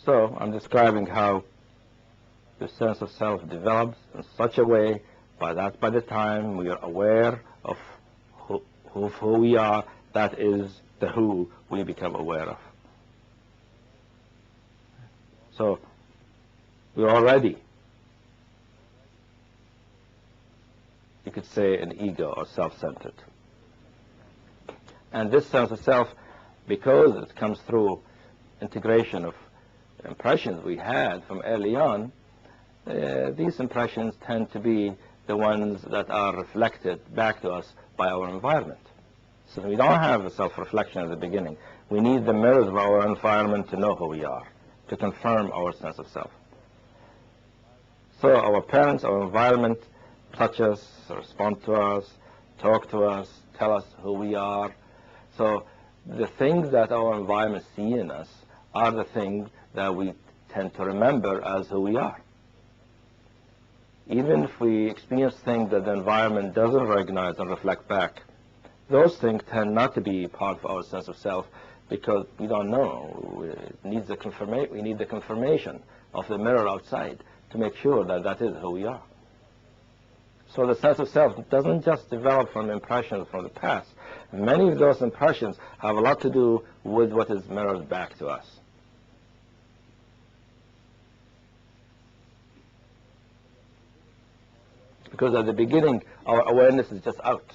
So I'm describing how the sense of self develops in such a way by the time we are aware of who we are, that is the who we become aware of. So we're already, you could say, an ego or self-centered. And this sense of self, because it comes through integration of impressions we had from early on, these impressions tend to be the ones that are reflected back to us by our environment. So we don't have a self-reflection at the beginning. We need the mirrors of our environment to know who we are, to confirm our sense of self. So our parents, our environment touch us, respond to us, talk to us, tell us who we are. So the things that our environment see in us are the things that we tend to remember as who we are. Even if we experience things that the environment doesn't recognize and reflect back, those things tend not to be part of our sense of self because we don't know. We need the confirmation of the mirror outside to make sure that that is who we are. So the sense of self doesn't just develop from impressions from the past. Many of those impressions have a lot to do with what is mirrored back to us. Because at the beginning, our awareness is just out.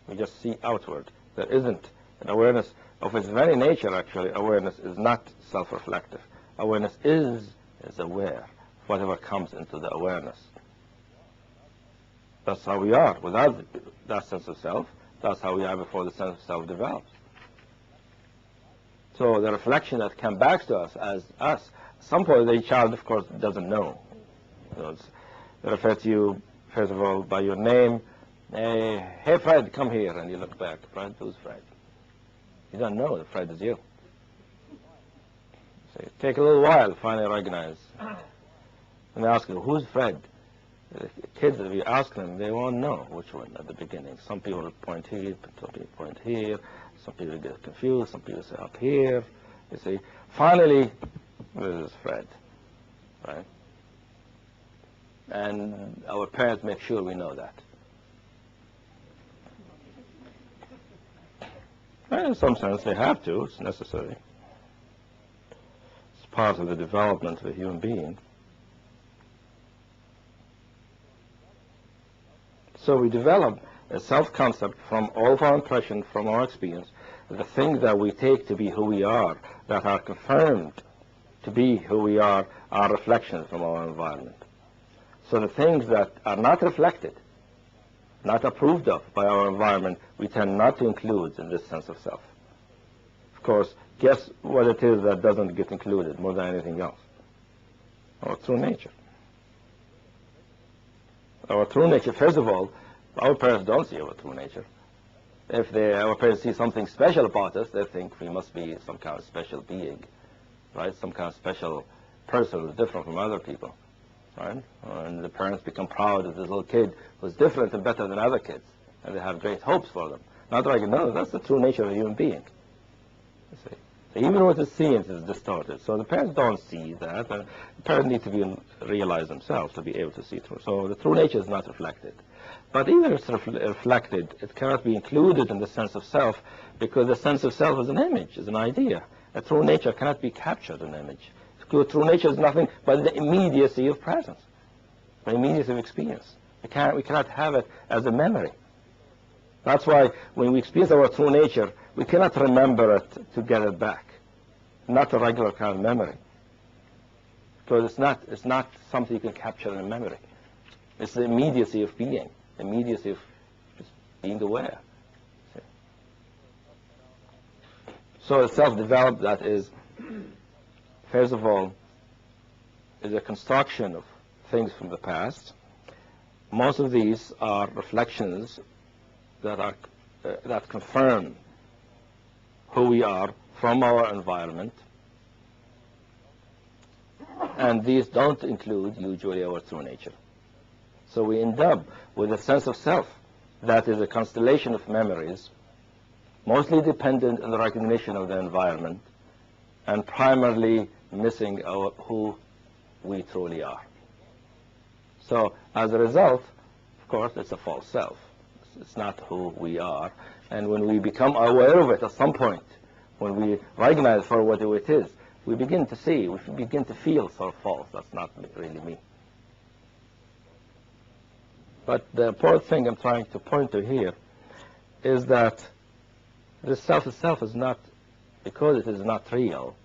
We just see outward. There isn't an awareness of its very nature, actually. Awareness is not self-reflective. Awareness is aware of whatever comes into the awareness. That's how we are. Without that sense of self, that's how we are before the sense of self develops. So the reflection that comes back to us as us, at some point the child, of course, doesn't know. They refer to you, first of all, by your name. Hey, Fred, come here. And you look back. Fred, who's Fred? You don't know that Fred is you. So it takes a little while to finally recognize. And they ask you, who's Fred? The kids, if you ask them, they won't know which one at the beginning. Some people will point here, some people point here, some people get confused, some people say up here. You see, finally, this is Fred, right? And our parents make sure we know that. And in some sense, they have to. It's necessary. It's part of the development of a human being. So we develop a self-concept from all of our impressions, from our experience, the things that we take to be who we are, that are confirmed to be who we are reflections from our environment. So the things that are not reflected, not approved of by our environment, we tend not to include in this sense of self. Of course, guess what it is that doesn't get included more than anything else? Our true nature. Our true nature, first of all, our parents don't see our true nature. If our parents see something special about us, they think we must be some kind of special being, right? Some kind of special person who's different from other people, right? And the parents become proud of this little kid who's different and better than other kids, and they have great hopes for them. Not like, no, that's the true nature of a human being. You see? So even what is seen is distorted. So the parents don't see that. And the parents need to realize themselves to be able to see through. So the true nature is not reflected. But even if it's reflected, it cannot be included in the sense of self because the sense of self is an image, is an idea. A true nature cannot be captured in an image. True nature is nothing but the immediacy of presence, the immediacy of experience. We cannot have it as a memory. That's why when we experience our true nature, we cannot remember it to get it back. Not a regular kind of memory. Because it's not something you can capture in a memory. It's the immediacy of being, the immediacy of just being aware. See? So the self-developed, that is, first of all, is a construction of things from the past. Most of these are reflections that confirm who we are from our environment, and these don't include usually our true nature. So we end up with a sense of self that is a constellation of memories, mostly dependent on the recognition of the environment, and primarily missing who we truly are. So as a result, of course, it's a false self. It's not who we are. And when we become aware of it at some point, when we recognize for what it is, we begin to see, we begin to feel so false. That's not really me. But the important thing I'm trying to point to here is that this self itself is not, because it is not real,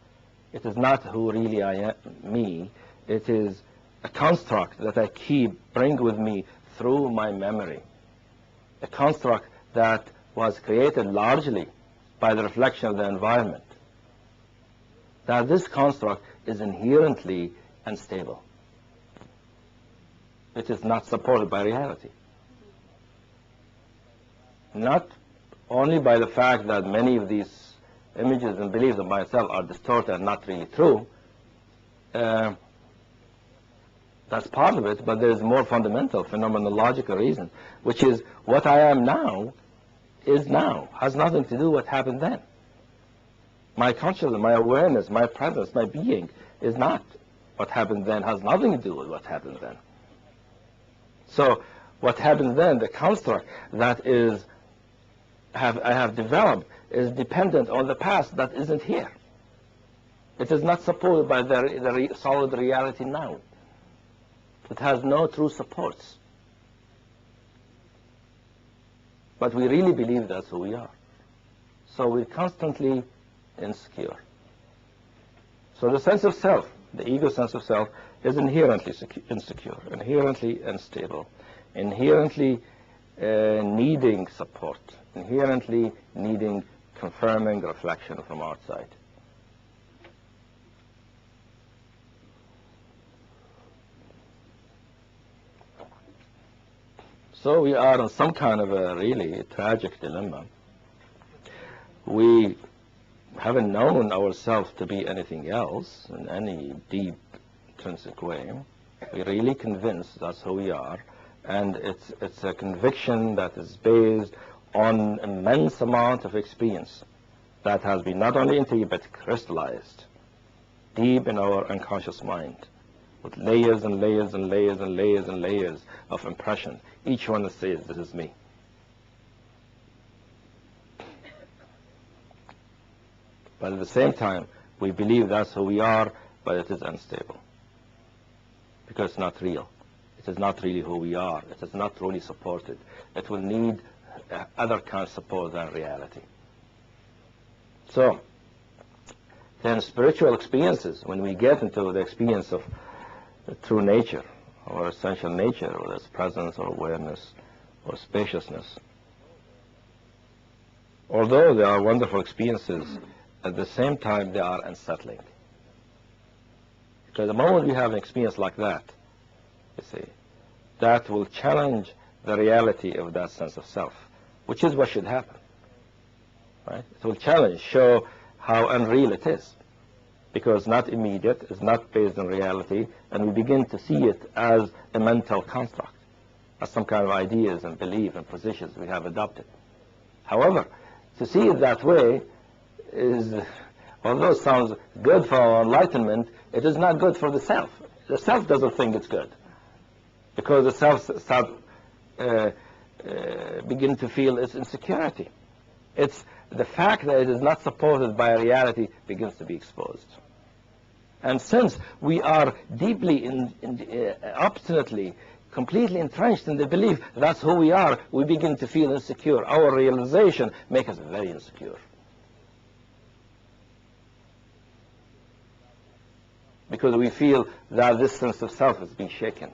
it is not who really I am, me. It is a construct that I bring with me through my memory. A construct that was created largely by the reflection of the environment. That this construct is inherently unstable. It is not supported by reality. Not only by the fact that many of these images and beliefs of myself are distorted and not really true. That's part of it, but there's more fundamental phenomenological reason, which is what I am now is now, has nothing to do with what happened then. My consciousness, my awareness, my presence, my being is not what happened then, has nothing to do with what happened then. So what happened then, the construct that I have developed, is dependent on the past that isn't here. It is not supported by the solid reality now. It has no true supports. But we really believe that's who we are. So we're constantly insecure. So the sense of self, the ego sense of self, is inherently insecure, inherently unstable, inherently needing support, inherently needing confirming reflection from outside. So we are in some kind of a really tragic dilemma. We haven't known ourselves to be anything else in any deep, intrinsic way. We're really convinced that's who we are, and it's a conviction that is based on immense amount of experience that has been not only integrated but crystallized deep in our unconscious mind, with layers and layers and layers and layers and layers of impression. Each one that says, this is me. But at the same time, we believe that's who we are, but it is unstable. Because it's not real. It is not really who we are. It is not truly supported. It will need other kind of support than reality. So, then spiritual experiences, when we get into the experience of the true nature, or essential nature, whether it's presence or awareness or spaciousness, although they are wonderful experiences, at the same time they are unsettling. Because the moment we have an experience like that, you see, that will challenge the reality of that sense of self, which is what should happen. Right? It will challenge, show how unreal it is. Because it's not immediate, it's not based on reality, and we begin to see it as a mental construct, as some kind of ideas and belief and positions we have adopted. However, to see it that way is, although it sounds good for our enlightenment, it is not good for the self. The self doesn't think it's good, because the self begin to feel its insecurity. It's the fact that it is not supported by reality begins to be exposed. And since we are deeply, obstinately, completely entrenched in the belief that's who we are, we begin to feel insecure. Our realization makes us very insecure. Because we feel that this sense of self has been shaken.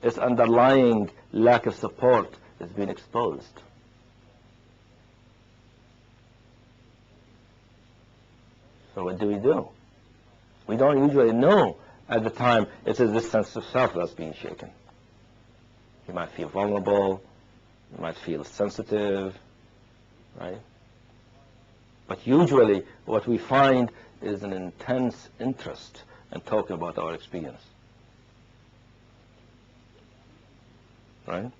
Its underlying lack of support has been exposed. So what do? We don't usually know at the time it is this sense of self that's being shaken. You might feel vulnerable, you might feel sensitive, right? But usually what we find is an intense interest in talking about our experience. Right?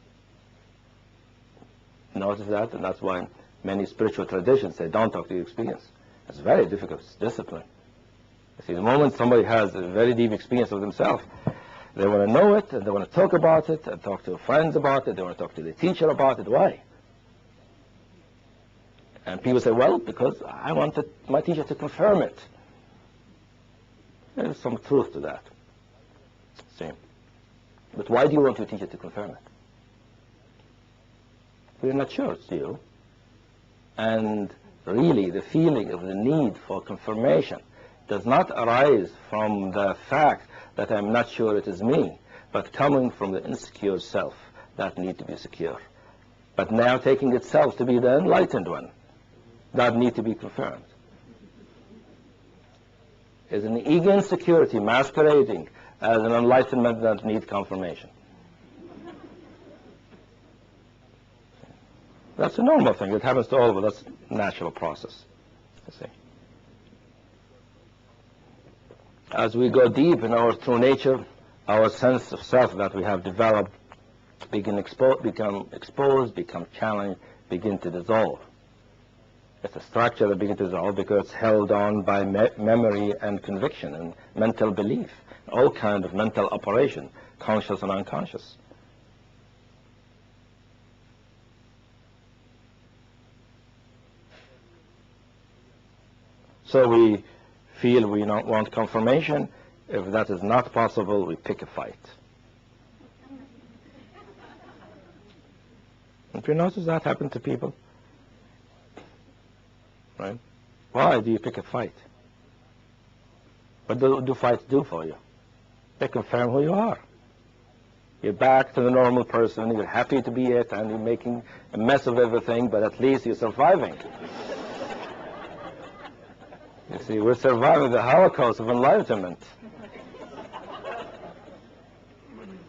Notice that, and that's why many spiritual traditions say, don't talk to your experience. It's very difficult. It's discipline. You see, the moment somebody has a very deep experience of themselves, they want to know it, and they want to talk about it, and talk to friends about it, they want to talk to the teacher about it. Why? And people say, well, because I wanted my teacher to confirm it. There's some truth to that. See? But why do you want your teacher to confirm it? We're not sure it's you. And really, the feeling of the need for confirmation does not arise from the fact that I'm not sure it is me, but coming from the insecure self that need to be secure. But now taking itself to be the enlightened one that need to be confirmed. Is an ego insecurity masquerading as an enlightenment that needs confirmation. That's a normal thing. It happens to all of us. That's a natural process. You see. As we go deep in our true nature, our sense of self that we have developed become exposed, become challenged, begin to dissolve. It's a structure that begins to dissolve because it's held on by memory and conviction and mental belief, all kinds of mental operation, conscious and unconscious. So we feel we don't want confirmation. If that is not possible, we pick a fight. Have you noticed that happen to people? Right? Why do you pick a fight? What do fights do for you? They confirm who you are. You're back to the normal person, you're happy to be it, and you're making a mess of everything, but at least you're surviving. You see, we're surviving the Holocaust of enlightenment.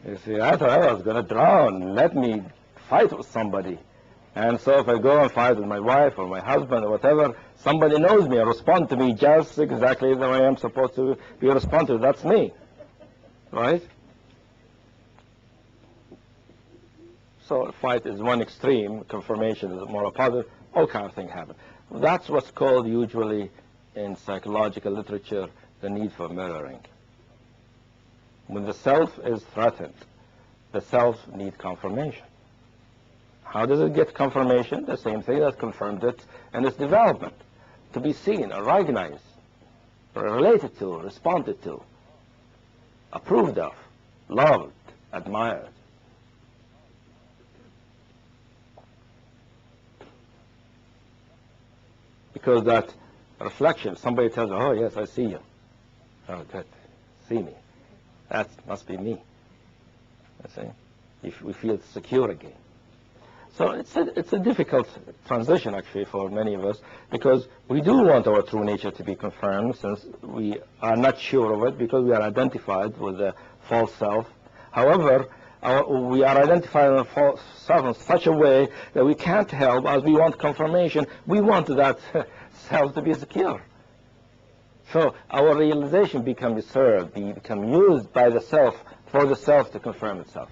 You see, I thought I was going to drown. Let me fight with somebody. And so if I go and fight with my wife or my husband or whatever, somebody knows me and respond to me just exactly the way I'm supposed to be responded. That's me. Right? So a fight is one extreme, confirmation is more positive, all kinds of things happen. That's what's called usually in psychological literature the need for mirroring. When the self is threatened, the self needs confirmation. How does it get confirmation? The same thing that confirmed it in its development. To be seen, or recognized, or related to, responded to, approved of, loved, admired. Because that reflection, somebody tells you, oh yes, I see you. Oh good, see me. That must be me. You see? If we feel secure again. So it's a difficult transition actually for many of us, because we do want our true nature to be confirmed, since we are not sure of it because we are identified with the false self. However, we are identified with the false self in such a way that we can't help, as we want confirmation, we want that self to be secure. So our realization becomes served, become used by the self for the self to confirm itself.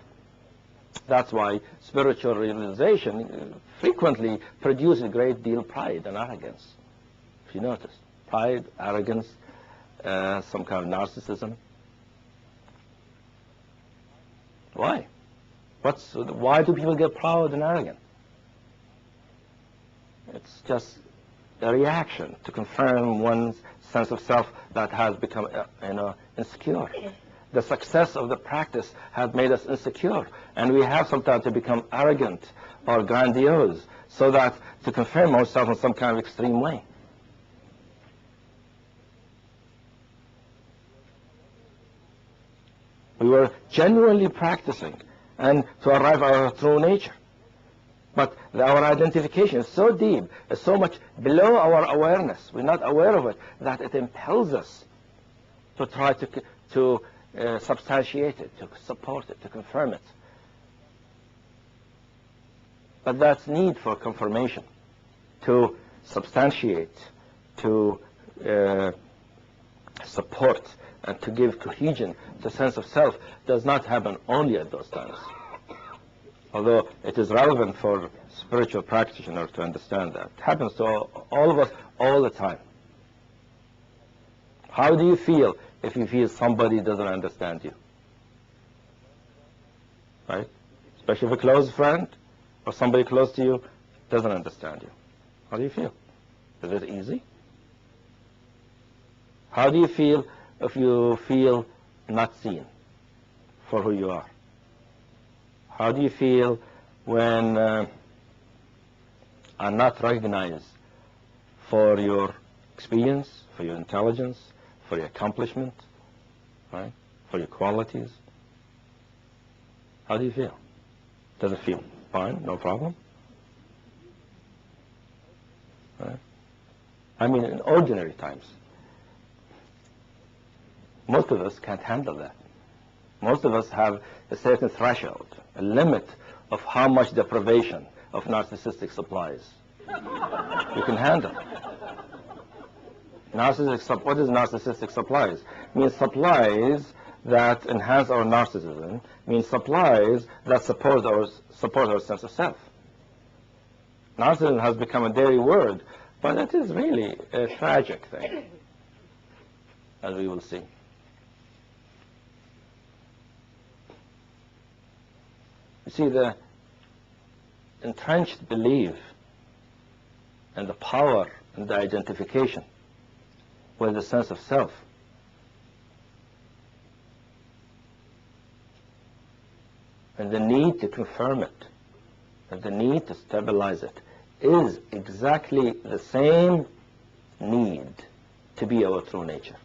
That's why spiritual realization frequently produces a great deal of pride and arrogance. If you notice, pride, arrogance, some kind of narcissism. Why? Why do people get proud and arrogant? It's just a reaction to confirm one's sense of self that has become, insecure. The success of the practice has made us insecure, and we have sometimes to become arrogant or grandiose, so that to confirm ourselves in some kind of extreme way. We were genuinely practicing and to arrive at our true nature. But our identification is so deep, is so much below our awareness, we're not aware of it, that it impels us to try to substantiate it, to support it, to confirm it. But that's need for confirmation, to substantiate, to support, and to give cohesion to sense of self does not happen only at those times. Although it is relevant for spiritual practitioners to understand that. It happens to all of us all the time. How do you feel if you feel somebody doesn't understand you? Right? Especially if a close friend or somebody close to you doesn't understand you. How do you feel? Is it easy? How do you feel if you feel not seen for who you are? How do you feel when are not recognized for your experience, for your intelligence, for your accomplishment, right? For your qualities? How do you feel? Does it feel fine? No problem? Right? I mean, in ordinary times, most of us can't handle that. Most of us have a certain threshold, a limit of how much deprivation of narcissistic supplies you can handle. What is narcissistic supplies? It means supplies that enhance our narcissism, means supplies that support our sense of self. Narcissism has become a dirty word, but it is really a tragic thing, as we will see. You see, the entrenched belief and the power and the identification with the sense of self and the need to confirm it and the need to stabilize it is exactly the same need to be our true nature,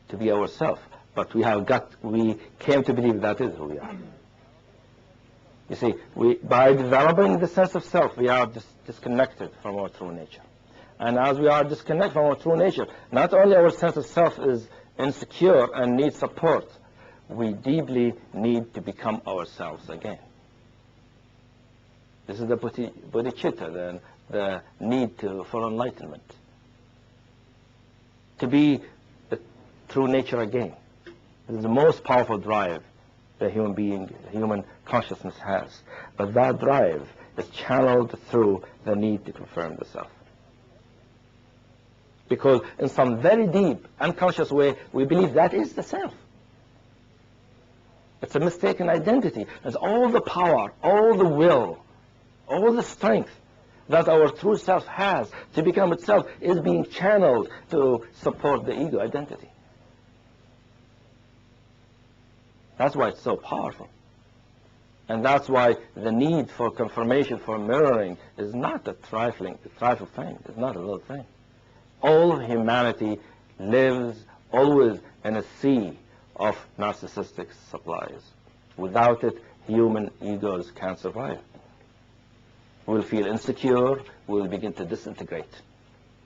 to be ourself. But we came to believe that is who we are. You see, by developing the sense of self, we are disconnected from our true nature. And as we are disconnected from our true nature, not only our sense of self is insecure and needs support, we deeply need to become ourselves again. This is the bodhicitta, the need for enlightenment. To be the true nature again. This is the most powerful drive the human consciousness has. But that drive is channeled through the need to confirm the self. Because in some very deep, unconscious way, we believe that is the self. It's a mistaken identity. It's all the power, all the will, all the strength that our true self has to become itself is being channeled to support the ego identity. That's why it's so powerful. And that's why the need for confirmation, for mirroring, is not a trifle thing. It's not a little thing. All of humanity lives always in a sea of narcissistic supplies. Without it, human egos can't survive. We'll feel insecure, we'll begin to disintegrate.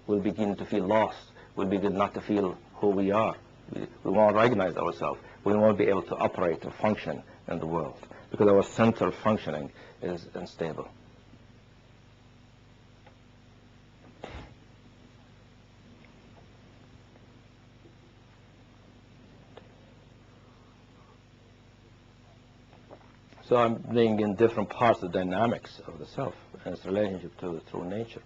We'll begin to feel lost, we'll begin not to feel who we are. We won't recognize ourselves. We won't be able to operate or function in the world because our center of functioning is unstable. So I'm bringing in different parts of the dynamics of the self and its relationship to the true nature.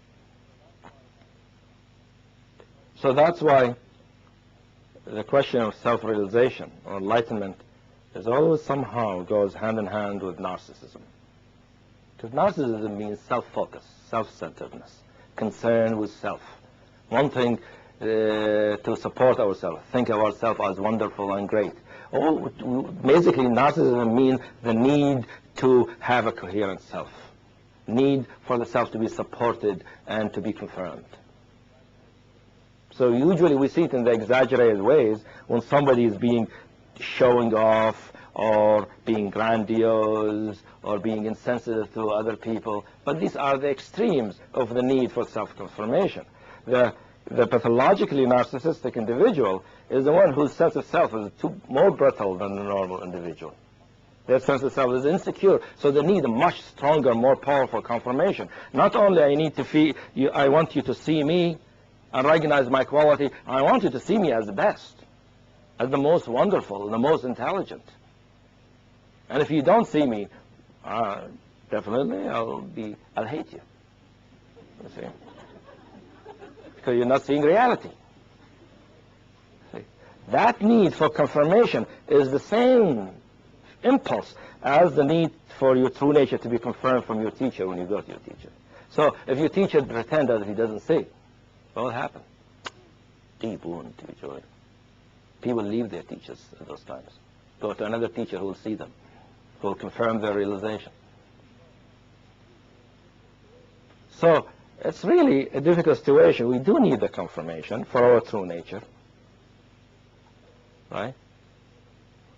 So that's why the question of self-realization or enlightenment is always somehow goes hand in hand with narcissism. Because narcissism means self-focus, self-centeredness, concern with self, wanting to support ourselves, think of ourselves as wonderful and great. Basically, narcissism means the need to have a coherent self, need for the self to be supported and to be confirmed. So usually we see it in the exaggerated ways when somebody is showing off or being grandiose or being insensitive to other people. But these are the extremes of the need for self-confirmation. The pathologically narcissistic individual is the one whose sense of self is more brittle than the normal individual. Their sense of self is insecure, so they need a much stronger, more powerful confirmation. Not only I want you to see me and recognize my quality, I want you to see me as the best, as the most wonderful, the most intelligent. And if you don't see me, definitely I'll hate you. You see? Because you're not seeing reality. That need for confirmation is the same impulse as the need for your true nature to be confirmed from your teacher when you go to your teacher. So if your teacher pretends that he doesn't see, what will happen? Deep wound to your joy. People leave their teachers at those times. Go to another teacher who will see them, who will confirm their realization. So it's really a difficult situation. We do need the confirmation for our true nature, right?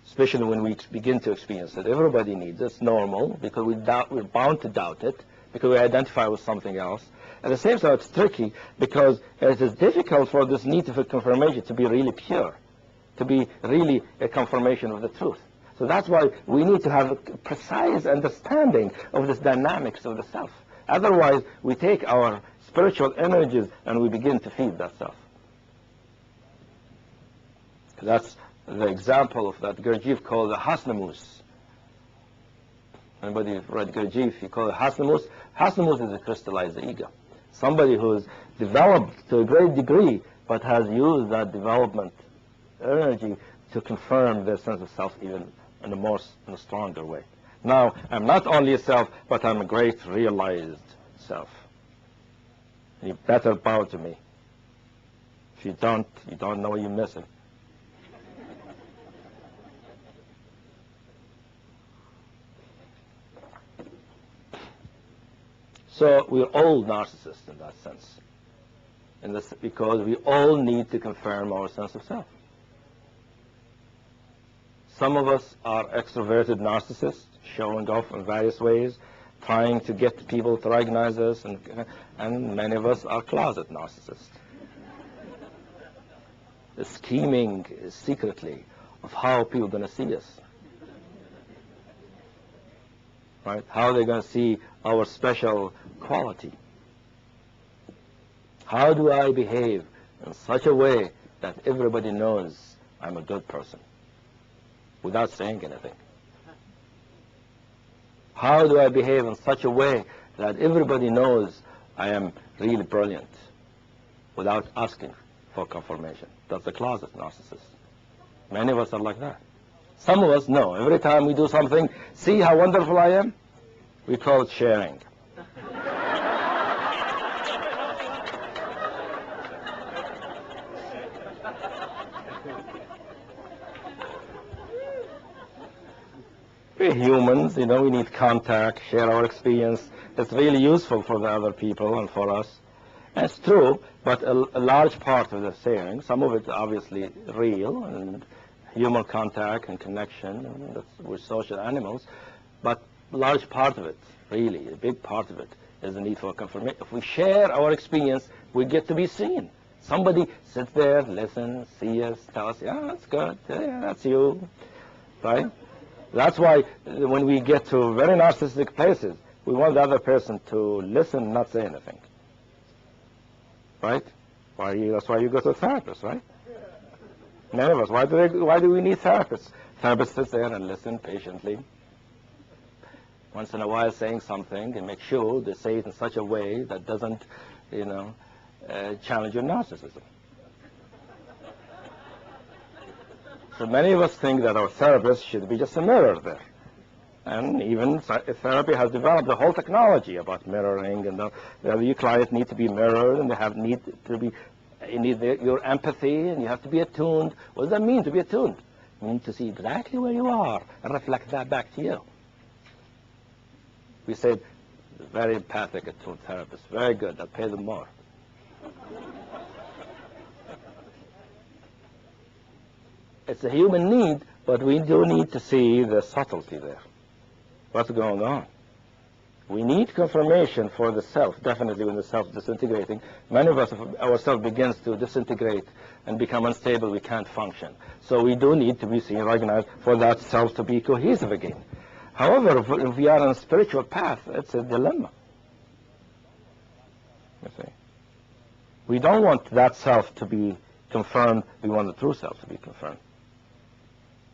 Especially when we begin to experience it. Everybody needs it. It's normal because we're bound to doubt it because we identify with something else. At the same time, it's tricky because it is difficult for this need for confirmation to be really pure, to be really a confirmation of the truth. So that's why we need to have a precise understanding of this dynamics of the self. Otherwise, we take our spiritual energies and we begin to feed that self. That's the example of that Gurdjieff called the Hasnamus. Anybody read Gurdjieff? He called it Hasnamus. Hasnamus is a crystallized ego. Somebody who's developed to a great degree, but has used that development energy to confirm their sense of self even in a stronger way. Now, I'm not only a self, but I'm a great realized self. You better bow to me. If you don't know you're missing. So we're all narcissists in that sense, because we all need to confirm our sense of self. Some of us are extroverted narcissists, showing off in various ways, trying to get people to recognize us, and many of us are closet narcissists. Scheming secretly of how people are going to see us. Right? How they're going to see our special quality. How do I behave in such a way that everybody knows I'm a good person without saying anything? How do I behave in such a way that everybody knows I am really brilliant without asking for confirmation? That's a closet narcissist. Many of us are like that. Some of us know. Every time we do something, see how wonderful I am? We call it sharing. We're humans, we need contact, share our experience. It's really useful for the other people and for us. And it's true, but a large part of the sharing, some of it obviously real, and human contact and connection, and we're social animals, but a large part of it, really, a big part of it, is the need for confirmation. If we share our experience, we get to be seen. Somebody sits there, listens, sees us, tells us, yeah, that's good, yeah, that's you, right? That's why when we get to very narcissistic places, we want the other person to listen and not say anything, right? That's why you go to a therapist, right? Many of us. Why do we need therapists? Therapists sit there and listen patiently. Once in a while saying something and make sure they say it in such a way that doesn't, challenge your narcissism. So many of us think that our therapist should be just a mirror there. And even therapy has developed a whole technology about mirroring, and your clients need to be mirrored, and you need your empathy, and you have to be attuned. What does that mean, to be attuned? It means to see exactly where you are and reflect that back to you. We said, very empathic attuned therapist. Very good. I'll pay them more. It's a human need, but we do need to see the subtlety there. What's going on? We need confirmation for the self, definitely when the self is disintegrating. Many of us, our self begins to disintegrate and become unstable, we can't function. So we do need to be seen, recognized, for that self to be cohesive again. However, if we are on a spiritual path, it's a dilemma. You see? We don't want that self to be confirmed, we want the true self to be confirmed.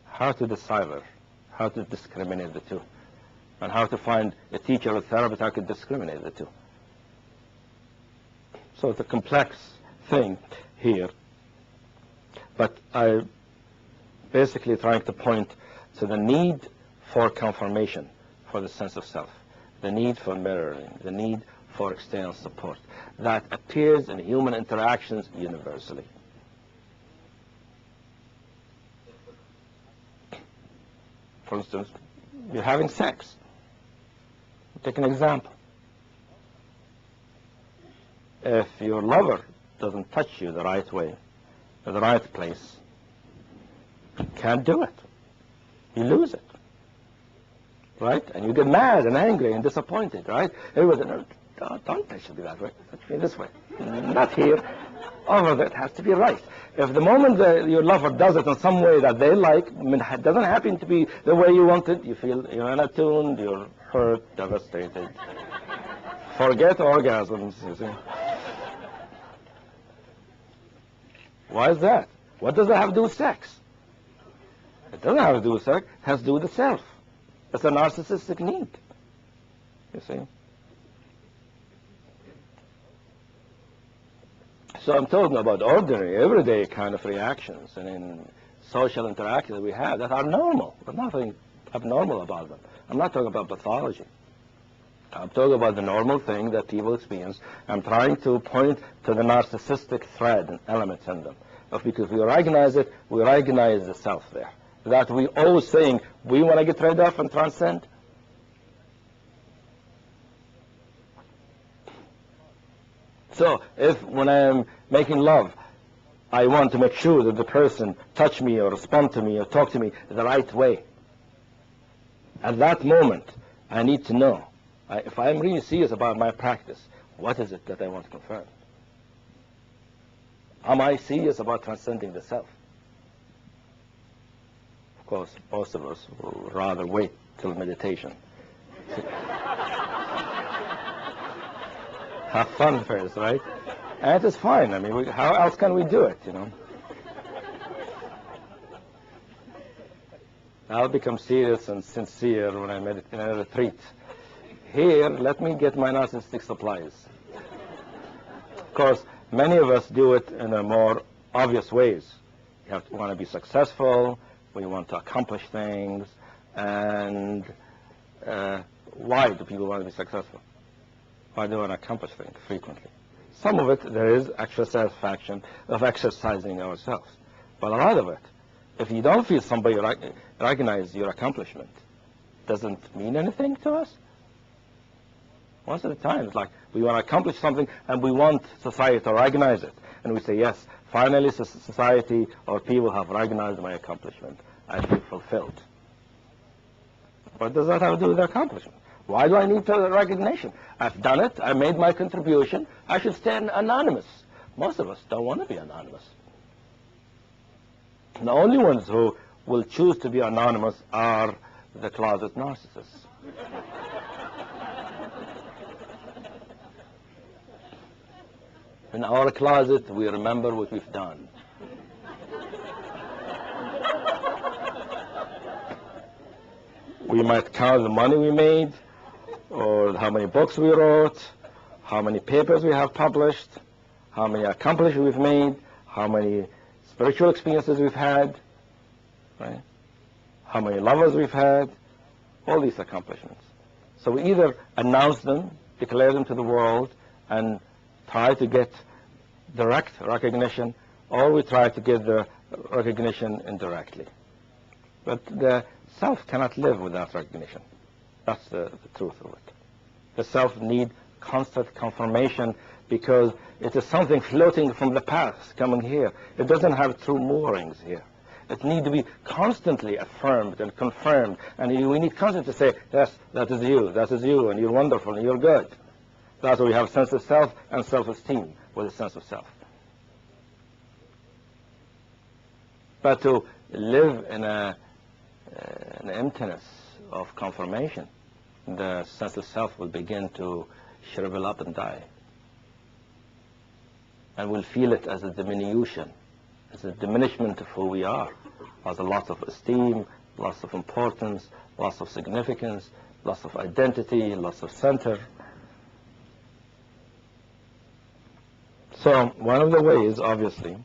How to decipher, how to discriminate the two, and how to find a teacher or a therapist who can discriminate the two. So it's a complex thing here. But I basically trying to point to the need for confirmation for the sense of self, the need for mirroring, the need for external support that appears in human interactions universally. For instance, you're having sex. Take an example. If your lover doesn't touch you the right way, in the right place, you can't do it. You lose it. Right? And you get mad and angry and disappointed, right? Everybody, no, don't touch me that way. Touch me this way. Not here. All of it has to be right. If the moment your lover does it in some way that they like, it doesn't happen to be the way you want it, you feel you're unattuned, you're hurt, devastated. Forget orgasms, you see. Why is that? What does that have to do with sex? It doesn't have to do with sex. It has to do with the self. It's a narcissistic need, you see. So I'm talking about ordinary, everyday kind of reactions and in social interactions we have that are normal. There's nothing abnormal about them. I'm not talking about pathology. I'm talking about the normal thing that people experience. I'm trying to point to the narcissistic thread and elements in them. Because we recognize it, we recognize the self there. That we always saying, we want to get rid of and transcend. So if when I'm making love, I want to make sure that the person touch me or respond to me or talk to me the right way. At that moment, I need to know, if I'm really serious about my practice, what is it that I want to confirm? Am I serious about transcending the self? Of course, most of us will rather wait till meditation. Have fun first, right? And it is fine. I mean, how else can we do it, you know? I'll become serious and sincere when I'm in a retreat. Here, let me get my narcissistic supplies. Of course, many of us do it in a more obvious ways. You want to be successful, we want to accomplish things, and why do people want to be successful? Why do they want to accomplish things frequently? Some of it, there is actual satisfaction of exercising ourselves. But a lot of it, if you don't feel somebody recognize your accomplishment, doesn't mean anything to us. Most of the time, it's like we want to accomplish something and we want society to recognize it. And we say, yes, finally society or people have recognized my accomplishment. I feel fulfilled. What does that have to do with the accomplishment? Why do I need recognition? I've done it. I made my contribution. I should stay anonymous. Most of us don't want to be anonymous. The only ones who will choose to be anonymous are the closet narcissists. In our closet, we remember what we've done. We might count the money we made, or how many books we wrote, how many papers we have published, how many accomplishments we've made, how many spiritual experiences we've had, right? How many lovers we've had, all these accomplishments. So we either announce them, declare them to the world, and try to get direct recognition, or we try to get the recognition indirectly. But the self cannot live without recognition. That's the truth of it. The self needs constant confirmation because it is something floating from the past coming here. It doesn't have true moorings here. It needs to be constantly affirmed and confirmed, and we need constantly to say, yes, that is you, and you're wonderful, and you're good. That's why we have sense of self and self-esteem with a sense of self. But to live in an emptiness of confirmation, the sense of self will begin to shrivel up and die. And we'll feel it as a diminution, as a diminishment of who we are, as a loss of esteem, loss of importance, loss of significance, loss of identity, loss of center. So one of the ways, obviously,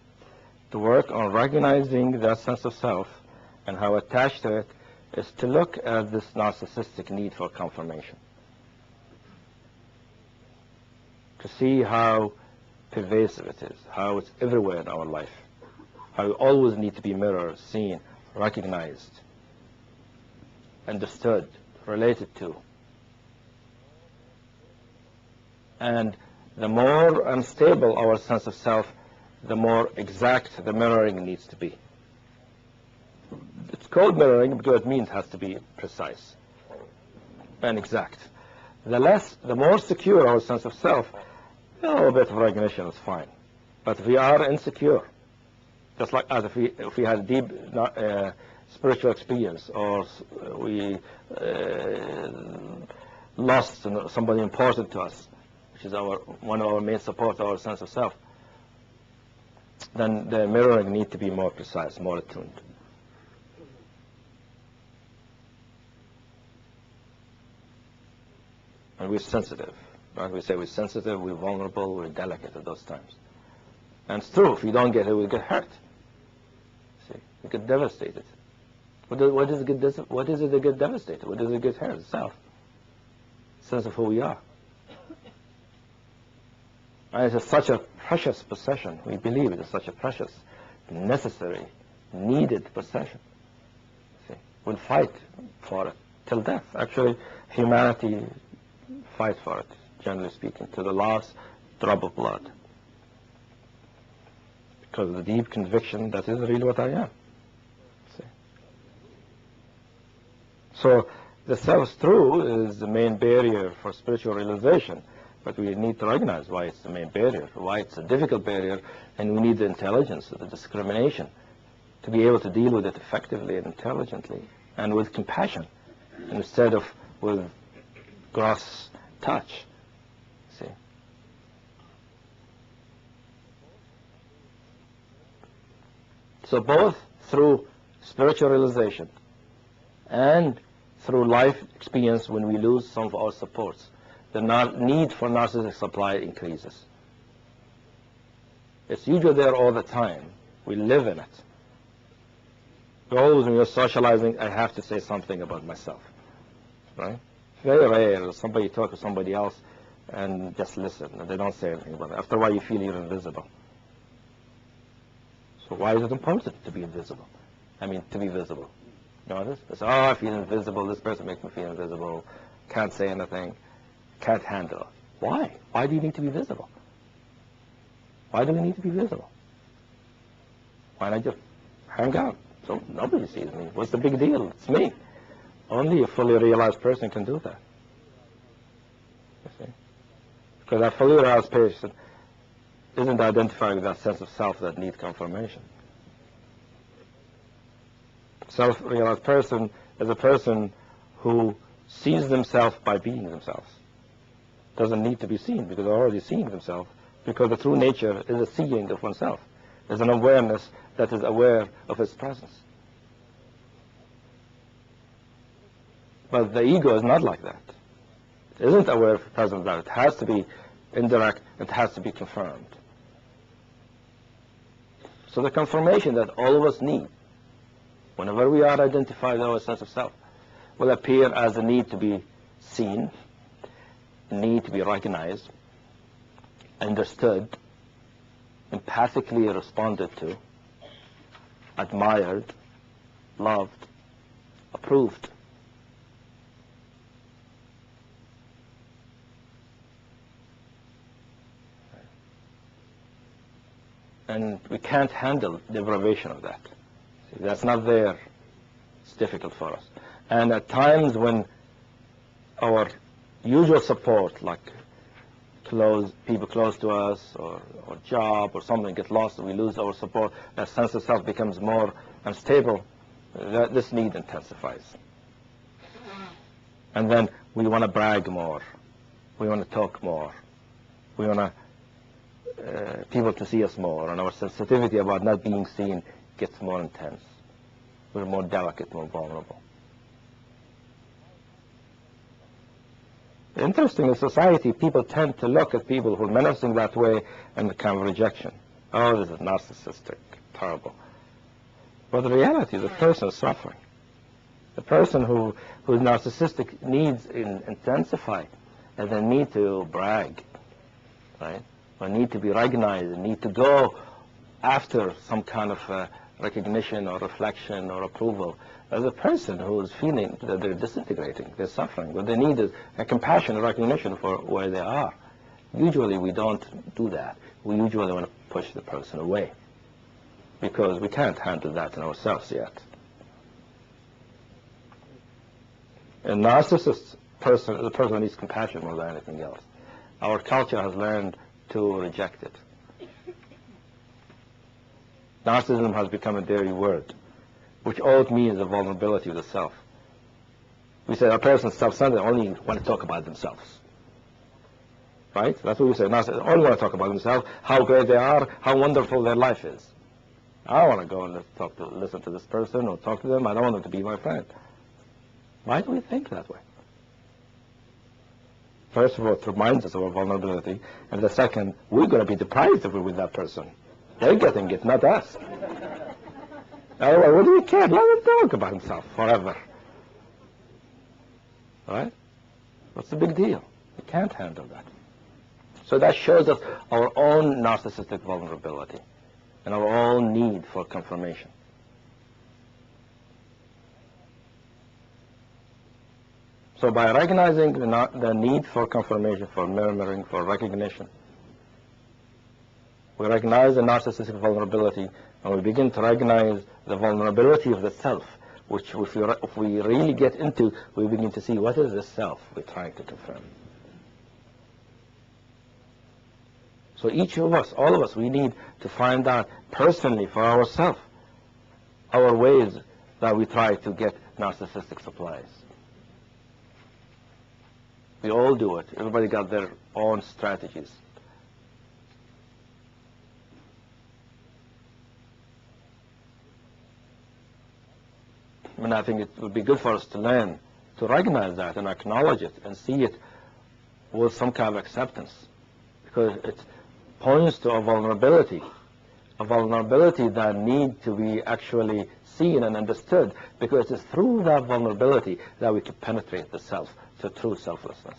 to work on recognizing that sense of self and how attached to it is to look at this narcissistic need for confirmation, to see how pervasive it is, how it's everywhere in our life, how we always need to be mirrored, seen, recognized, understood, related to. And the more unstable our sense of self, the more exact the mirroring needs to be. It's called mirroring because it means it has to be precise and exact. The more secure our sense of self, a little bit of recognition is fine. But if we are insecure, just like as if we had deep spiritual experience, or we lost somebody important to us, which is one of our main supports, our sense of self, then the mirroring needs to be more precise, more attuned. And we're sensitive, right? We say we're sensitive, we're vulnerable, we're delicate at those times. And it's true, if we don't get it, we get hurt. See, we get devastated. What is it that get devastated? What does it get hurt? Itself. Sense of who we are. And it's such a precious possession. We believe it is such a precious, necessary, needed possession. See, we'll fight for it till death. Actually, humanity fight for it, generally speaking, to the last drop of blood. Because of the deep conviction that is really what I am. See? So the self-true is the main barrier for spiritual realization. But we need to recognize why it's the main barrier, why it's a difficult barrier, and we need the intelligence, the discrimination, to be able to deal with it effectively and intelligently, and with compassion, instead of with gross touch. See? So both through spiritual realization and through life experience, when we lose some of our supports, the need for narcissistic supply increases. It's usually there all the time. We live in it. Always when you're socializing, I have to say something about myself, right? Very rare somebody talk to somebody else and just listen, and they don't say anything about it. After a while, you feel you're invisible. So why is it important to be invisible? I mean, to be visible. You know this? It's, oh, I feel invisible. This person makes me feel invisible. Can't say anything. Can't handle it. Why? Why do you need to be visible? Why do we need to be visible? Why not just hang out so nobody sees me? What's the big deal? It's me. Only a fully realized person can do that. You see? Because that fully realized person isn't identifying with that sense of self that needs confirmation. Self-realized person is a person who sees themselves by being themselves. Doesn't need to be seen because they're already seeing themselves, because the true nature is a seeing of oneself. There's an awareness that is aware of its presence. But the ego is not like that. It isn't aware of the presence of that. It has to be indirect. It has to be confirmed. So the confirmation that all of us need, whenever we are identified with our sense of self, will appear as a need to be seen, need to be recognized, understood, empathically responded to, admired, loved, approved. And we can't handle deprivation of that. See, that's not there. It's difficult for us. And at times when our usual support, like people close to us, or job, or something gets lost, and we lose our support, that sense of self becomes more unstable, this need intensifies. And then we want to brag more. We want to talk more. We want people to see us more, and our sensitivity about not being seen gets more intense. We're more delicate, more vulnerable. Interesting, in society, people tend to look at people who are menacing that way and kind of rejection. Oh, this is narcissistic, terrible. But the reality is the person is suffering. The person whose narcissistic needs intensify, and they need to brag, right? Or need to be recognized, need to go after some kind of recognition or reflection or approval. As a person who is feeling that they're disintegrating, they're suffering, what they need is a compassion and recognition for where they are. Usually we don't do that. We usually want to push the person away because we can't handle that in ourselves yet. A narcissist person is a person who needs compassion more than anything else. Our culture has learned to reject it. Narcissism has become a dirty word, which all it means is a vulnerability of the self. We say a person is self-centered, only want to talk about themselves. Right? That's what we say. Narcissists only want to talk about themselves, how great they are, how wonderful their life is. I don't want to go and listen to this person or talk to them. I don't want them to be my friend. Why do we think that way? First of all, it reminds us of our vulnerability. And the second, we're going to be deprived if we're with that person. They're getting it, not us. Otherwise, what do we care? Let him talk about himself forever. Right? What's the big deal? We can't handle that. So that shows us our own narcissistic vulnerability and our own need for confirmation. So by recognizing the need for confirmation, for mirroring, for recognition, we recognize the narcissistic vulnerability, and we begin to recognize the vulnerability of the self, which if we really get into, we begin to see what is the self we're trying to confirm. So each of us, all of us, we need to find out personally for ourselves our ways that we try to get narcissistic supplies. We all do it. Everybody got their own strategies. And I think it would be good for us to learn to recognize that and acknowledge it and see it with some kind of acceptance, because it points to a vulnerability that needs to be actually seen and understood, because it's through that vulnerability that we can penetrate the self to true selflessness.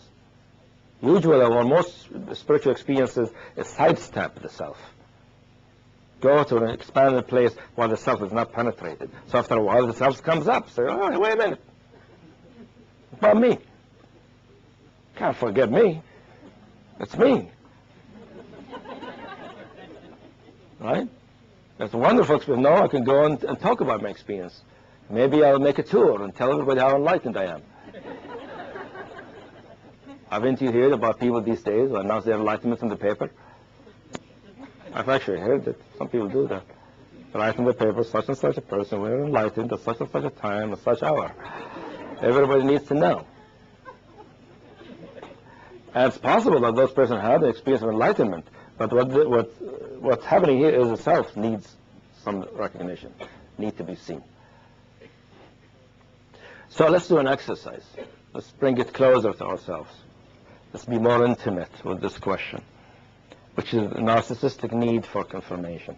Usually our most spiritual experiences is sidestep the self. Go to an expanded place where the self is not penetrated. So after a while the self comes up. Say, oh, wait a minute. It's about me. Can't forget me. It's me. Right? That's a wonderful experience. No, I can go and talk about my experience. Maybe I'll make a tour and tell everybody how enlightened I am. Haven't you heard about people these days who announce their enlightenment in the paper? I've actually heard that some people do that. Write in the paper, such and such a person, we're enlightened at such and such a time, at such hour. Everybody needs to know. And it's possible that those persons had the experience of enlightenment, but what's happening here is the self needs some recognition, need to be seen. So let's do an exercise. Let's bring it closer to ourselves. Let's be more intimate with this question, which is a narcissistic need for confirmation.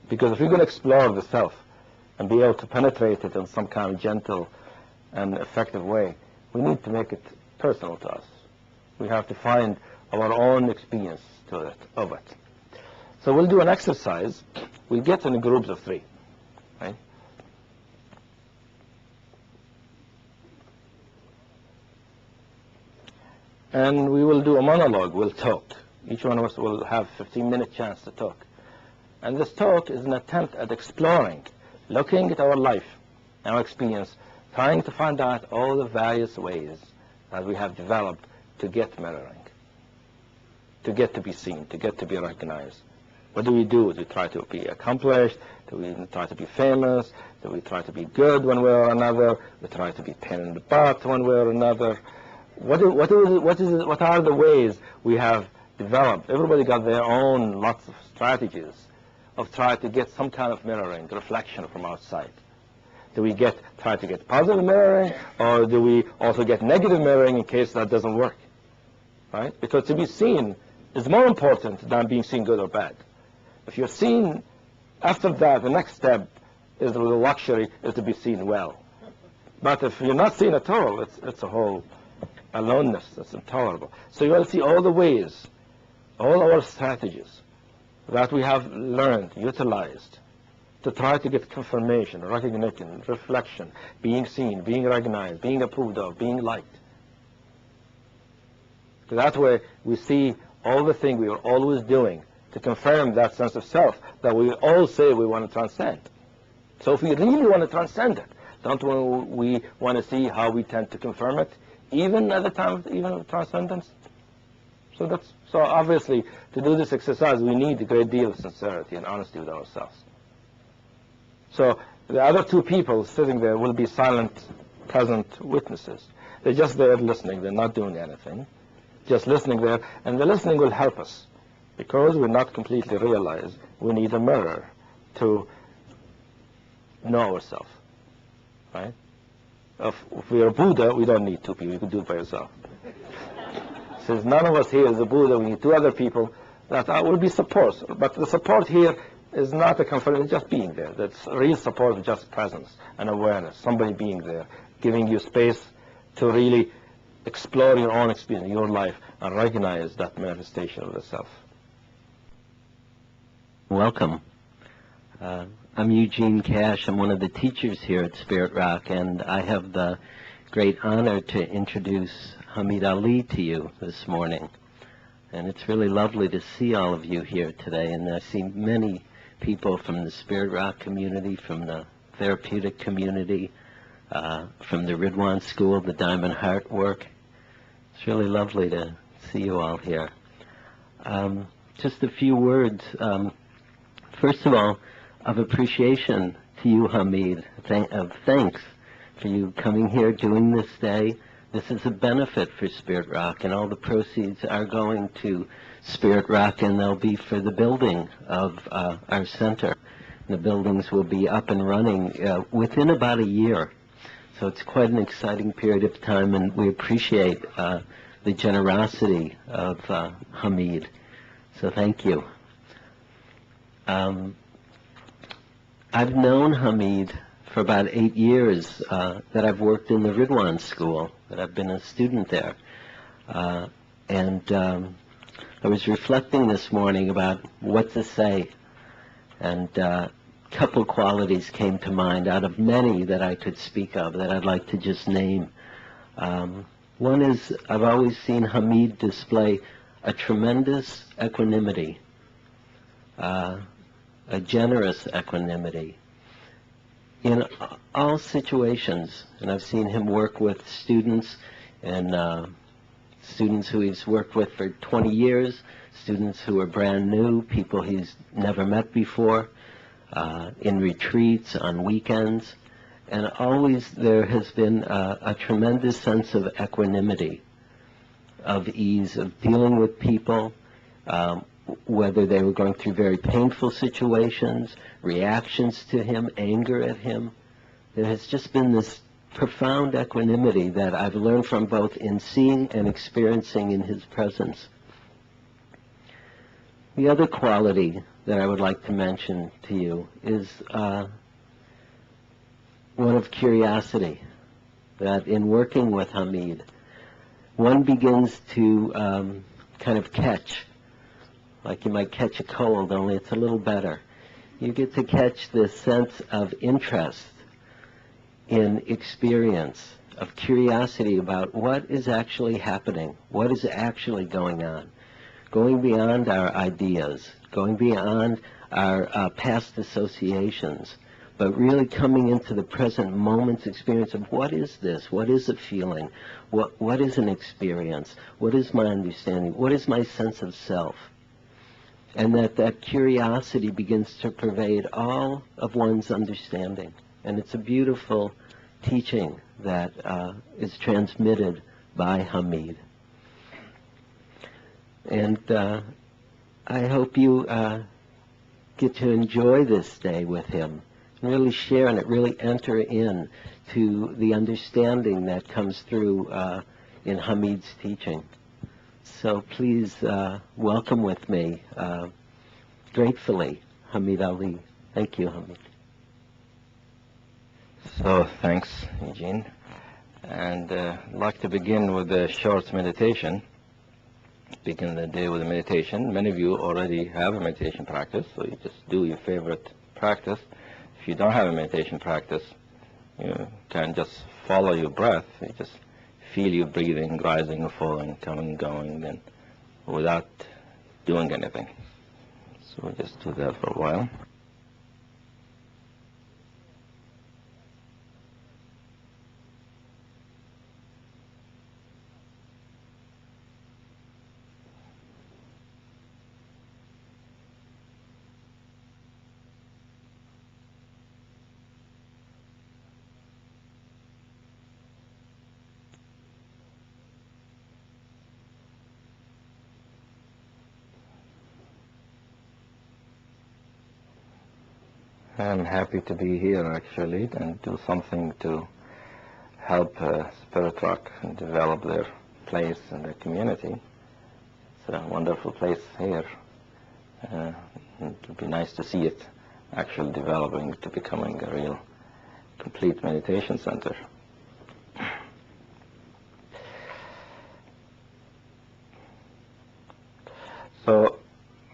Because if we're going to explore the self and be able to penetrate it in some kind of gentle and effective way, we need to make it personal to us. We have to find our own experience of it. So we'll do an exercise. We'll get in groups of 3. Right? And we will do a monologue. We'll talk. Each one of us will have a 15-minute chance to talk. And this talk is an attempt at exploring, looking at our life, our experience, trying to find out all the various ways that we have developed to get mirroring, to get to be seen, to get to be recognized. What do? Do we try to be accomplished? Do we try to be famous? Do we try to be good one way or another? We try to be pain in the butt one way or another? What are the ways we have developed? Everybody got their own lots of strategies of trying to get some kind of mirroring, reflection from outside. Do we try to get positive mirroring, or do we also get negative mirroring in case that doesn't work? Right? Because to be seen is more important than being seen good or bad. If you're seen, after that, the next step is the luxury is to be seen well. But if you're not seen at all, it's a whole aloneness that's intolerable. So you will see all the ways, all our strategies that we have learned, utilized, to try to get confirmation, recognition, reflection, being seen, being recognized, being approved of, being liked. So that way we see all the things we are always doing to confirm that sense of self that we all say we want to transcend. So if we really want to transcend it, don't we want to see how we tend to confirm it, even at the time of transcendence? So obviously, to do this exercise, we need a great deal of sincerity and honesty with ourselves. So the other two people sitting there will be silent, present witnesses. They're just there listening. They're not doing anything. Just listening there. And the listening will help us. Because we're not completely realized, we need a mirror to know ourselves. Right? If we are Buddha, we don't need two people. You can do it by yourself. Since none of us here is a Buddha, we need two other people that will be support. But the support here is not a comfort, it's just being there. That's real support, is just presence and awareness. Somebody being there, giving you space to really explore your own experience, your life, and recognize that manifestation of the self. Welcome. I'm Eugene Cash. I'm one of the teachers here at Spirit Rock, and I have the great honor to introduce Hamid Ali to you this morning. And it's really lovely to see all of you here today, and I see many people from the Spirit Rock community, from the therapeutic community, from the Ridwan School, the Diamond Heart work. It's really lovely to see you all here. Just a few words. First of all, of appreciation to you, Hamid, of thanks for you coming here, doing this day. This is a benefit for Spirit Rock, and all the proceeds are going to Spirit Rock, and they'll be for the building of our center. The buildings will be up and running within about a year. So it's quite an exciting period of time, and we appreciate the generosity of Hamid. So thank you. I've known Hamid for about 8 years that I've worked in the Ridwan School, that I've been a student there. And I was reflecting this morning about what to say, and a couple qualities came to mind out of many that I could speak of that I'd like to just name. One is, I've always seen Hamid display a tremendous equanimity, a generous equanimity in all situations. And I've seen him work with students, and students who he's worked with for 20 years, students who are brand new, people he's never met before, in retreats, on weekends. And always there has been a tremendous sense of equanimity, of ease, of dealing with people, whether they were going through very painful situations, reactions to him, anger at him. There has just been this profound equanimity that I've learned from both in seeing and experiencing in his presence. The other quality that I would like to mention to you is one of curiosity, that in working with Hamid, one begins to kind of catch, like you might catch a cold, only it's a little better. You get to catch this sense of interest in experience, of curiosity about what is actually happening, what is actually going on, going beyond our ideas, going beyond our past associations, but really coming into the present moment's experience of what is this, what is a feeling, what is an experience, what is my understanding, what is my sense of self. And that curiosity begins to pervade all of one's understanding. And it's a beautiful teaching that is transmitted by Hamid. And I hope you get to enjoy this day with him, and really share in it, really enter in to the understanding that comes through in Hamid's teaching. So please welcome with me, gratefully, Hamid Ali. Thank you, Hamid. So thanks, Eugene. And I'd like to begin with a short meditation. Begin the day with a meditation. Many of you already have a meditation practice, so you just do your favorite practice. If you don't have a meditation practice, you can just follow your breath. You just feel your breathing rising or falling, coming and going, and without doing anything. So we'll just do that for a while. I'm happy to be here, actually, and do something to help Spirit Rock and develop their place in the community. It's a wonderful place here. It would be nice to see it actually developing to becoming a real complete meditation center. So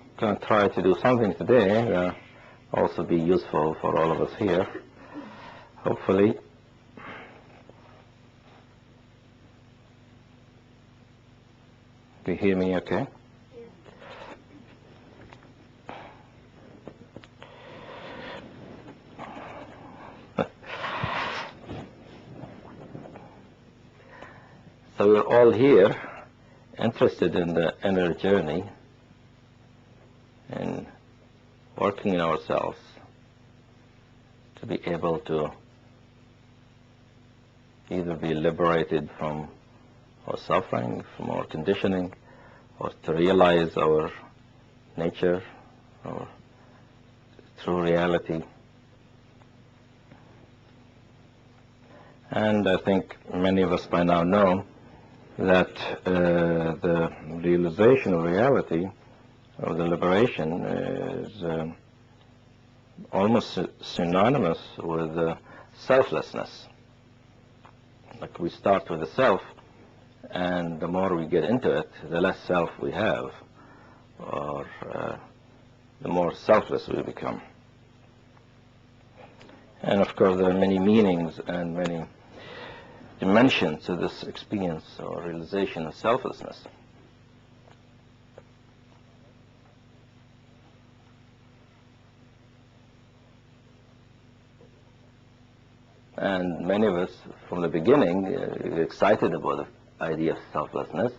I'm going to try to do something today. Also be useful for all of us here, hopefully. Do you hear me okay? So we're all here interested in the inner journey and working in ourselves to be able to either be liberated from our suffering, from our conditioning, or to realize our nature, our true reality. And I think many of us by now know that the realization of reality, or the liberation, is almost synonymous with selflessness. Like we start with the self, and the more we get into it, the less self we have, or the more selfless we become. And of course, there are many meanings and many dimensions to this experience or realization of selflessness. And many of us, from the beginning, are excited about the idea of selflessness,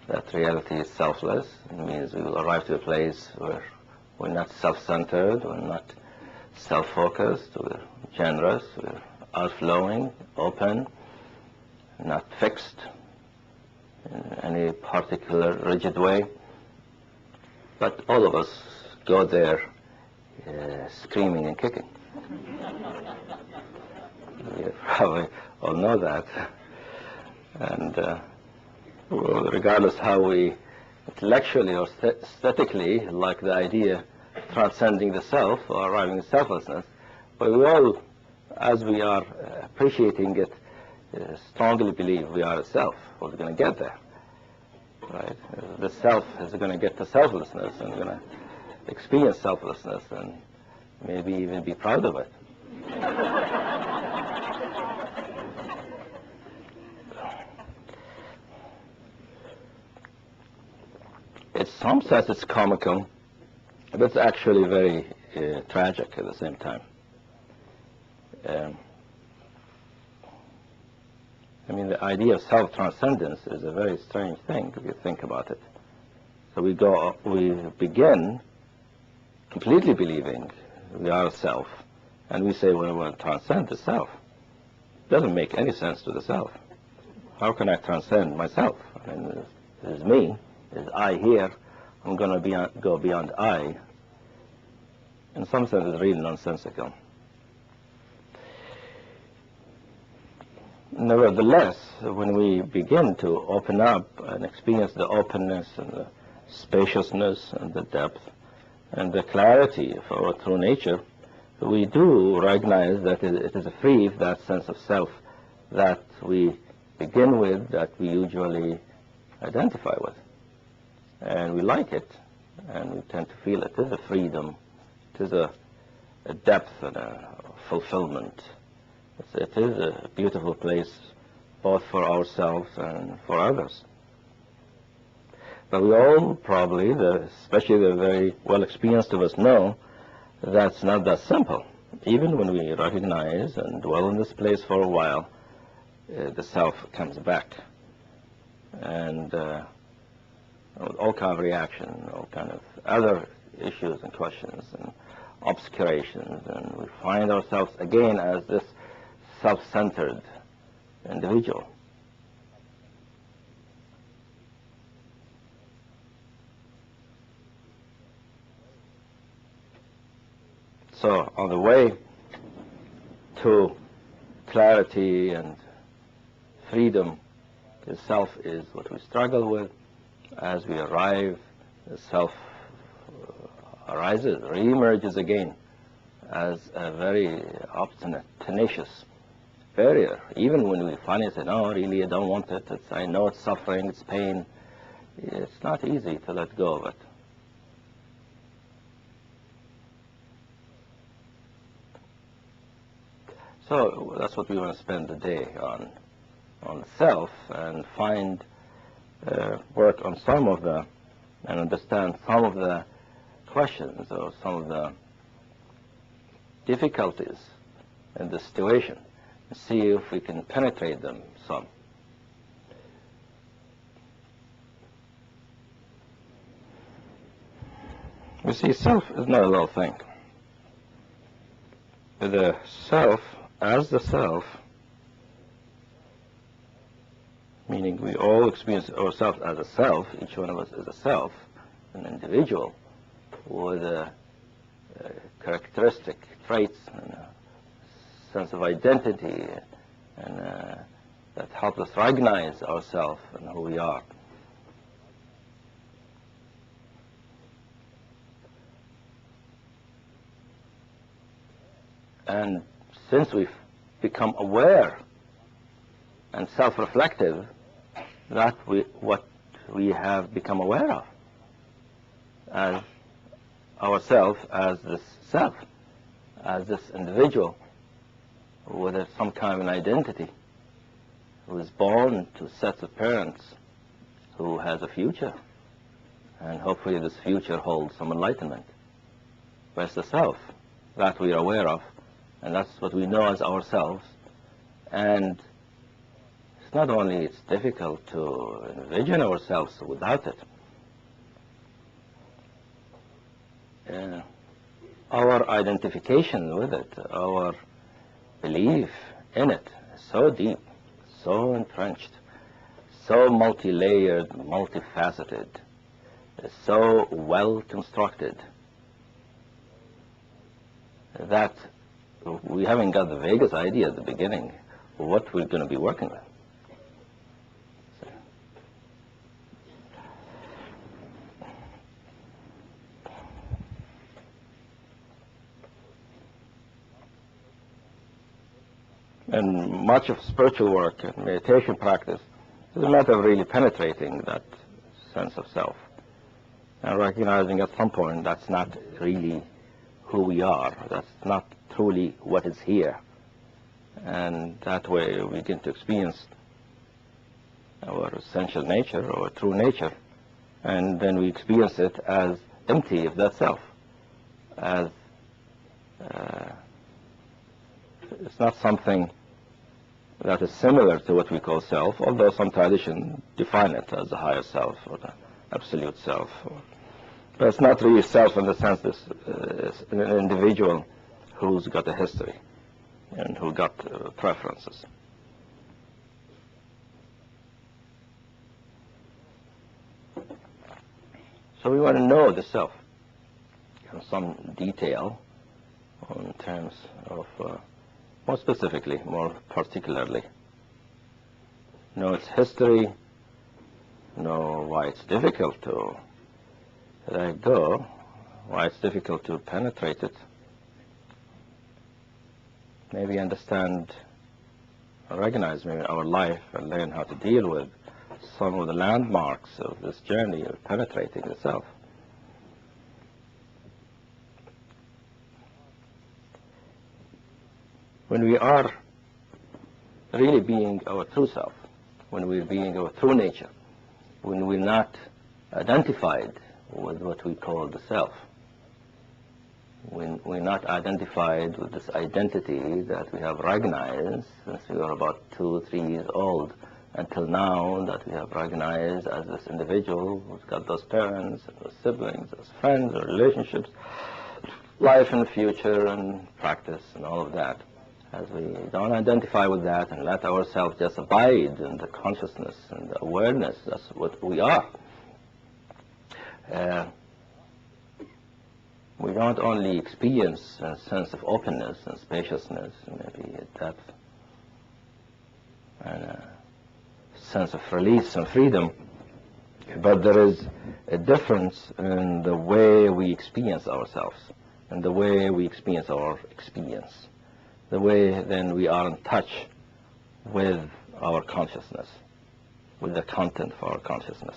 that reality is selfless. It means we will arrive to a place where we're not self-centered, we're not self-focused, we're generous, we're outflowing, open, not fixed in any particular rigid way. But all of us go there screaming and kicking. You probably all know that. And well, regardless how we intellectually or aesthetically like the idea of transcending the self or arriving at selflessness, but we all, as we are appreciating it, strongly believe we are a self. We're going to get there. Right? The self is going to get to selflessness and going to experience selflessness and maybe even be proud of it. In some sense it's comical, but it's actually very tragic at the same time. I mean, the idea of self-transcendence is a very strange thing if you think about it. So we begin completely believing we are a self, and we say, well, we'll transcend the self. It doesn't make any sense to the self. How can I transcend myself? I mean, this is me. Is I here, I'm going to go beyond I. In some sense, it's really nonsensical. Nevertheless, when we begin to open up and experience the openness and the spaciousness and the depth and the clarity of our true nature, we do recognize that it is free, that sense of self that we begin with, that we usually identify with. And we like it, and we tend to feel it is a freedom, it is a depth and a fulfillment. It is a beautiful place both for ourselves and for others. But we all probably, especially the very well experienced of us, know that's not that simple. Even when we recognize and dwell in this place for a while, the self comes back. And all kind of reaction, all kind of other issues and questions and obscurations, and we find ourselves again as this self-centered individual. So on the way to clarity and freedom, the self is what we struggle with. As we arrive, the self arises, re-emerges again as a very obstinate, tenacious barrier. Even when we finally say, no, really, I don't want it. I know it's suffering, it's pain. It's not easy to let go of it. So that's what we want to spend the day on the self, and find, work on some of the, and understand some of the questions or some of the difficulties in the situation, and see if we can penetrate them some. You see, self is not a little thing. The self, as the self, meaning we all experience ourselves as a self, each one of us is a self, an individual with characteristic traits and a sense of identity, and that help us recognize ourselves and who we are. And since we've become aware and self-reflective, that what we have become aware of as ourself, as this self, as this individual with some kind of an identity, who is born to sets of parents, who has a future, and hopefully this future holds some enlightenment. But it's the self that we are aware of, and that's what we know as ourselves. And it's not only it's difficult to envision ourselves without it. Our identification with it, our belief in it is so deep, so entrenched, so multi-layered, multifaceted, so well constructed, that we haven't got the vaguest idea at the beginning of what we're going to be working with. And much of spiritual work and meditation practice is a matter of really penetrating that sense of self and recognizing at some point that's not really who we are, that's not truly what is here. And that way we begin to experience our essential nature, or true nature, and then we experience it as empty of that self, as it's not something that is similar to what we call self, although some traditions define it as the higher self or the absolute self. But it's not really self in the sense this is an individual who's got a history and who got preferences. So we want to know the self in some detail in terms of more specifically, more particularly, know its history, know why it's difficult to let go, why it's difficult to penetrate it, maybe understand, recognize maybe our life and learn how to deal with some of the landmarks of this journey of penetrating the self. When we are really being our true self, when we're being our true nature, when we're not identified with what we call the self, when we're not identified with this identity that we have recognized since we were about 2 or 3 years old, until now that we have recognized as this individual who's got those parents, and those siblings, those friends, or relationships, life in the future, and practice, and all of that. As we don't identify with that and let ourselves just abide in the consciousness and the awareness, that's what we are. We don't only experience a sense of openness and spaciousness, and maybe a depth, and a sense of release and freedom, but there is a difference in the way we experience ourselves and the way we experience our experience, the way then we are in touch with our consciousness, with the content of our consciousness.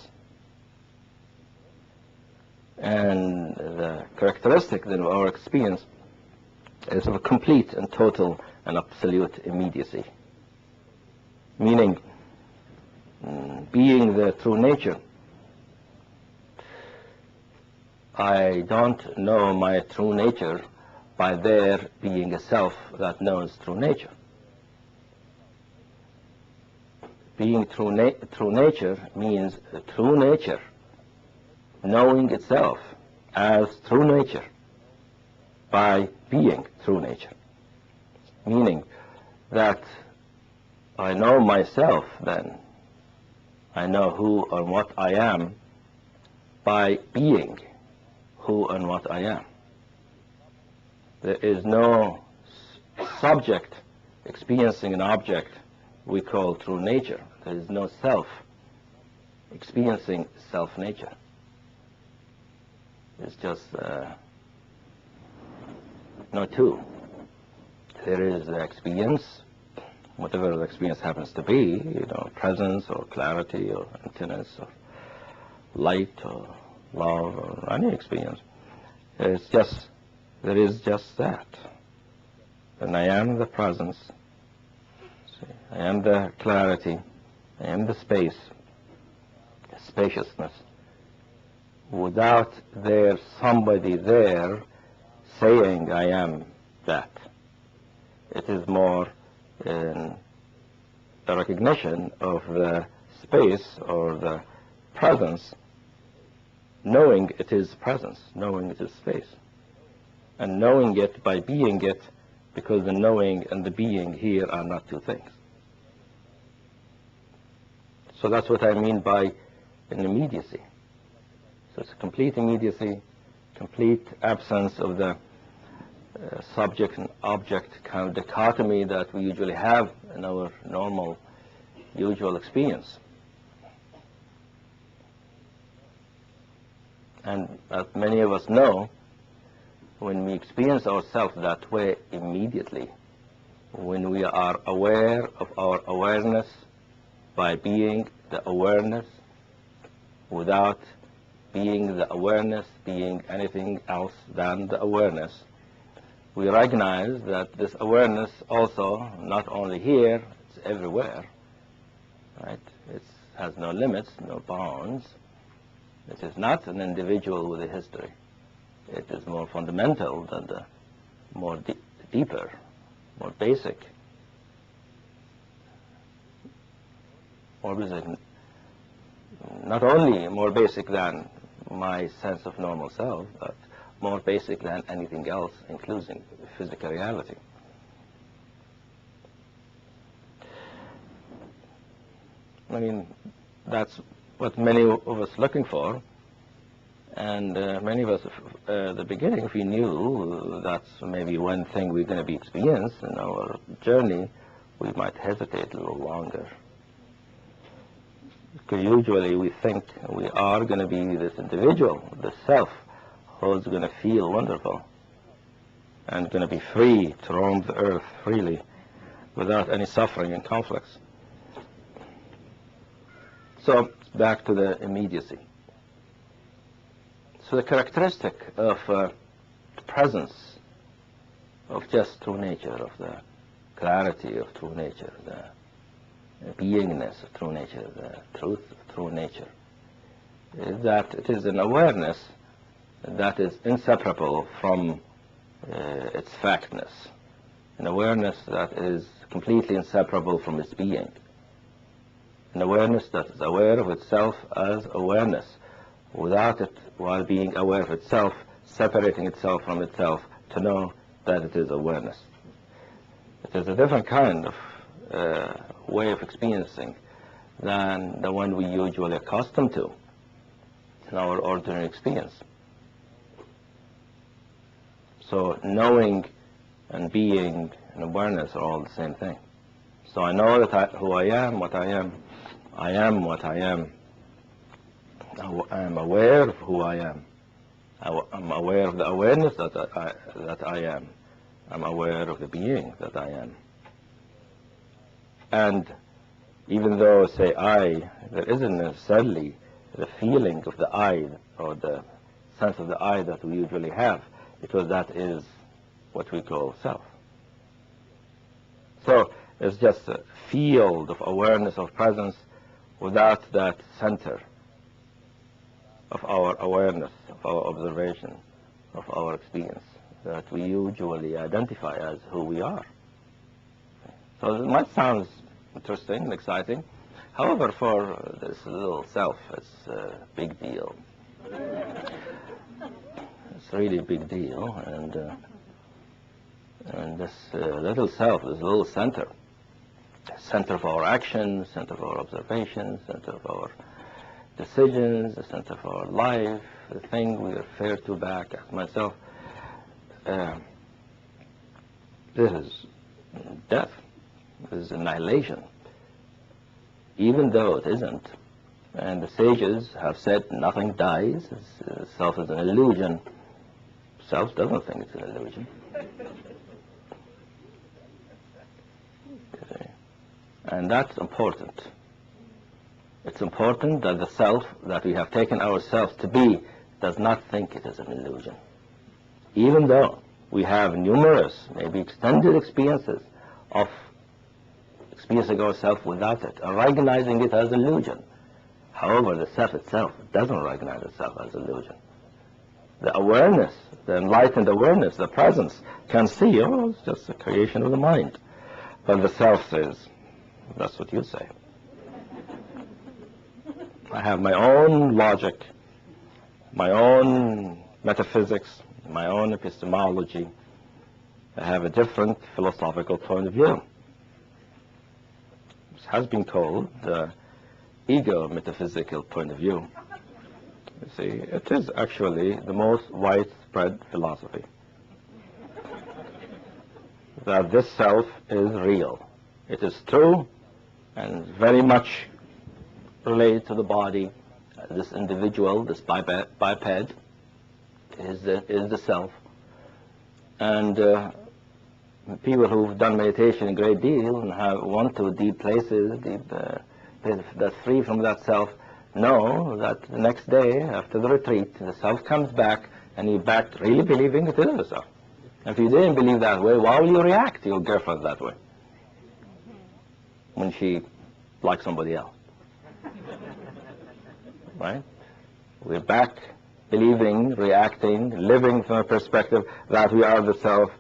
And the characteristic then of our experience is of a complete and total and absolute immediacy, meaning being the true nature. I don't know my true nature by there being a self that knows true nature. Being true nature means true nature knowing itself as true nature by being true nature, meaning that I know myself then, I know who and what I am by being who and what I am. There is no subject experiencing an object we call true nature. There is no self experiencing self-nature. It's just no two. There is the experience, whatever the experience happens to be, presence or clarity or emptiness or light or love or any experience. It's just, there is just that. And I am the presence, I am the clarity, I am the space, the spaciousness, without there somebody there saying I am that. It is more in the recognition of the space or the presence, knowing it is presence, knowing it is space, and knowing it by being it, because the knowing and the being here are not two things. So that's what I mean by an immediacy. So it's a complete immediacy, complete absence of the subject and object kind of dichotomy that we usually have in our normal, usual experience. And as many of us know, when we experience ourselves that way immediately, when we are aware of our awareness by being the awareness without being the awareness, being anything else than the awareness, we recognize that this awareness also, not only here, it's everywhere, right? It has no limits, no bounds. It is not an individual with a history. It is more fundamental than the more deeper, more basic, not only more basic than my sense of normal self, but more basic than anything else, including physical reality. I mean, that's what many of us are looking for, and many of us, at the beginning, if we knew that's maybe one thing we're going to be experiencing in our journey, we might hesitate a little longer. Because usually we think we are going to be this individual, the self, who's going to feel wonderful. and going to be free to roam the earth freely without any suffering and conflicts. So back to the immediacy. So the characteristic of the presence of just true nature, of the clarity of true nature, the beingness of true nature, the truth of true nature, is that it is an awareness that is inseparable from its factness, an awareness that is completely inseparable from its being, an awareness that is aware of itself as awareness, without it, while being aware of itself, separating itself from itself to know that it is awareness. It is a different kind of way of experiencing than the one we usually accustomed to in our ordinary experience. So knowing and being and awareness are all the same thing. So I know that who I am, what I am what I am. I am aware of who I am. I'm aware of the awareness that I am. I'm aware of the being that I am. And even though, say, I, there isn't necessarily the feeling of the I or the sense of the I that we usually have, because that is what we call self. So it's just a field of awareness of presence without that center of our awareness, of our observation, of our experience that we usually identify as who we are. So it might sound interesting and exciting. However, for this little self, it's a big deal. It's really a big deal, and this little self, this little center of our actions, center of our observations, center of our decisions, the center of our life, the thing we refer to back as myself, this is death, this is annihilation, even though it isn't. And the sages have said nothing dies, self is an illusion. Self doesn't think it's an illusion. And that's important. It's important that the self that we have taken ourselves to be does not think it is an illusion. Even though we have numerous, maybe extended experiences of experiencing ourselves without it, and recognizing it as illusion. However, the self itself doesn't recognize itself as illusion. The awareness, the enlightened awareness, the presence can see, oh, it's just a creation of the mind. But the self says, that's what you say. I have my own logic, my own metaphysics, my own epistemology. I have a different philosophical point of view. This has been called the ego-metaphysical point of view. You see, it is actually the most widespread philosophy. That this self is real. It is true and very much related to the body. This individual, this biped, is the self. And people who've done meditation a great deal and have went to deep places, that's free from that self, know that the next day after the retreat, the self comes back and you're back really believing it is the self. If you didn't believe that way, why will you react to your girlfriend that way when she likes somebody else? Right? We're back believing, reacting, living from a perspective that we are the self,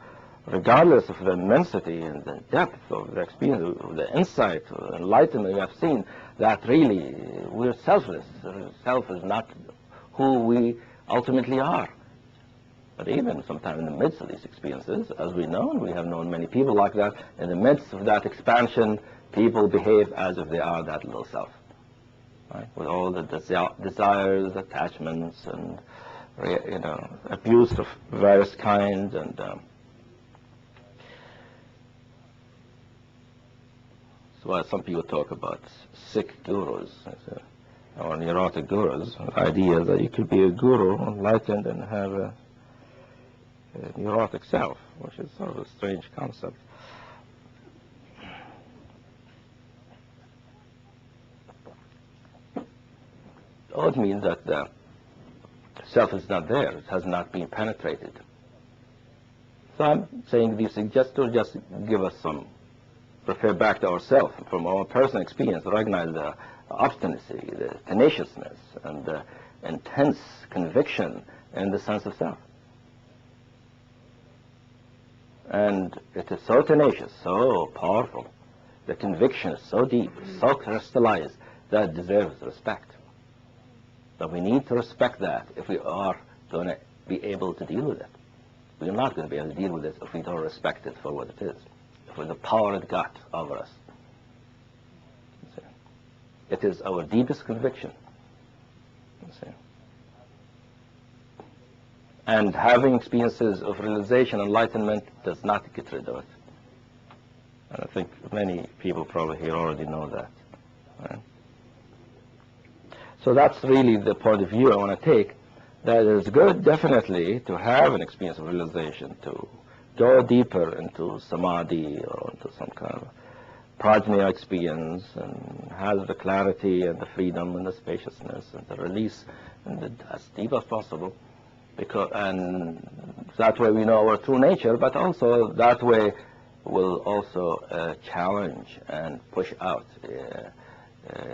regardless of the immensity and the depth of the experience, of the insight, of the enlightenment we have seen, that really we're selfless. Self is not who we ultimately are. But even sometimes in the midst of these experiences, as we know, and we have known many people like that, in the midst of that expansion, people behave as if they are that little self. Right? With all the desires, attachments, and abuse of various kinds, and that's why some people talk about sick gurus or neurotic gurus. The idea that you could be a guru, enlightened, and have neurotic self, which is sort of a strange concept. All it means that the self is not there, it has not been penetrated. So I'm saying these things just to give us some, refer back to ourselves from our personal experience, recognize the obstinacy, the tenaciousness, and the intense conviction in the sense of self. And it is so tenacious, so powerful. The conviction is so deep, so crystallized, that it deserves respect. But we need to respect that if we are going to be able to deal with it. We're not going to be able to deal with it if we don't respect it for what it is, for the power it got over us. It is our deepest conviction. And having experiences of realization, enlightenment, does not get rid of it. And I think many people probably here already know that. Right? So that's really the point of view I want to take. That it's good, definitely, to have an experience of realization, to go deeper into samadhi or into some kind of prajna experience, and have the clarity and the freedom and the spaciousness and the release and as deep as possible. And that way we know our true nature, but also that way will also challenge and push out,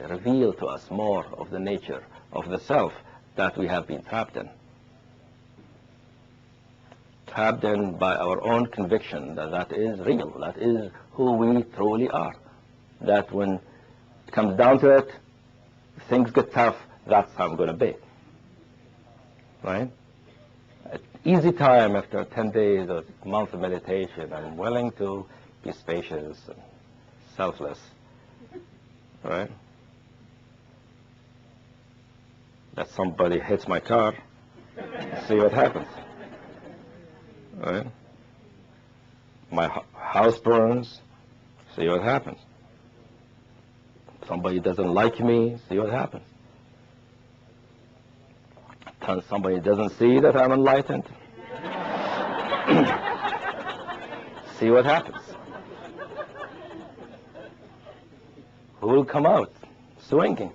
reveal to us more of the nature of the self that we have been trapped in. Trapped in by our own conviction that that is real, that is who we truly are. That when it comes down to it, things get tough, that's how I'm going to be. Right? Easy time after 10 days or a month of meditation, I'm willing to be spacious and selfless. Right? That somebody hits my car, see what happens. Right? My house burns, see what happens. Somebody doesn't like me, see what happens. Somebody doesn't see that I'm enlightened, see what happens. Who will come out swinging?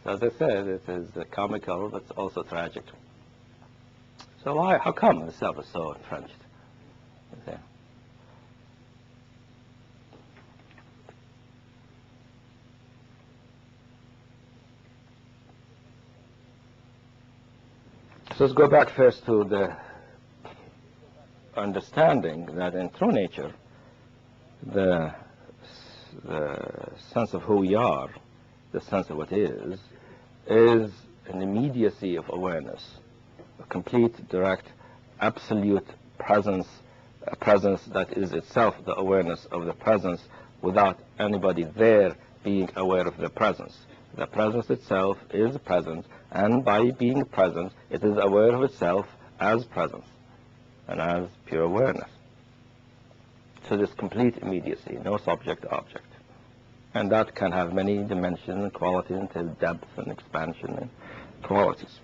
As I said, it is comical, but it's also tragic. So how come the self is so entrenched? Okay. So let's go back first to the understanding that in true nature, the sense of who we are, the sense of what is an immediacy of awareness, a complete, direct, absolute presence, a presence that is itself the awareness of the presence without anybody there being aware of the presence. The presence itself is present, and by being present, it is aware of itself as presence and as pure awareness. So this complete immediacy, no subject-object. And that can have many dimensions and qualities until depth and expansion and qualities.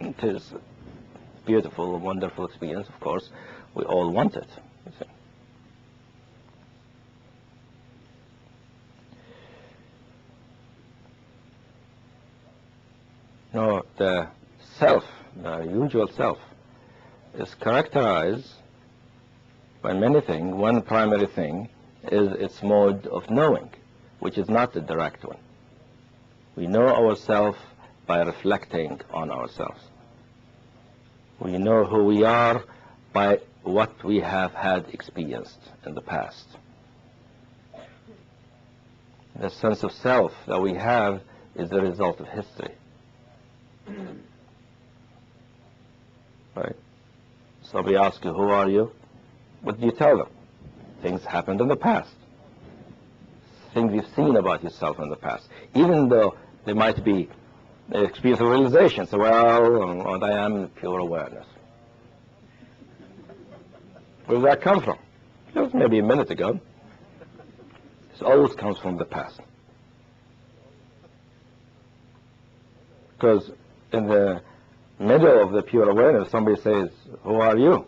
It is a beautiful, wonderful experience, of course. We all want it. You see. No, the self, the usual self, is characterized by many things. One primary thing is its mode of knowing, which is not the direct one. We know ourselves by reflecting on ourselves. We know who we are by what we have had experienced in the past. The sense of self that we have is the result of history. Right? Somebody asks you, who are you? What do you tell them? Things happened in the past. Things you've seen about yourself in the past. Even though they might be an experience of realization. So, well, I am pure awareness. Where did that come from? It was maybe a minute ago. It always comes from the past. Because in the middle of the pure awareness, somebody says, "Who are you?"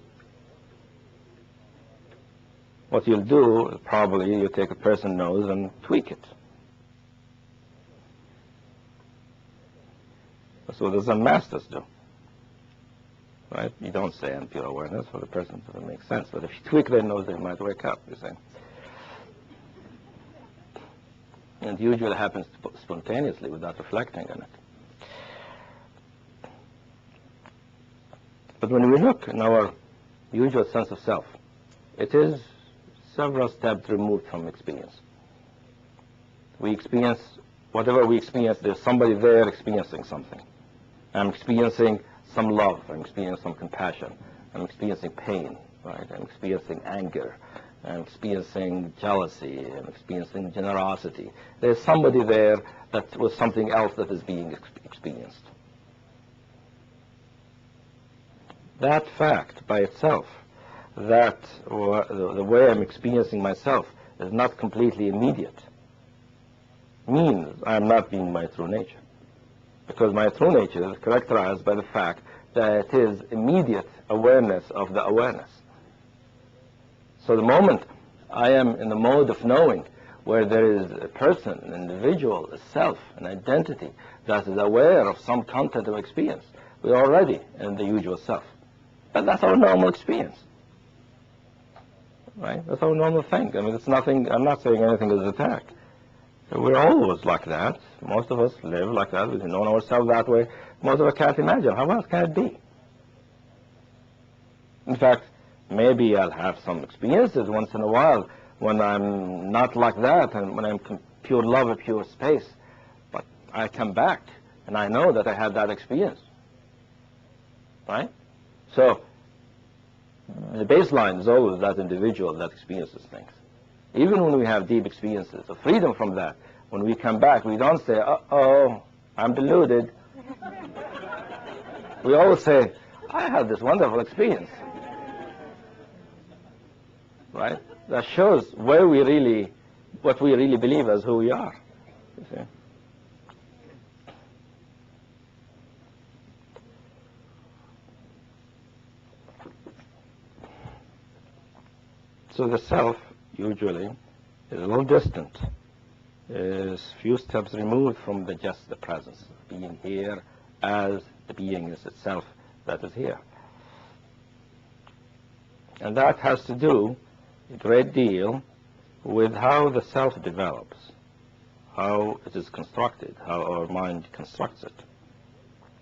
What you'll do, probably, you take a person's nose and tweak it. That's what the Zen masters do. Right? You don't say in pure awareness, for the person doesn't make sense. But if you tweak their nose, they might wake up, you say. And it usually happens spontaneously without reflecting on it. But when we look in our usual sense of self, it is several steps removed from experience. We experience, whatever we experience, there's somebody there experiencing something. I'm experiencing some love, I'm experiencing some compassion, I'm experiencing pain, right? I'm experiencing anger, I'm experiencing jealousy, I'm experiencing generosity. There's somebody there that was something else that is being experienced. That fact by itself, that the way I'm experiencing myself is not completely immediate, means I'm not being my true nature. Because my true nature is characterized by the fact that it is immediate awareness of the awareness. So the moment I am in the mode of knowing, where there is a person, an individual, a self, an identity that is aware of some content of experience, we're already in the usual self. But that's our normal experience. Right? That's our normal thing. I mean, it's nothing, I'm not saying anything is attack. We're always like that. Most of us live like that. We've known ourselves that way. Most of us can't imagine. How else can it be? In fact, maybe I'll have some experiences once in a while when I'm not like that and when I'm pure love or pure space. But I come back and I know that I had that experience. Right? So, the baseline is always that individual that experiences things. Even when we have deep experiences of freedom from that, when we come back, we don't say, "Uh-oh, I'm deluded." We always say, "I had this wonderful experience." Right? That shows where we really, what we really believe as who we are. You see? So the self, usually, is a little distant, is few steps removed from just the presence, being here as the beingness itself that is here. And that has to do a great deal with how the self develops, how it is constructed, how our mind constructs it.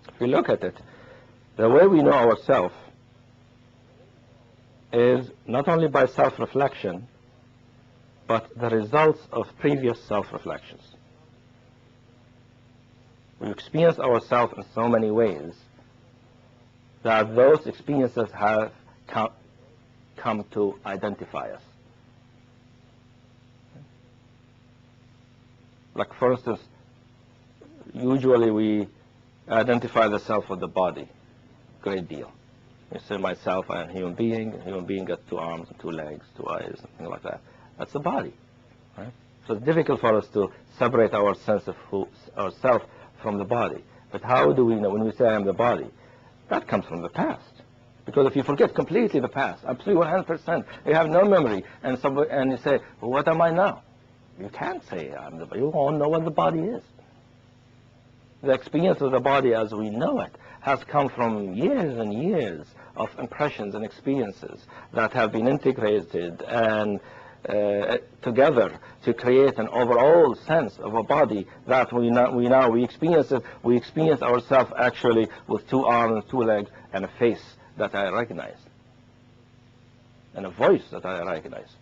If we look at it, the way we know ourselves is not only by self-reflection, but the results of previous self-reflections. We experience ourselves in so many ways that those experiences have come to identify us. Like, for instance, usually we identify the self with the body a great deal. You say, myself, I am a human being got 2 arms and 2 legs, 2 eyes, something like that. That's the body, right? So it's difficult for us to separate our sense of ourself from the body. But how do we know? When we say I am the body, that comes from the past. Because if you forget completely the past, absolutely 100%, you have no memory, and you say, well, what am I now? You can't say I'm the body. You won't know what the body is. The experience of the body as we know it has come from years and years of impressions and experiences that have been integrated and together to create an overall sense of a body that we experience it. We experience ourselves actually with 2 arms, 2 legs, and a face that I recognize, and a voice that I recognize.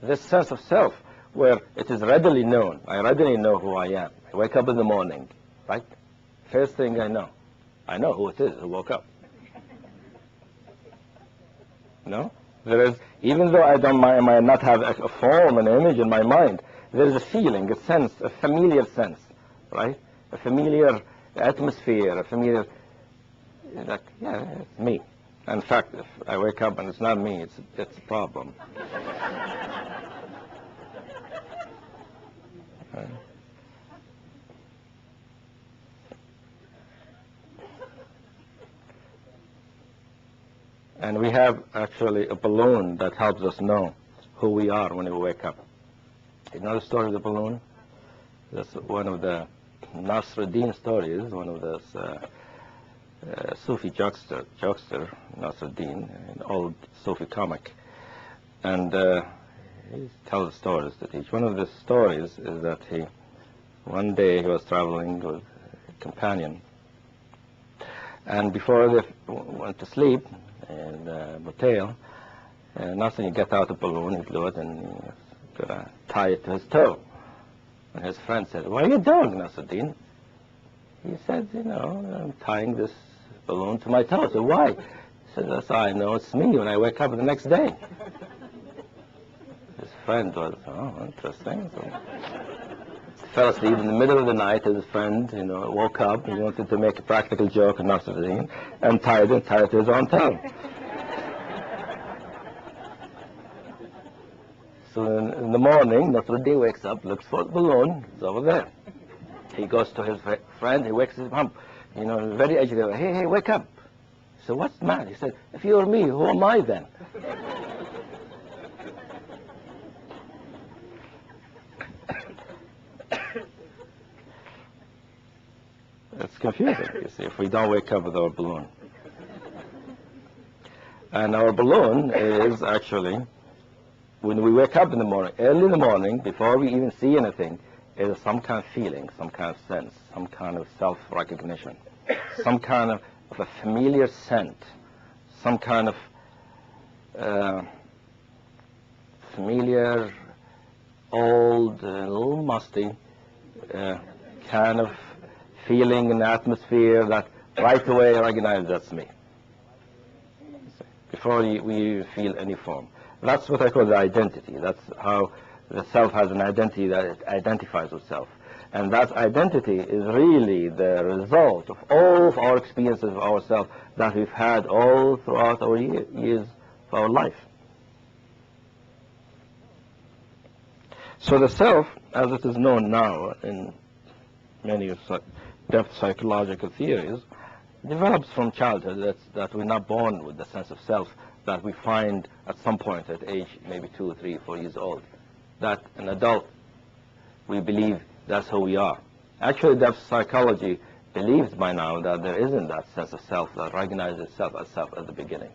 This sense of self, where it is readily known, I readily know who I am. I wake up in the morning, right? First thing I know who it is who woke up. No? There is, even though I might not have a form, an image in my mind, there is a feeling, a sense, a familiar sense, right? A familiar atmosphere, a familiar, like, yeah, it's me. In fact, if I wake up and it's not me, it's a problem. Right? And we have actually a balloon that helps us know who we are when we wake up. You know the story of the balloon? That's one of the Nasruddin stories, one of those Sufi jokester, Nasruddin, an old Sufi comic. And he tells stories to teach. One of the stories is that one day he was traveling with a companion. And before they went to sleep in the motel, Nasruddin got out the balloon, he blew it, and he was going to tie it to his toe. And his friend said, "What are you doing, Nasruddin?" He said, "I'm tying this balloon to my toe." I said, "Why?" He said, "That's how I know it's me when I wake up the next day." His friend was, "Oh, interesting." So he fell asleep in the middle of the night. His friend, woke up. He wanted to make a practical joke on Nasruddin and tied it to his own toe. So in the morning, Nasruddin wakes up, looks for the balloon. It's over there. He goes to his friend. He wakes him up. Very agitated. Hey, wake up. He said, "What's the matter?" He said, "If you were me, who am I then?" It's confusing, you see, if we don't wake up with our balloon. And our balloon is actually, when we wake up in the morning, early in the morning, before we even see anything, is some kind of feeling, some kind of sense, some kind of self-recognition, some kind of a familiar scent, some kind of familiar, old, a little musty kind of feeling in the atmosphere that right away I recognize that's me, before we feel any form. That's what I call the identity. That's how the self has an identity that it identifies with self. And that identity is really the result of all of our experiences of ourselves that we've had all throughout our years of our life. So the self, as it is known now in many depth psychological theories, develops from childhood. That we're not born with the sense of self that we find at some point at age maybe 2, 3, 4 years old. That an adult, we believe that's who we are. Actually, depth psychology believes by now that there isn't that sense of self that recognizes itself as self at the beginning.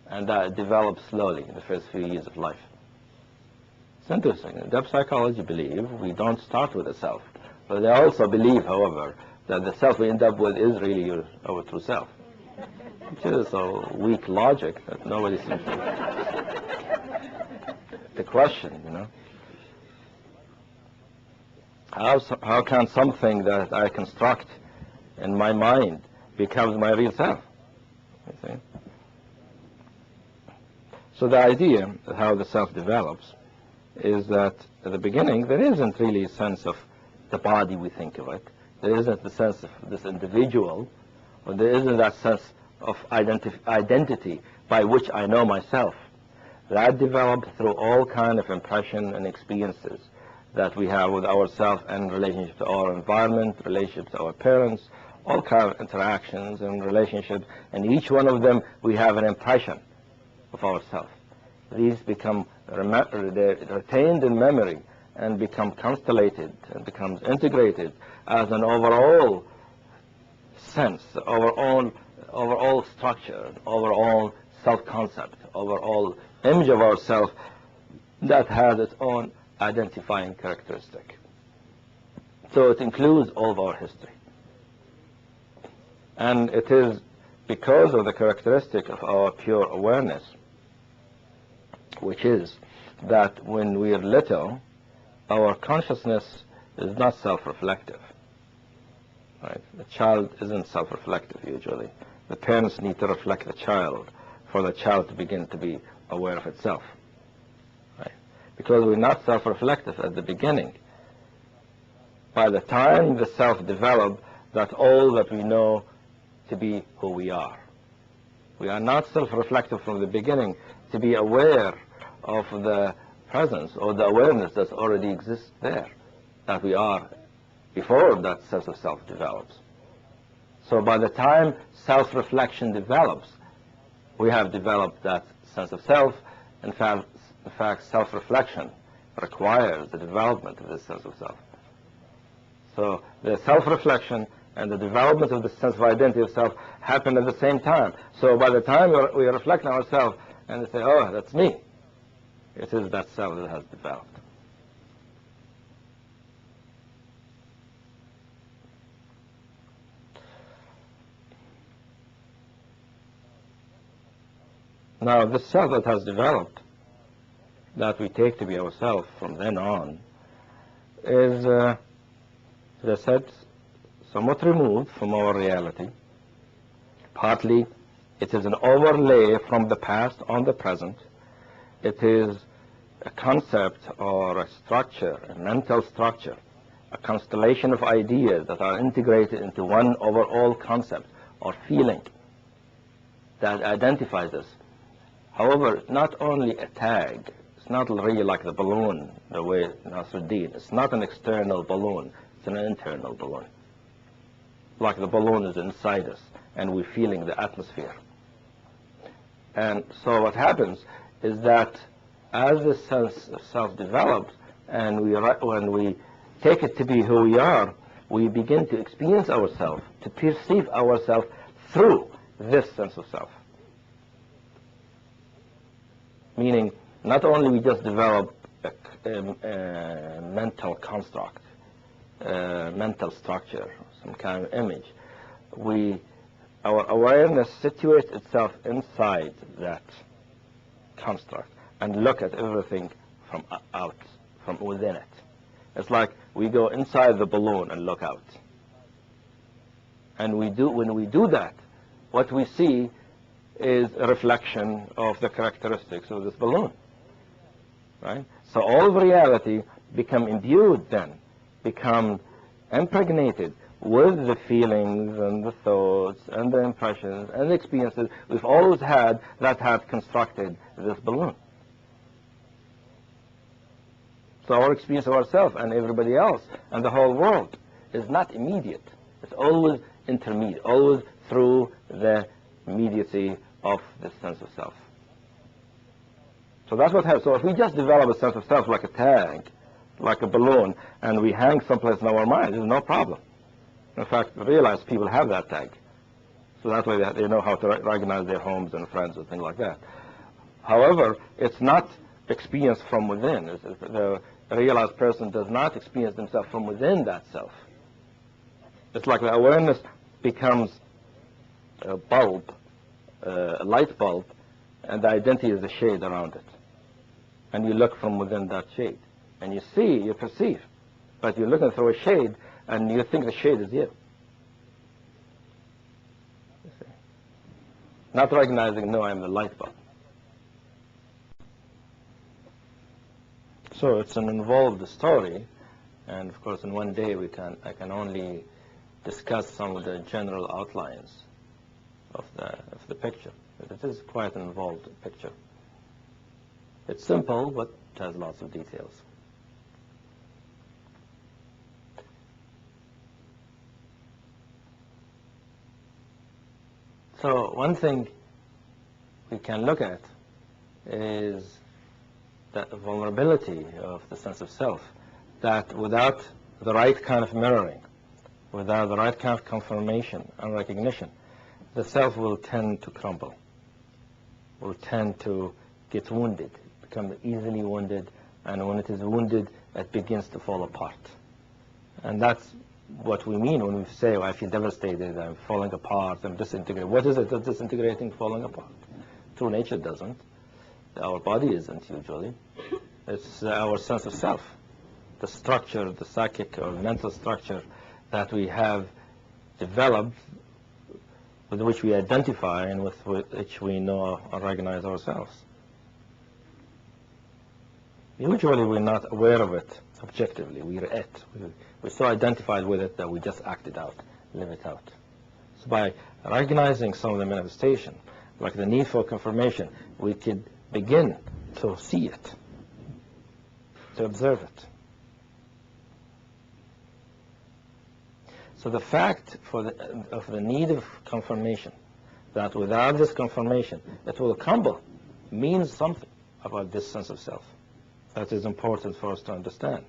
And that it develops slowly in the first few years of life. It's interesting. Depth psychology believe we don't start with a self. But they also believe, however, that the self we end up with is really our true self. Which is a weak logic that nobody seems to question, How can something that I construct in my mind becomes my real self? You see? So the idea of how the self develops is that at the beginning there isn't really a sense of the body we think of it. There isn't the sense of this individual, or there isn't that sense of identity by which I know myself. That developed through all kind of impression and experiences that we have with ourselves and relationship to our environment, relationship to our parents, all kind of interactions and relationships, and each one of them we have an impression of ourselves. These become retained in memory and become constellated and becomes integrated as an overall sense, overall structure, overall self-concept, overall image of ourselves that has its own identifying characteristic. So it includes all of our history. And it is because of the characteristic of our pure awareness, which is that when we are little, our consciousness is not self-reflective. Right? The child isn't self-reflective usually. The parents need to reflect the child for the child to begin to be aware of itself. Right? Because we're not self-reflective at the beginning. By the time the self develops, that's all that we know to be who we are. We are not self-reflective from the beginning to be aware of the presence or the awareness that already exists there. that we are before that sense of self develops. So by the time self-reflection develops, we have developed that sense of self. In fact, self-reflection requires the development of this sense of self. So the self-reflection and the development of the sense of identity of self happen at the same time. So by the time we reflect on ourselves and say, oh, that's me, it is that self that has developed. Now, this self that has developed, that we take to be ourselves from then on, is, as I said, somewhat removed from our reality. Partly, it is an overlay from the past on the present. It is a concept or a structure, a mental structure, a constellation of ideas that are integrated into one overall concept or feeling that identifies us. However, not only a tag. It's not really like the balloon, the way Nasruddin. It's not an external balloon. It's an internal balloon. Like the balloon is inside us, and we're feeling the atmosphere. And so what happens is that as this sense of self develops, and when we take it to be who we are, we begin to experience ourselves, to perceive ourselves through this sense of self. Meaning, not only we just develop a mental construct, mental structure, some kind of image, our awareness situates itself inside that construct and look at everything from out, from within it. It's like we go inside the balloon and look out. And when we do that, what we see is a reflection of the characteristics of this balloon. Right? So all of reality become imbued then, become impregnated with the feelings and the thoughts and the impressions and the experiences we've always had that have constructed this balloon. So our experience of ourselves and everybody else and the whole world is not immediate. It's always intermediate, always through the immediacy of this sense of self. So that's what happens. So if we just develop a sense of self like a tag, like a balloon, and we hang someplace in our mind, there's no problem. In fact, realize people have that tag. So that way they know how to recognize their homes and friends and things like that. However, it's not experienced from within. The realized person does not experience themselves from within that self. It's like the awareness becomes a bulb, a light bulb, and the identity is the shade around it. And you look from within that shade. And you see, you perceive. But you're looking through a shade, and you think the shade is you. You see? Not recognizing, no, I'm the light bulb. So it's an involved story, and of course in one day I can only discuss some of the general outlines of the picture. But it is quite an involved picture. It's simple, but it has lots of details. So one thing we can look at is that vulnerability of the sense of self, that without the right kind of mirroring, without the right kind of confirmation and recognition, the self will tend to crumble, will tend to get wounded, become easily wounded, and when it is wounded, it begins to fall apart. And that's what we mean when we say, well, I feel devastated, I'm falling apart, I'm disintegrating. What is it that's disintegrating, falling apart? True nature doesn't. Our body isn't usually. It's our sense of self, the structure, the psychic or mental structure that we have developed, with which we identify and with which we know or recognize ourselves. Usually we're not aware of it objectively. We're so identified with it that we just act it out, live it out. So by recognizing some of the manifestation, like the need for confirmation, we could begin to see it, to observe it. So the fact of the need of confirmation, that without this confirmation it will crumble, means something about this sense of self. That is important for us to understand.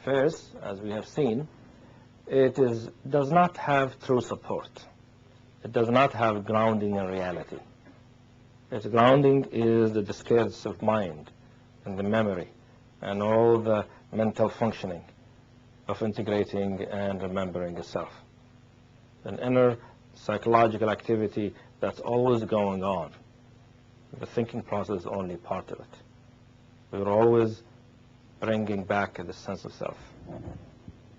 First, as we have seen, it does not have true support. It does not have grounding in reality. Its grounding is the discursive mind and the memory and all the mental functioning of integrating and remembering itself. An inner psychological activity that's always going on. The thinking process is only part of it. We're always bringing back the sense of self,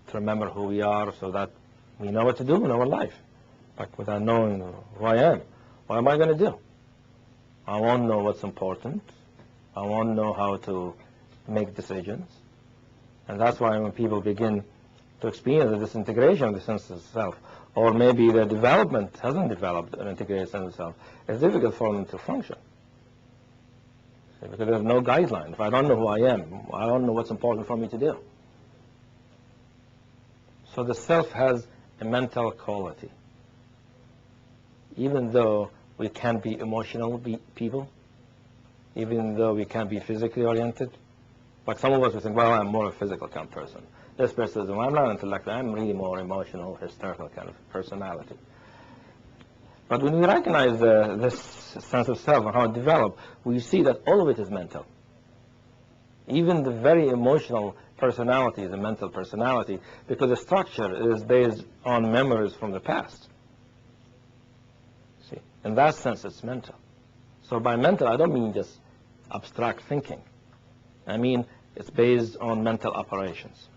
to remember who we are so that we know what to do in our life. Like without knowing who I am, what am I going to do? I won't know what's important. I won't know how to make decisions. And that's why when people begin to experience the disintegration of the sense of self, or maybe their development hasn't developed an integrated sense of self, it's difficult for them to function. Because there's no guideline. If I don't know who I am, I don't know what's important for me to do. So the self has a mental quality. Even though we can be emotional people, even though we can be physically oriented, like some of us will think, well, I'm more a physical kind of person. This person says, well, I'm not intellectual, I'm really more emotional, hysterical kind of personality. But when we recognize this sense of self and how it develops, we see that all of it is mental. Even the very emotional personality is a mental personality because the structure is based on memories from the past. See, in that sense, it's mental. So by mental, I don't mean just abstract thinking. I mean it's based on mental operations,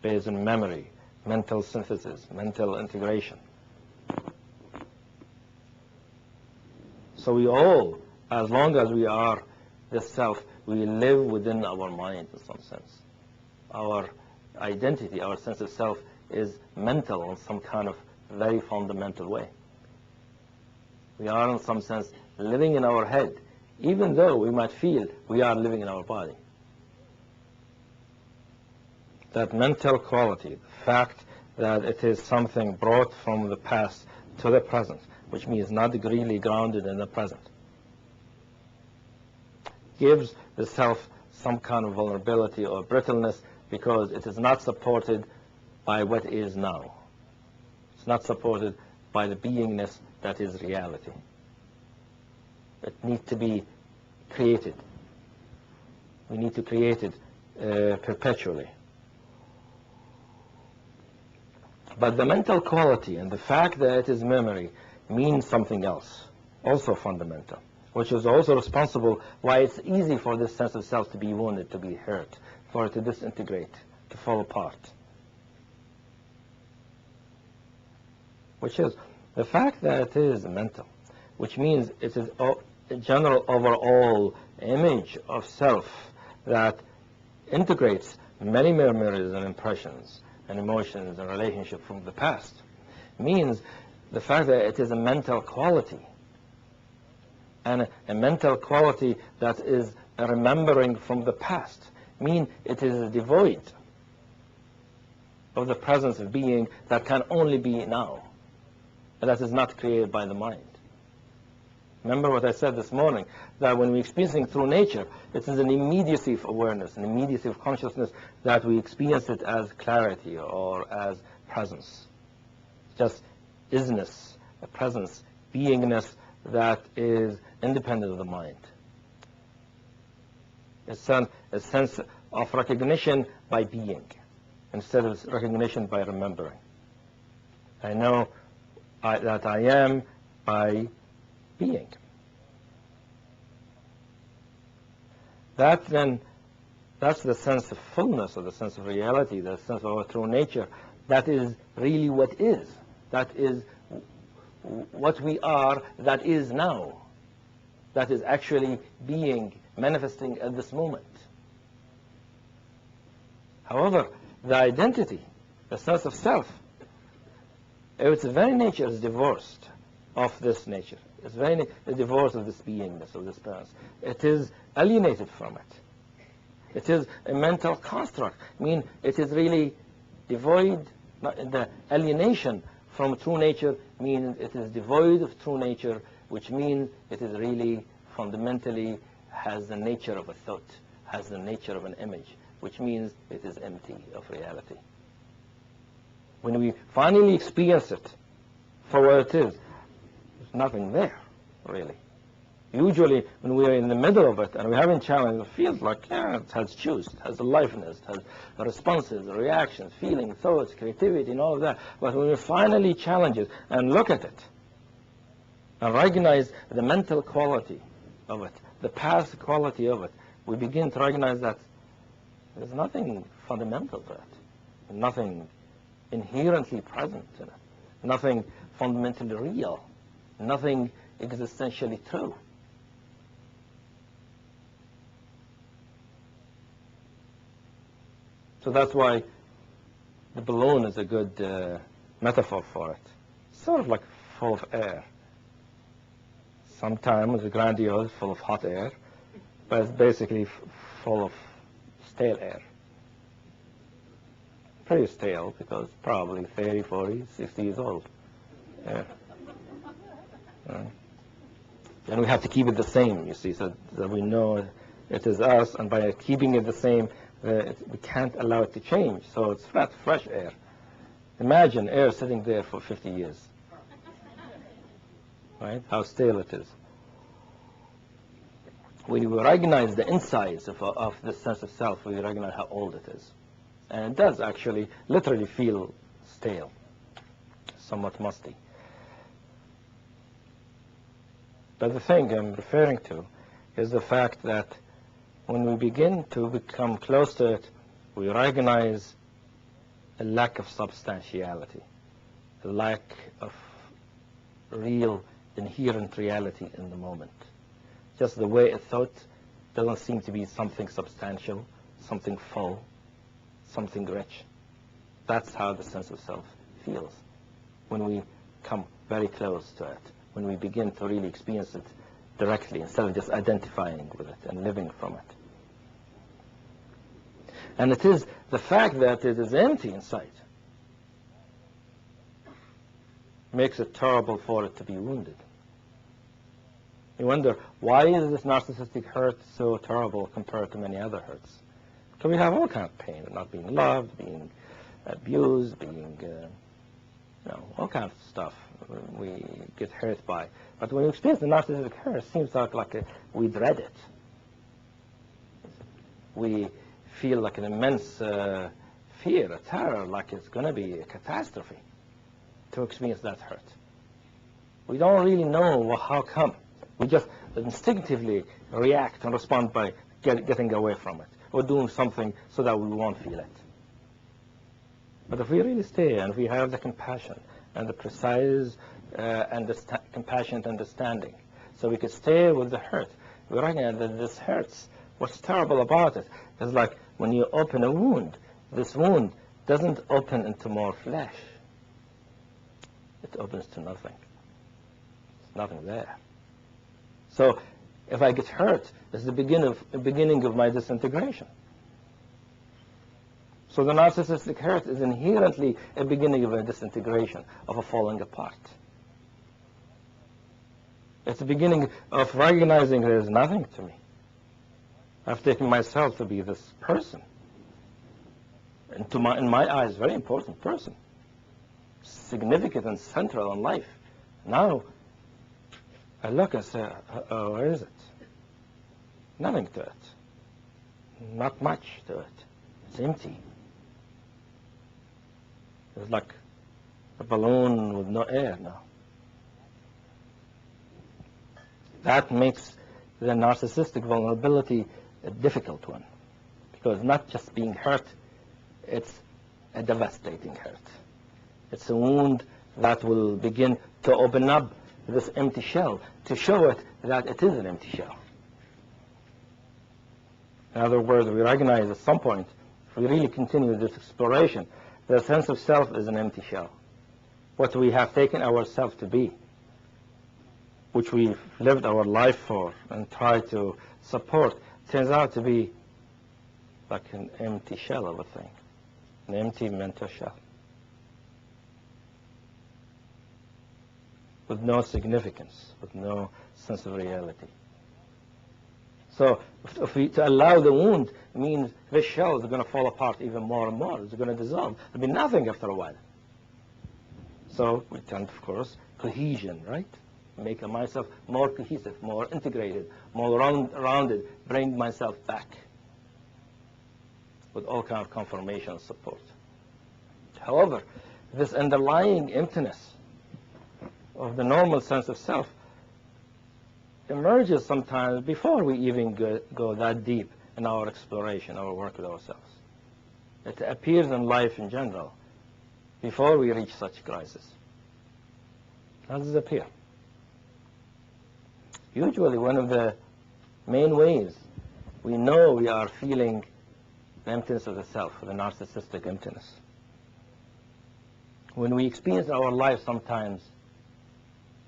based on memory, mental synthesis, mental integration. So we all, as long as we are the self, we live within our mind in some sense. Our identity, our sense of self is mental in some kind of very fundamental way. We are in some sense living in our head, even though we might feel we are living in our body. That mental quality, the fact that it is something brought from the past to the present, which means not really grounded in the present, gives the self some kind of vulnerability or brittleness because it is not supported by what is now. It's not supported by the beingness that is reality. It needs to be created. We need to create it perpetually. But the mental quality and the fact that it is memory means something else, also fundamental, which is also responsible why it's easy for this sense of self to be wounded, to be hurt, for it to disintegrate, to fall apart. Which is the fact that it is mental, which means it is a general overall image of self that integrates many memories and impressions and emotions and relationships from the past, means the fact that it is a mental quality, and a mental quality that is a remembering from the past, means it is devoid of the presence of being that can only be now, and that is not created by the mind. Remember what I said this morning, that when we're experiencing through nature, it is an immediacy of awareness, an immediacy of consciousness that we experience it as clarity or as presence. Just isness, a presence, beingness that is independent of the mind. It's a sense of recognition by being instead of recognition by remembering. I know that I am by being. That's the sense of fullness, or the sense of reality, the sense of our true nature. That is really what is. That is what we are, that is now. That is actually being, manifesting at this moment. However, the identity, the sense of self, its very nature is divorced of this nature. It's divorced of this beingness, of this presence. It is alienated from it. It is a mental construct. I mean, it is really devoid, the alienation from true nature means it is devoid of true nature, which means it is really fundamentally has the nature of a thought, has the nature of an image, which means it is empty of reality. When we finally experience it for what it is, there's nothing there, really. Usually, when we are in the middle of it and we haven't challenged, it feels like, yeah, it has juice, it has aliveness, it has responses, reactions, feelings, thoughts, creativity, and all of that. But when we finally challenge it and look at it and recognize the mental quality of it, the past quality of it, we begin to recognize that there's nothing fundamental to it, nothing inherently present in it, nothing fundamentally real, nothing existentially true. So that's why the balloon is a good metaphor for it. It's sort of like full of air. Sometimes it's grandiose, full of hot air, but it's basically full of stale air. Pretty stale because probably 30, 40, 60 years old. Yeah. And we have to keep it the same, you see, so that we know it is us, and by keeping it the same, we can't allow it to change. So it's flat, fresh air. Imagine air sitting there for 50 years. Right? How stale it is. When we recognize the insides of the sense of self, we recognize how old it is. And it does actually literally feel stale, somewhat musty. But the thing I'm referring to is the fact that when we begin to become close to it, we recognize a lack of substantiality, a lack of real inherent reality in the moment. Just the way a thought doesn't seem to be something substantial, something full, something rich. That's how the sense of self feels when we come very close to it, when we begin to really experience it directly instead of just identifying with it and living from it. And it is the fact that it is empty inside makes it terrible for it to be wounded. You wonder, why is this narcissistic hurt so terrible compared to many other hurts? Because we have all kinds of pain, not being loved, being abused, being, all kinds of stuff we get hurt by. But when you experience the narcissistic hurt, it seems like we dread it. We feel like an immense fear, a terror, like it's going to be a catastrophe to experience that hurt. We don't really know how come. We just instinctively react and respond by getting away from it or doing something so that we won't feel it. But if we really stay and we have the compassion and the precise and compassionate understanding, so we could stay with the hurt, we recognize that this hurts. What's terrible about it is like when you open a wound, this wound doesn't open into more flesh. It opens to nothing. There's nothing there. So if I get hurt, it's the beginning of my disintegration. So the narcissistic hurt is inherently a beginning of a disintegration, of a falling apart. It's the beginning of recognizing there is nothing to me. I've taken myself to be this person. And in my eyes, very important person. Significant and central in life. Now, I look and say, oh, where is it? Nothing to it. Not much to it. It's empty. It's like a balloon with no air now. That makes the narcissistic vulnerability a difficult one, because not just being hurt, it's a devastating hurt. It's a wound that will begin to open up this empty shell to show it that it is an empty shell. In other words, we recognize at some point, if we really continue this exploration, the sense of self is an empty shell. What we have taken ourselves to be, which we've lived our life for and tried to support, turns out to be like an empty shell of a thing, an empty mental shell, with no significance, with no sense of reality. So to allow the wound means this shell is going to fall apart even more and more. It's going to dissolve. There'll be nothing after a while. So we tend, of course, cohesion, right? Make myself more cohesive, more integrated, more rounded, bring myself back with all kind of confirmation and support. However, this underlying emptiness of the normal sense of self emerges sometimes before we even go that deep in our exploration, our work with ourselves. It appears in life in general before we reach such crisis. How does it appear? Usually one of the main ways we know we are feeling the emptiness of the self, the narcissistic emptiness. When we experience our life sometimes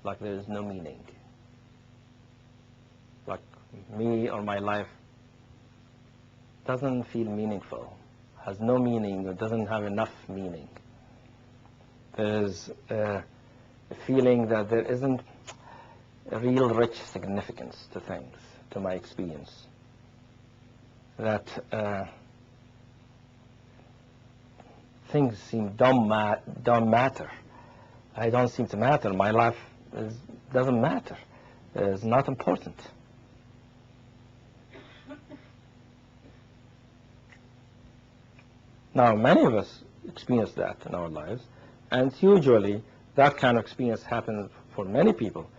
like there is no meaning. Like me or my life doesn't feel meaningful, has no meaning, or doesn't have enough meaning. There's a feeling that there isn't a real rich significance to things, to my experience. That things seem don't matter. I don't seem to matter. My life doesn't matter. It's not important. Now, many of us experience that in our lives, and usually that kind of experience happens for many people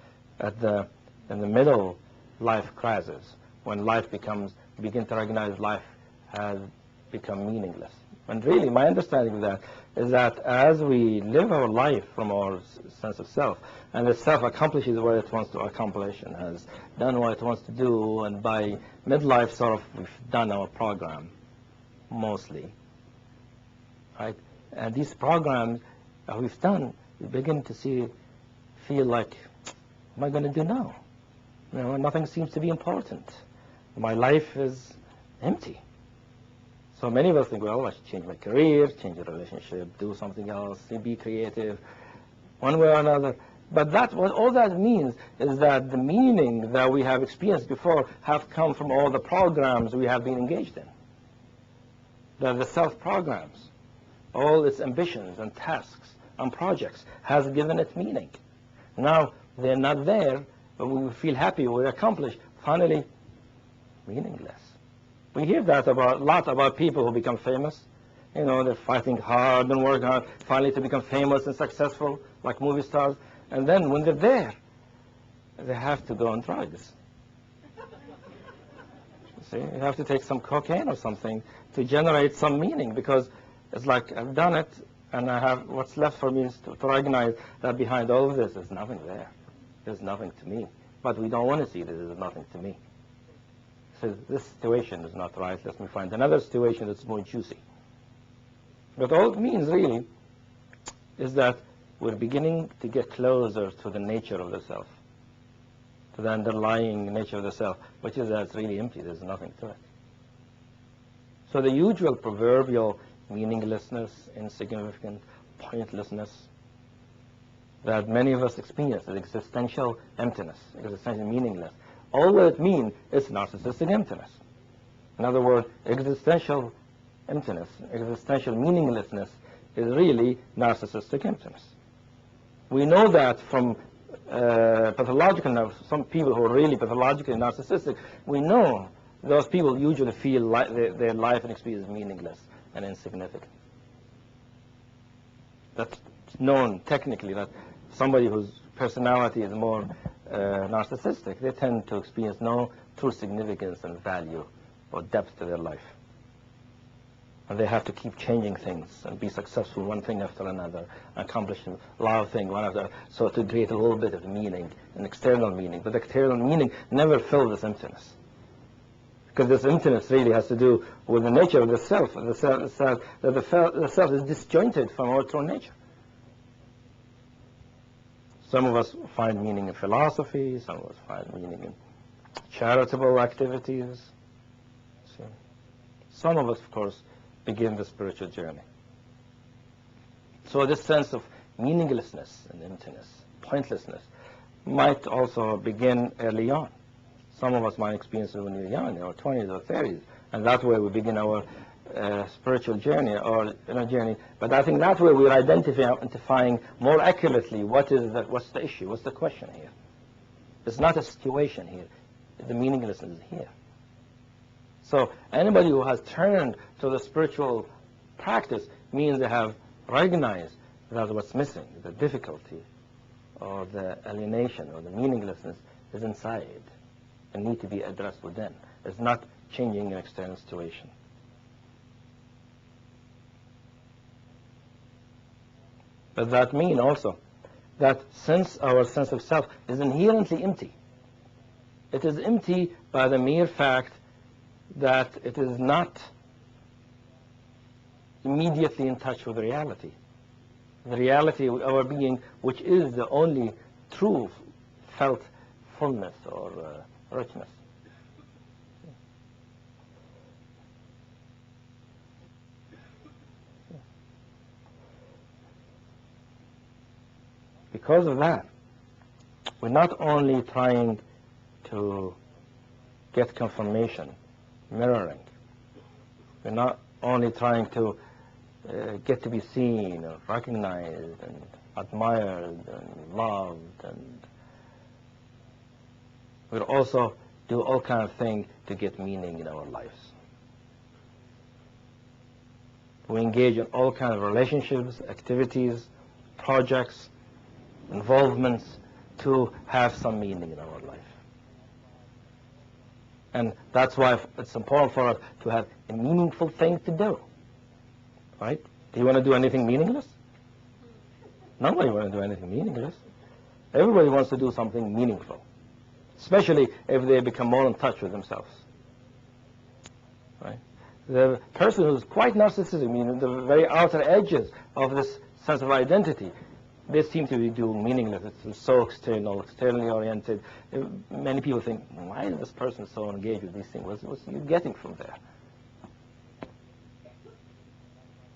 in the middle life crisis, when we begin to recognize life has become meaningless. And really, my understanding of that is that as we live our life from our sense of self, and the self accomplishes what it wants to accomplish and has done what it wants to do, and by midlife sort of we've done our program, mostly, right? And these programs we've done, we begin to feel like, what am I going to do now? You know, nothing seems to be important. My life is empty. So many of us think, well, I should change my career, change the relationship, do something else, be creative, one way or another. But all that means is that the meaning that we have experienced before have come from all the programs we have been engaged in. The self-programs, all its ambitions and tasks and projects has given it meaning. Now they're not there, but we feel happy, we accomplished, finally meaningless. We hear that a lot about people who become famous. You know, they're fighting hard and working hard, finally to become famous and successful, like movie stars. And then when they're there, they have to go on drugs. See, you have to take some cocaine or something to generate some meaning, because it's like, I've done it, and what's left for me is to recognize that behind all of this, there's nothing there. There's nothing to me. But we don't want to see that there's nothing to me. So this situation is not right. Let me find another situation that's more juicy. But all it means really is that we're beginning to get closer to the nature of the self, to the underlying nature of the self, which is that it's really empty. There's nothing to it. So the usual proverbial meaninglessness, insignificant, pointlessness that many of us experience, the existential emptiness, existential meaningless. All that it means is narcissistic emptiness. In other words, existential emptiness, existential meaninglessness is really narcissistic emptiness. We know that from pathological, some people who are really pathologically narcissistic, we know those people usually feel like their life and experience is meaningless and insignificant. That's known technically, that somebody whose personality is more narcissistic, they tend to experience no true significance and value or depth to their life. And they have to keep changing things and be successful one thing after another, accomplishing a lot of things one after another, so to create a little bit of meaning, an external meaning. But the external meaning never fills this emptiness. Because this emptiness really has to do with the nature of the self. The self is disjointed from our true nature. Some of us find meaning in philosophy, some of us find meaning in charitable activities. some of us, of course, begin the spiritual journey. So this sense of meaninglessness and emptiness, pointlessness, might also begin early on. Some of us might experience it when we're young, in our 20s or 30s, and that way we begin our spiritual journey or journey. But I think that way we're identifying more accurately what's the issue, what's the question here. It's not a situation here. The meaninglessness is here. So anybody who has turned to the spiritual practice means they have recognized that what's missing, the difficulty or the alienation or the meaninglessness is inside and need to be addressed within. It's not changing an external situation. But that means also that since our sense of self is inherently empty, it is empty by the mere fact that it is not immediately in touch with reality. The reality of our being, which is the only true felt fullness or richness. Because of that, we're not only trying to get confirmation, mirroring. We're not only trying to get to be seen or recognized and admired and loved, and we'll also do all kinds of things to get meaning in our lives. We engage in all kinds of relationships, activities, projects, involvements to have some meaning in our life. And that's why it's important for us to have a meaningful thing to do. Right? Do you want to do anything meaningless? Nobody wants to do anything meaningless. Everybody wants to do something meaningful, especially if they become more in touch with themselves. Right? The person who's quite narcissistic, the very outer edges of this sense of identity, they seem to be doing meaningless. It's so externally oriented. Many people think, why is this person so engaged with these things? What's you getting from there?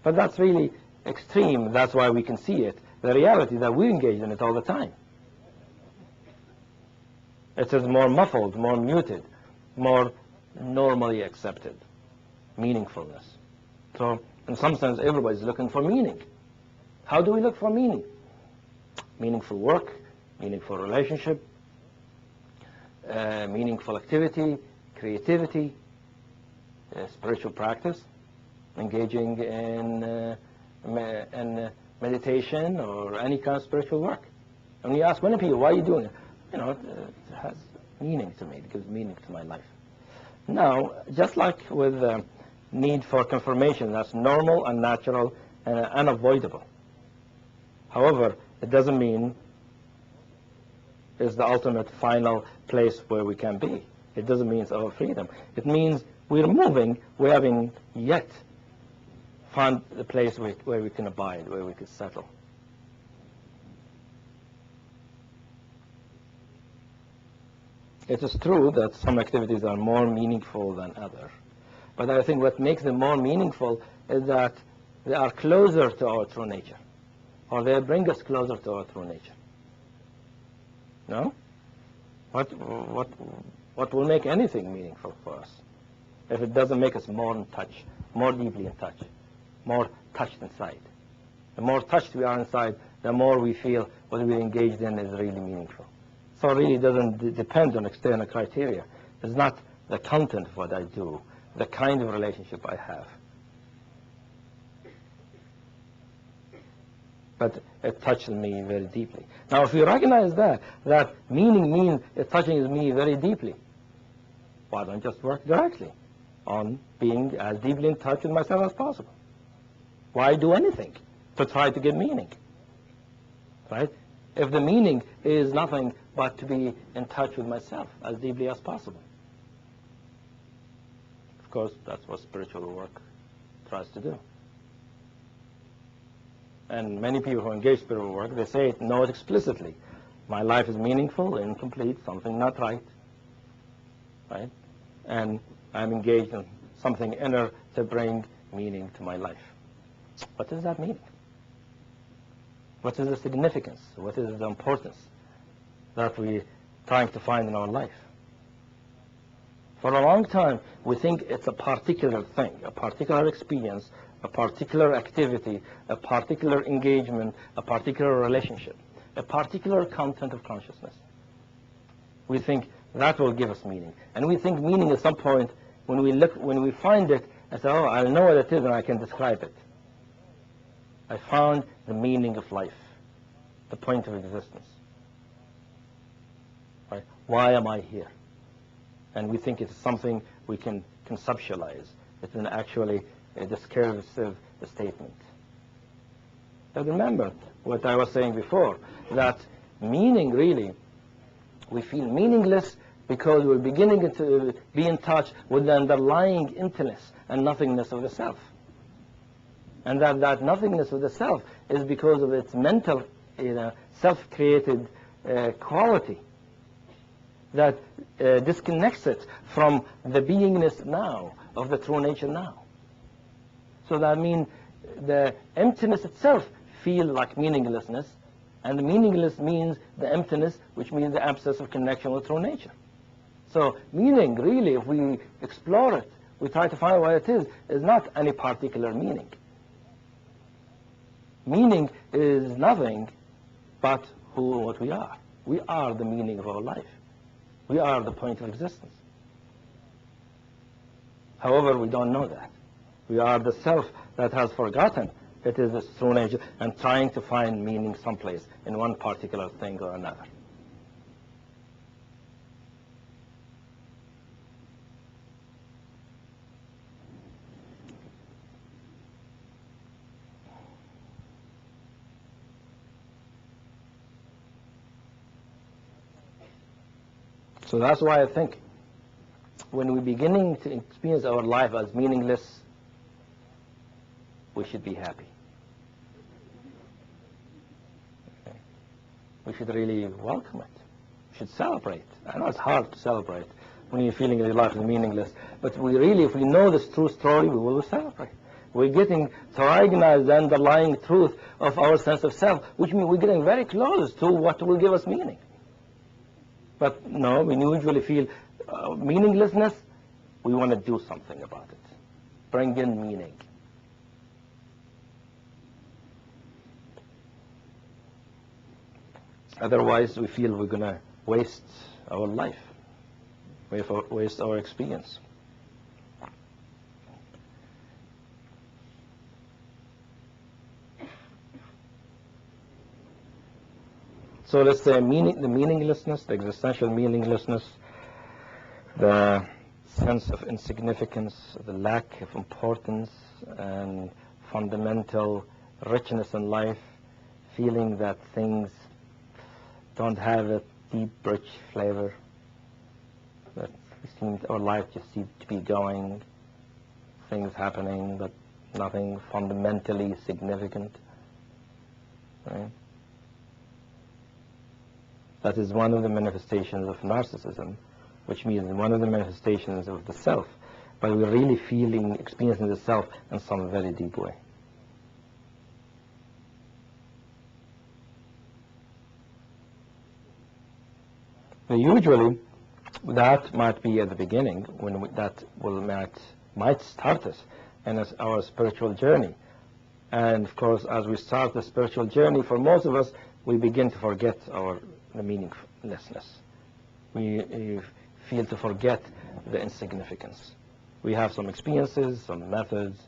But that's really extreme. That's why we can see it. The reality is that we engage in it all the time. It is more muffled, more muted, more normally accepted. Meaningfulness. So, in some sense, everybody's looking for meaning. How do we look for meaning? Meaningful work, meaningful relationship, meaningful activity, creativity, spiritual practice, engaging in meditation or any kind of spiritual work. And you ask many people, why are you doing it? It has meaning to me. It gives meaning to my life. Now, just like with the need for confirmation, that's normal and natural and unavoidable. However, it doesn't mean it's the ultimate final place where we can be. It doesn't mean it's our freedom. It means we're moving. We haven't yet found the place where we can abide, where we can settle. It is true that some activities are more meaningful than others. But I think what makes them more meaningful is that they are closer to our true nature. Or they bring us closer to our true nature. No? What will make anything meaningful for us if it doesn't make us more in touch, more deeply in touch, more touched inside? The more touched we are inside, the more we feel what we're engaged in is really meaningful. So it really doesn't depend on external criteria. It's not the content of what I do, the kind of relationship I have. But it touches me very deeply. Now, if we recognize that meaning means it touches me very deeply, why don't I just work directly on being as deeply in touch with myself as possible? Why do anything to try to get meaning? Right? If the meaning is nothing but to be in touch with myself as deeply as possible. Of course, that's what spiritual work tries to do. And many people who engage spiritual work, they say it, know it explicitly. My life is meaningful, incomplete, something not right. Right? And I'm engaged in something inner to bring meaning to my life. What does that mean? What is the significance? What is the importance that we're trying to find in our life? For a long time, we think it's a particular thing, a particular experience, a particular activity, a particular engagement, a particular relationship, a particular content of consciousness. We think that will give us meaning. And we think meaning at some point, when we find it, I say, oh, I know what it is and I can describe it. I found the meaning of life, the point of existence. Right? Why am I here? And we think it's something we can conceptualize. It's actually a discursive statement. But remember what I was saying before, that meaning really, we feel meaningless because we're beginning to be in touch with the underlying emptiness and nothingness of the self. And that nothingness of the self is because of its mental, self-created quality that disconnects it from the beingness now, of the true nature now. So that means the emptiness itself feels like meaninglessness, and the meaningless means the emptiness, which means the absence of connection with true nature. So meaning, really, if we explore it, we try to find what it is not any particular meaning. Meaning is nothing but what we are. We are the meaning of our life. We are the point of existence. However, we don't know that. We are the self that has forgotten it is its true nature and trying to find meaning someplace in one particular thing or another. So that's why I think when we're beginning to experience our life as meaningless, we should be happy. Okay. We should really welcome it. We should celebrate. I know it's hard to celebrate when you're feeling your life is meaningless, but we really, if we know this true story, we will celebrate. We're getting to recognize the underlying truth of our sense of self, which means we're getting very close to what will give us meaning. But no, we usually feel meaninglessness, we want to do something about it. Bring in meaning. Otherwise, we feel we're going to waste our life, waste our experience. So let's say the meaninglessness, the existential meaninglessness, the sense of insignificance, the lack of importance, and fundamental richness in life, feeling that things don't have a deep, rich flavor, that our life just seems to be going, things happening, but nothing fundamentally significant. Right? That is one of the manifestations of narcissism, which means one of the manifestations of the self, but we're really experiencing the self in some very deep way. But usually, that might be at the beginning, when might start us in our spiritual journey. And of course, as we start the spiritual journey, for most of us, we begin to forget the meaninglessness. We feel to forget the insignificance. We have some experiences, some methods,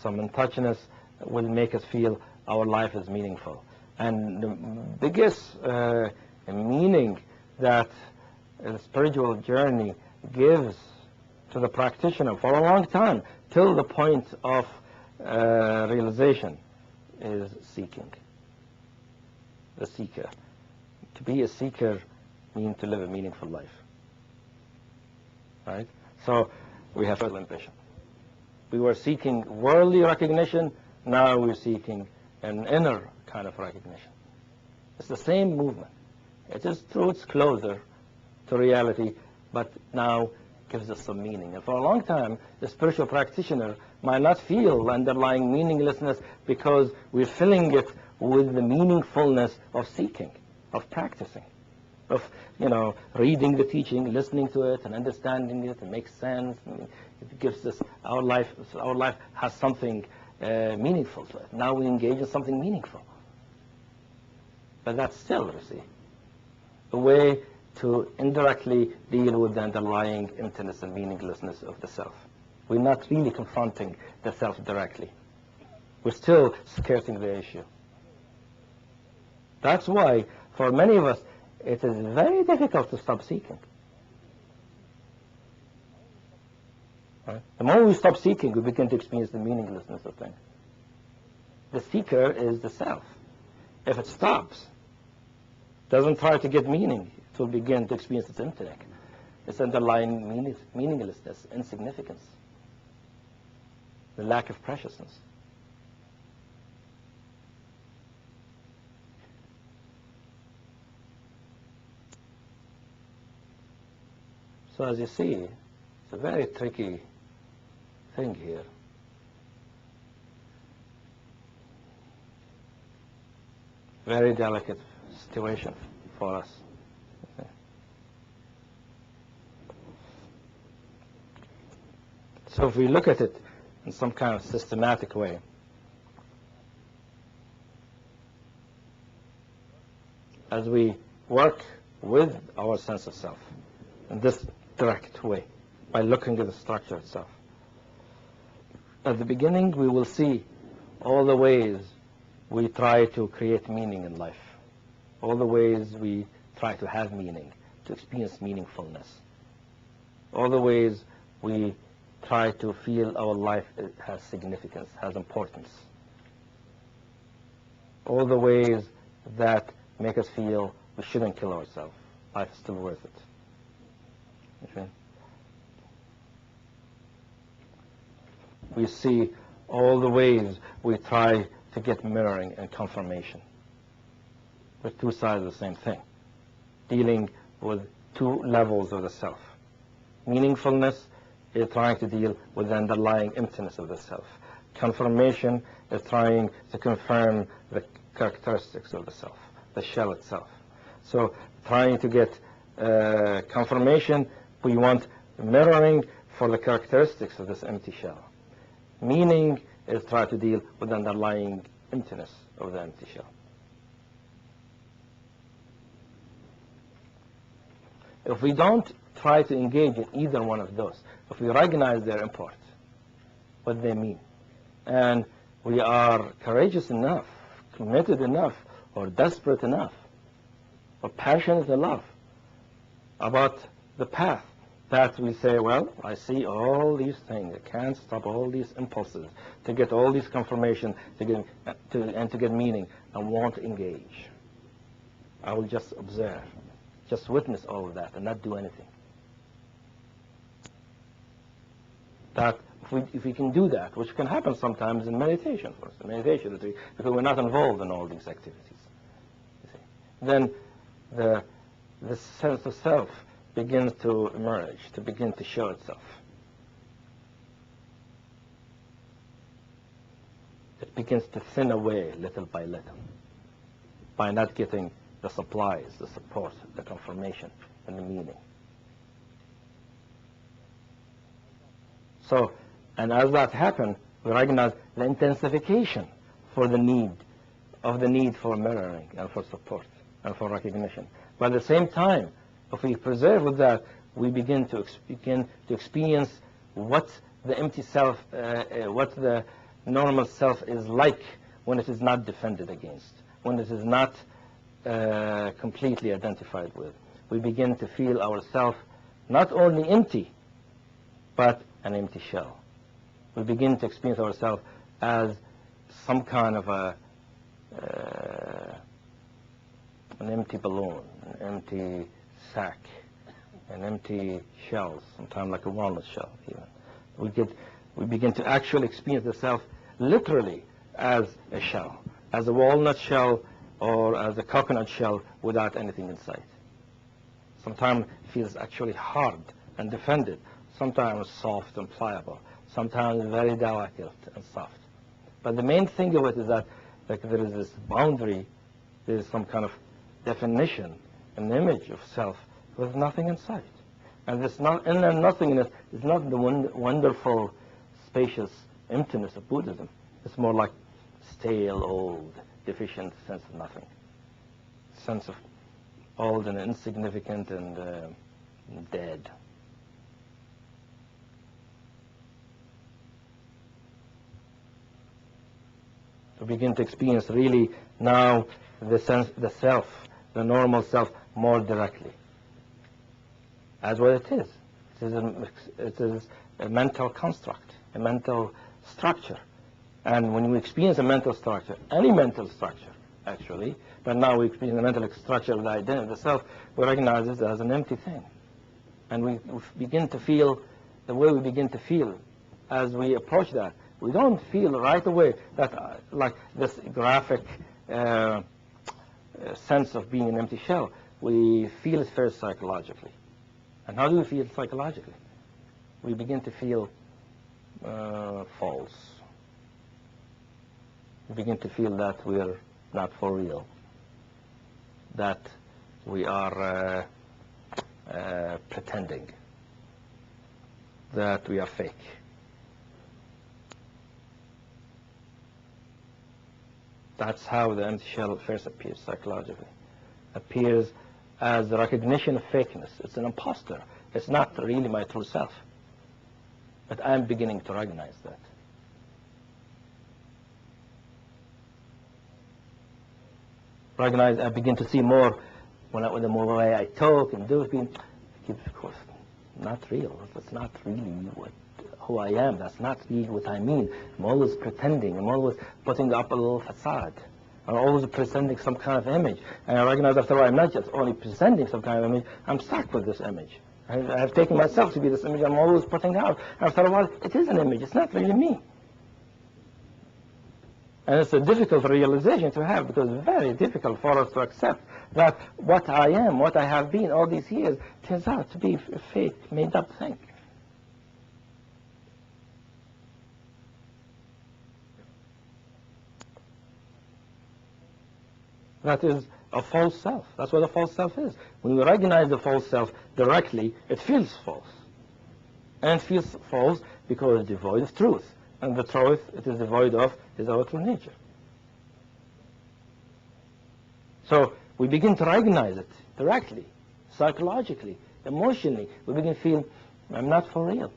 some in-touchness that will make us feel our life is meaningful. And the biggest meaning that the spiritual journey gives to the practitioner for a long time, till the point of realization, is seeking. The seeker. To be a seeker means to live a meaningful life. Right? So we have further ambition. We were seeking worldly recognition, now we're seeking an inner kind of recognition. It's the same movement. It is true, it's closer to reality, but now gives us some meaning. And for a long time, the spiritual practitioner might not feel underlying meaninglessness because we're filling it with the meaningfulness of seeking, of practicing, of, reading the teaching, listening to it, and understanding it. It makes sense. It gives us our life has something meaningful to it. Now we engage in something meaningful. But that's still, you see, a way to indirectly deal with the underlying emptiness and meaninglessness of the self. We're not really confronting the self directly. We're still skirting the issue. That's why, for many of us, it is very difficult to stop seeking. Right? The moment we stop seeking, we begin to experience the meaninglessness of things. The seeker is the self. If it stops, doesn't try to get meaning, it will begin to experience its emptiness, its underlying meaninglessness, insignificance, the lack of preciousness. So as you see, it's a very tricky thing here. Very delicate situation for us. Okay. So if we look at it in some kind of systematic way, as we work with our sense of self in this direct way, by looking at the structure itself, at the beginning we will see all the ways we try to create meaning in life, all the ways we try to have meaning, to experience meaningfulness, all the ways we try to feel our life has significance, has importance, all the ways that make us feel we shouldn't kill ourselves, life is still worth it. Okay. We see all the ways we try to get mirroring and confirmation. We're two sides of the same thing, dealing with two levels of the self. Meaningfulness is trying to deal with the underlying emptiness of the self. Confirmation is trying to confirm the characteristics of the self, the shell itself. So trying to get confirmation, we want mirroring for the characteristics of this empty shell. Meaning is try to deal with the underlying emptiness of the empty shell. If we don't try to engage in either one of those, if we recognize their import, what they mean, and we are courageous enough, committed enough, or desperate enough, or passionate enough about the path, that we say, well, I see all these things, I can't stop all these impulses, to get all these confirmation, to get meaning, I won't engage. I will just observe, just witness all of that and not do anything. That if we can do that, which can happen sometimes in meditation, for instance, meditation, because we're not involved in all these activities, you see, then the sense of self begins to emerge, to begin to show itself. It begins to thin away little by little, by not getting the supplies, the support, the confirmation, and the meaning. So, and as that happens, we recognize the intensification for the need for mirroring and for support and for recognition. But at the same time, if we preserve with that, we begin to experience what the empty self, what the normal self is like when it is not defended against, when it is not completely identified with. We begin to feel ourselves not only empty, but an empty shell. We begin to experience ourselves as some kind of an empty balloon, an empty sack, an empty shell, sometimes like a walnut shell even. We begin to actually experience the self literally as a shell, as a walnut shell or as a coconut shell without anything inside. Sometimes it feels actually hard and defended, sometimes soft and pliable, sometimes very delicate and soft. But the main thing of it is that like, there is this boundary, there is some kind of definition, an image of self with nothing inside. And this nothingness is not the wonderful, spacious emptiness of Buddhism. It's more like stale, old, deficient sense of nothing. Sense of old and insignificant and dead. To begin to experience really now the self, the normal self, more directly. That's what it is. It is a mental construct, a mental structure. And when we experience a mental structure, any mental structure, actually, but now we experience the mental structure of the identity, the self, we recognize it as an empty thing. And we begin to feel the way we begin to feel as we approach that. We don't feel right away that like this graphic sense of being an empty shell. We feel it first psychologically. And how do we feel psychologically? We begin to feel false. We begin to feel that we're not for real, that we are pretending, that we are fake. That's how the empty shell first appears psychologically. Appears as the recognition of fakeness. It's an imposter. It's not really my true self. But I'm beginning to recognize that. I begin to see more when the more way I talk and do things. Of course, not real. That's not really who I am. That's not really what I mean. I'm always pretending. I'm always putting up a little facade. I'm always presenting some kind of image. And I recognize after a while, I'm not just only presenting some kind of image, I'm stuck with this image. I have taken myself to be this image I'm always putting out. After a while, it is an image. It's not really me. And it's a difficult realization to have because it's very difficult for us to accept that what I am, what I have been all these years, turns out to be a fake, made-up thing. That is a false self. That's what a false self is. When we recognize the false self directly, it feels false. And it feels false because it's devoid of truth. And the truth it is devoid of is our true nature. So we begin to recognize it directly, psychologically, emotionally. We begin to feel, I'm not for real.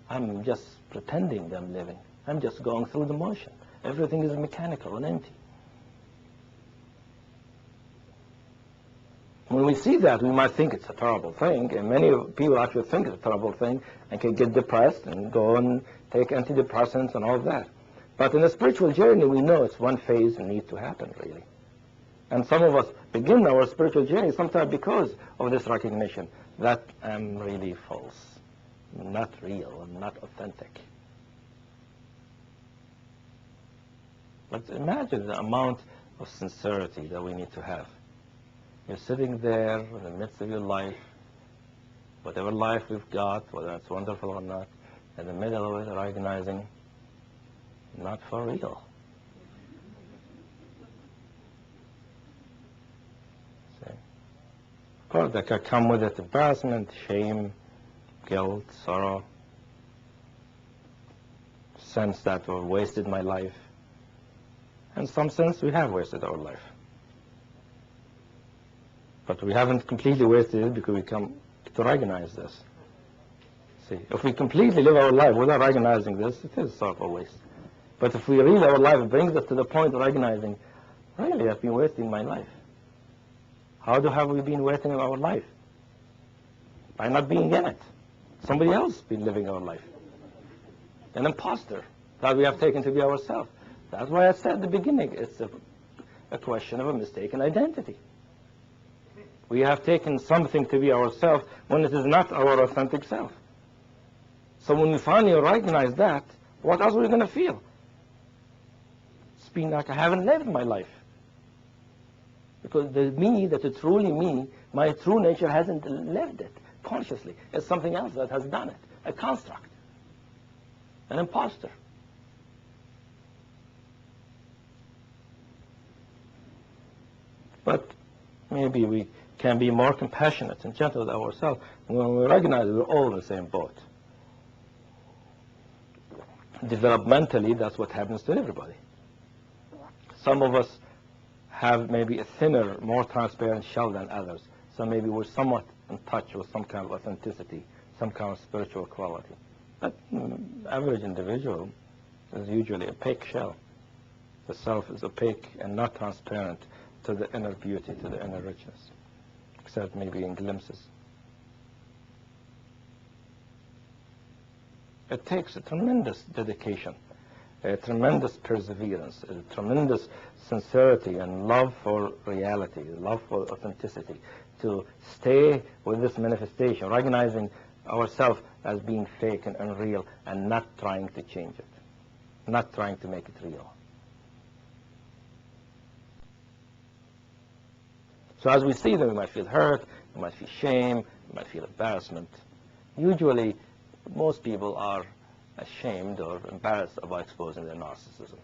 I'm just pretending that I'm living. I'm just going through the motion. Everything is mechanical and empty. When we see that, we might think it's a terrible thing, and many people actually think it's a terrible thing and can get depressed and go and take antidepressants and all of that. But in the spiritual journey, we know it's one phase that needs to happen, really. And some of us begin our spiritual journey sometimes because of this recognition that I'm really false, not real, and not authentic. But imagine the amount of sincerity that we need to have. You're sitting there in the midst of your life, whatever life we've got, whether it's wonderful or not, in the middle of it, recognizing, not for real. See? Of course, that could come with it embarrassment, shame, guilt, sorrow, sense that I've wasted my life. In some sense, we have wasted our life. But we haven't completely wasted it because we come to recognize this. See, if we completely live our life without recognizing this, it is sort of a waste. But if we read our life, it brings us to the point of recognizing, really, I've been wasting my life. How have we been wasting our life? By not being in it. Somebody else has been living our life. An imposter that we have taken to be ourselves. That's why I said at the beginning, it's a question of a mistaken identity. We have taken something to be ourselves when it is not our authentic self. So when we finally recognize that, what else are we going to feel? It's been like I haven't lived my life. Because the me, that is truly me, my true nature hasn't lived it consciously. It's something else that has done it. a construct, an imposter. But maybe we can be more compassionate and gentle with ourselves when we recognize we're all in the same boat. Developmentally, that's what happens to everybody. Some of us have maybe a thinner, more transparent shell than others. So maybe we're somewhat in touch with some kind of authenticity, some kind of spiritual quality. But average individual is usually opaque shell. The self is opaque and not transparent to the inner beauty, to the inner richness, except maybe in glimpses. It takes a tremendous dedication, a tremendous perseverance, a tremendous sincerity and love for reality, love for authenticity, to stay with this manifestation, recognizing ourselves as being fake and unreal and not trying to change it, not trying to make it real. So as we see them, we might feel hurt, we might feel shame, we might feel embarrassment. Usually, most people are ashamed or embarrassed about exposing their narcissism.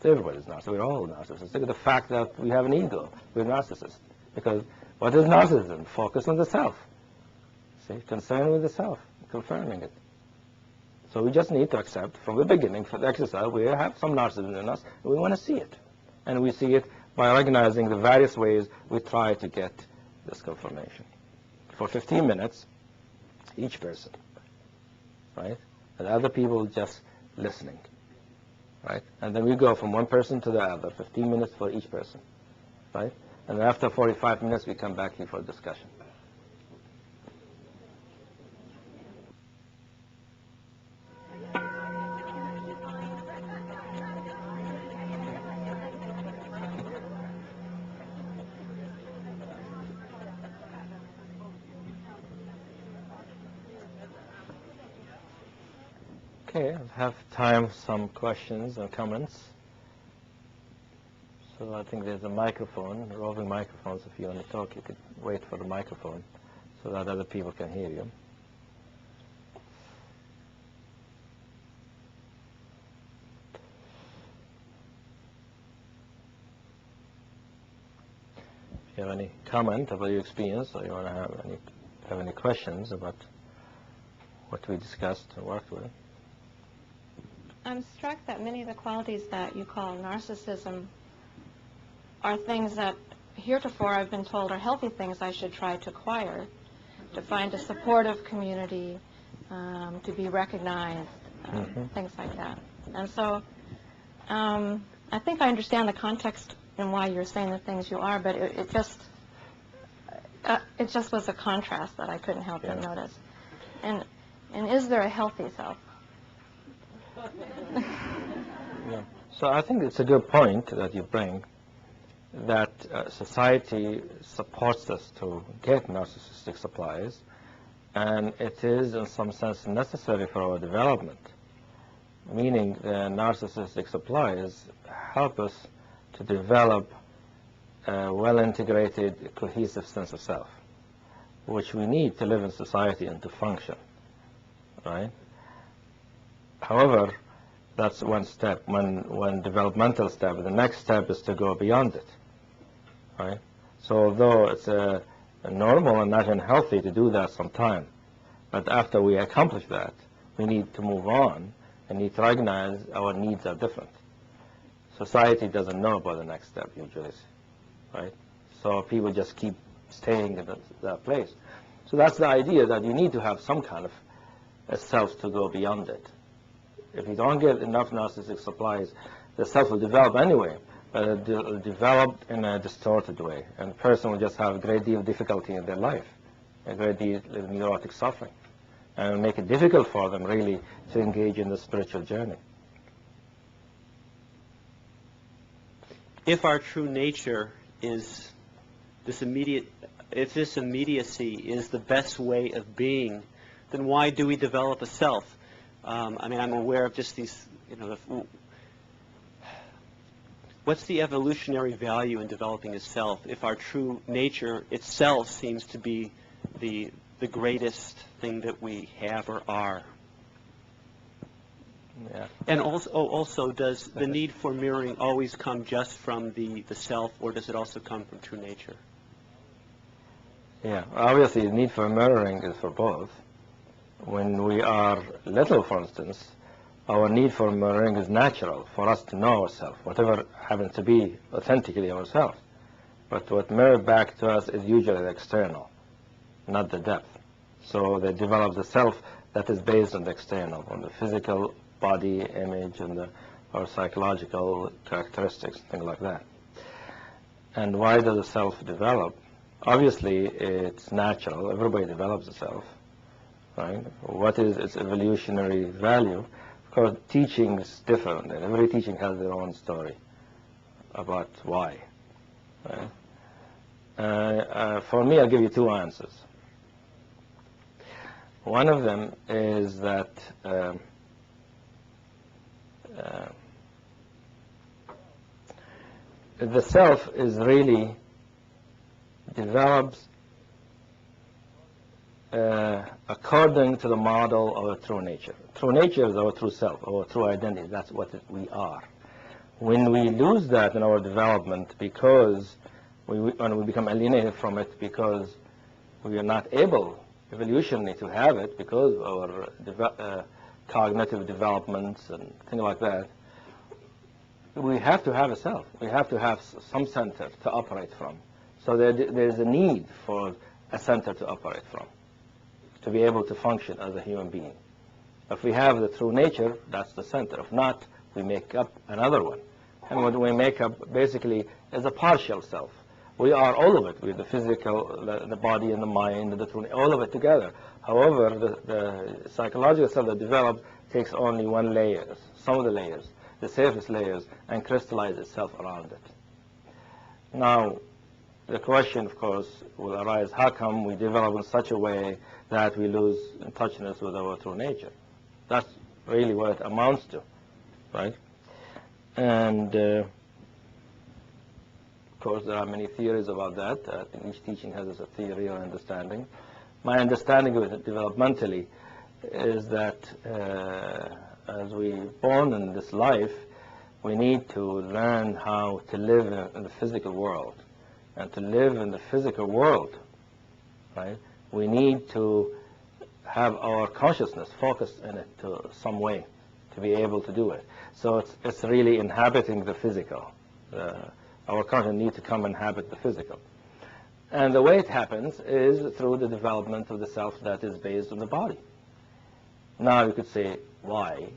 Everybody's narcissistic. We're all narcissists. Look at the fact that we have an ego. We're narcissists. Because what is narcissism? Focus on the self. See, concern with the self, confirming it. So we just need to accept from the beginning, for the exercise, we have some narcissism in us, and we want to see it. And we see it by recognizing the various ways we try to get this confirmation. For 15 minutes, each person, right? And other people just listening, right? And then we go from one person to the other, 15 minutes for each person, right? And then after 45 minutes, we come back here for a discussion. Okay, I have time for some questions and comments. So I think there's a microphone, roving microphones. If you want to talk, you could wait for the microphone so that other people can hear you. If you have any comment about your experience, or you want to have any questions about what we discussed and worked with. I'm struck that many of the qualities that you call narcissism are things that heretofore I've been told are healthy things I should try to acquire, to find a supportive community, to be recognized, things like that. And so I think I understand the context and why you're saying the things you are, but it just was a contrast that I couldn't help but notice. And is there a healthy self? Yeah. So I think it's a good point that you bring, that society supports us to get narcissistic supplies, and it is in some sense necessary for our development, meaning the narcissistic supplies help us to develop a well-integrated, cohesive sense of self, which we need to live in society and to function, right? However, that's one step, one developmental step. The next step is to go beyond it, right? So although it's a normal and not unhealthy to do that sometime, but after we accomplish that, we need to move on and need to recognize our needs are different. Society doesn't know about the next step usually, right? So people just keep staying in that place. So that's the idea, that you need to have some kind of a self to go beyond it. If you don't get enough narcissistic supplies, the self will develop anyway, but it will develop in a distorted way, and the person will just have a great deal of difficulty in their life, a great deal of neurotic suffering, and it will make it difficult for them really to engage in the spiritual journey. If our true nature is this if this immediacy is the best way of being, then why do we develop a self? I mean, I'm aware of just these, what's the evolutionary value in developing a self if our true nature itself seems to be the the greatest thing that we have or are? Yeah. And also, does the need for mirroring always come just from the self, or does it also come from true nature? Yeah, obviously the need for mirroring is for both. When we are little, for instance, our need for mirroring is natural for us to know ourselves, whatever happens to be authentically ourselves. But what mirrored back to us is usually the external, not the depth. So they develop the self that is based on the external, on the physical body image and or psychological characteristics, things like that. And why does the self develop? Obviously, it's natural. Everybody develops a self, right? What is its evolutionary value? Of course, teaching is different, and every teaching has their own story about why. Right? For me, I'll give you two answers. One of them is that the self is really develops according to the model of a true nature. True nature is our true self, our true identity. That's what we are. When we lose that in our development because when we become alienated from it because we are not able evolutionally to have it because of our cognitive developments and things like that, we have to have a self. We have to have some center to operate from. So there's a need for a center to operate from, to be able to function as a human being. If we have the true nature, that's the center. If not, we make up another one. And what we make up basically is a partial self. We are all of it. We're the physical, the body and the mind, and the true, all of it together. However, the psychological self that develops takes only one layer, some of the layers, the surface layers, and crystallizes itself around it. Now, the question, of course, will arise, how come we develop in such a way that we lose in touchness with our true nature? That's really what it amounts to, right? And, of course, there are many theories about that. Each teaching has a theory or understanding. My understanding of it developmentally is that as we're born in this life, we need to learn how to live in the physical world. And to live in the physical world, right, we need to have our consciousness focused in it to some way to be able to do it. So it's really inhabiting the physical. Our consciousness needs to come inhabit the physical. And the way it happens is through the development of the self that is based on the body. Now you could say, why?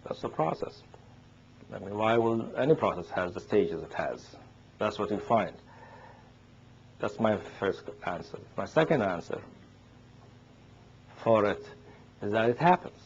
That's a process. I mean, why will any process have the stages it has? That's what we find. That's my first answer. My second answer for it is that it happens.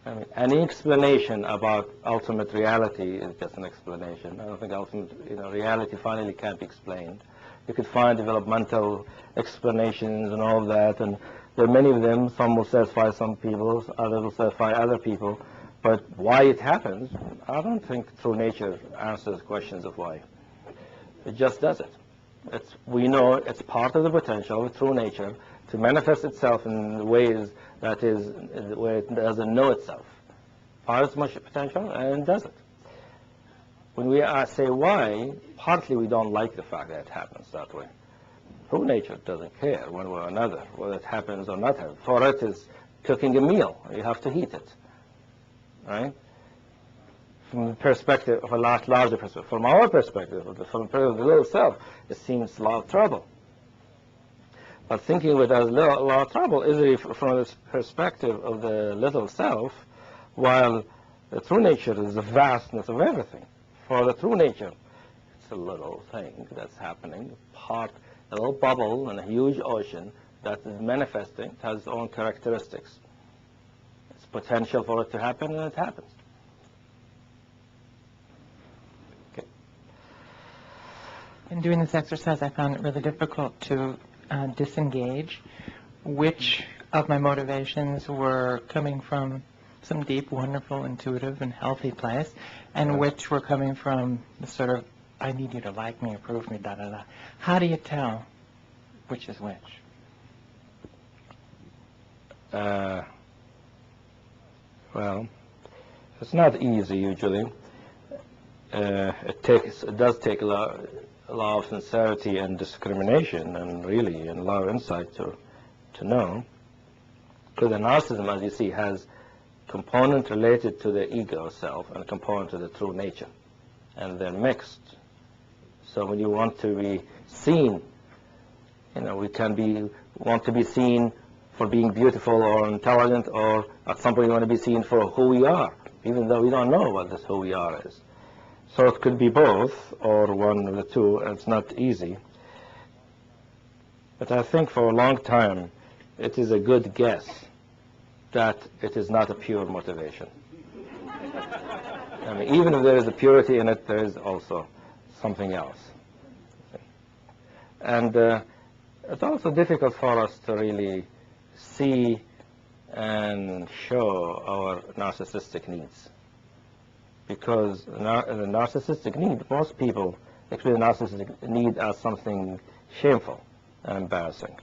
I mean, any explanation about ultimate reality is just an explanation. I don't think ultimate, reality finally can't be explained. You could find developmental explanations and all of that, and there are many of them. Some will satisfy some people, others will satisfy other people. But why it happens, I don't think true nature answers questions of why. It just does it. We know it's part of the potential of true nature to manifest itself in ways that is where it doesn't know itself. Part of its much potential, and it does it. When we say why, partly we don't like the fact that it happens that way. True nature doesn't care one way or another whether it happens or not happens. For it is cooking a meal. You have to heat it. Right? From the perspective of a lot larger perspective. From our perspective, from the perspective of the little self, it seems a lot of trouble. But thinking of it as a lot of trouble is really from the perspective of the little self, while the true nature is the vastness of everything. For the true nature, it's a little thing that's happening, a little bubble in a huge ocean that is manifesting, it has its own characteristics. Potential for it to happen, and it happens. Okay. In doing this exercise, I found it really difficult to disengage which of my motivations were coming from some deep, wonderful, intuitive, and healthy place, and which were coming from the sort of I need you to like me, approve me, da da da. How do you tell which is which? Well, it's not easy usually. It does take a lot of sincerity and discrimination, and really a lot of insight to know. Because the narcissism, as you see, has component related to the ego self and a component to the true nature, and they're mixed. So when you want to be seen, we can want to be seen for being beautiful or intelligent, or at some point we want to be seen for who we are, even though we don't know what this who we are is. So it could be both, or one of the two, and it's not easy. But I think for a long time, it is a good guess that it is not a pure motivation. I mean, even if there is a purity in it, there is also something else. And it's also difficult for us to really see and show our narcissistic needs. Because the narcissistic need, most people experience narcissistic need as something shameful and embarrassing.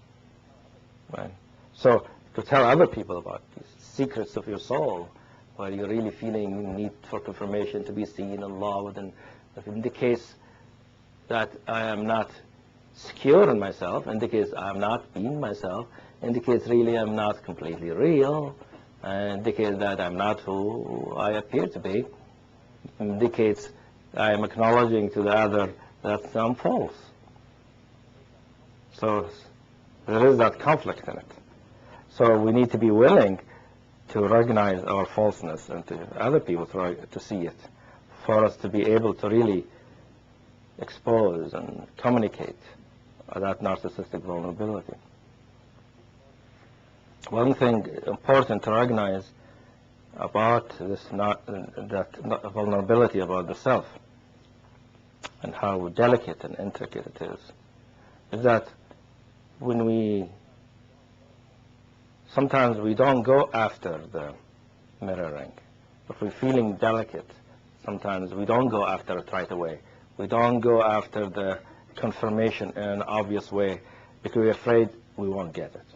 Right? So to tell other people about these secrets of your soul, where you're really feeling need for confirmation, to be seen and loved, and it indicates that I am not secure in myself, indicates I'm not being myself, indicates really I'm not completely real, indicates that I'm not who I appear to be, indicates I'm acknowledging to the other that I'm false. So there is that conflict in it. So we need to be willing to recognize our falseness and to other people to see it, for us to be able to really expose and communicate that narcissistic vulnerability. One thing important to recognize about that vulnerability about the self and how delicate and intricate it is that sometimes we don't go after the mirroring. If we're feeling delicate, sometimes we don't go after it right away. We don't go after the confirmation in an obvious way because we're afraid we won't get it.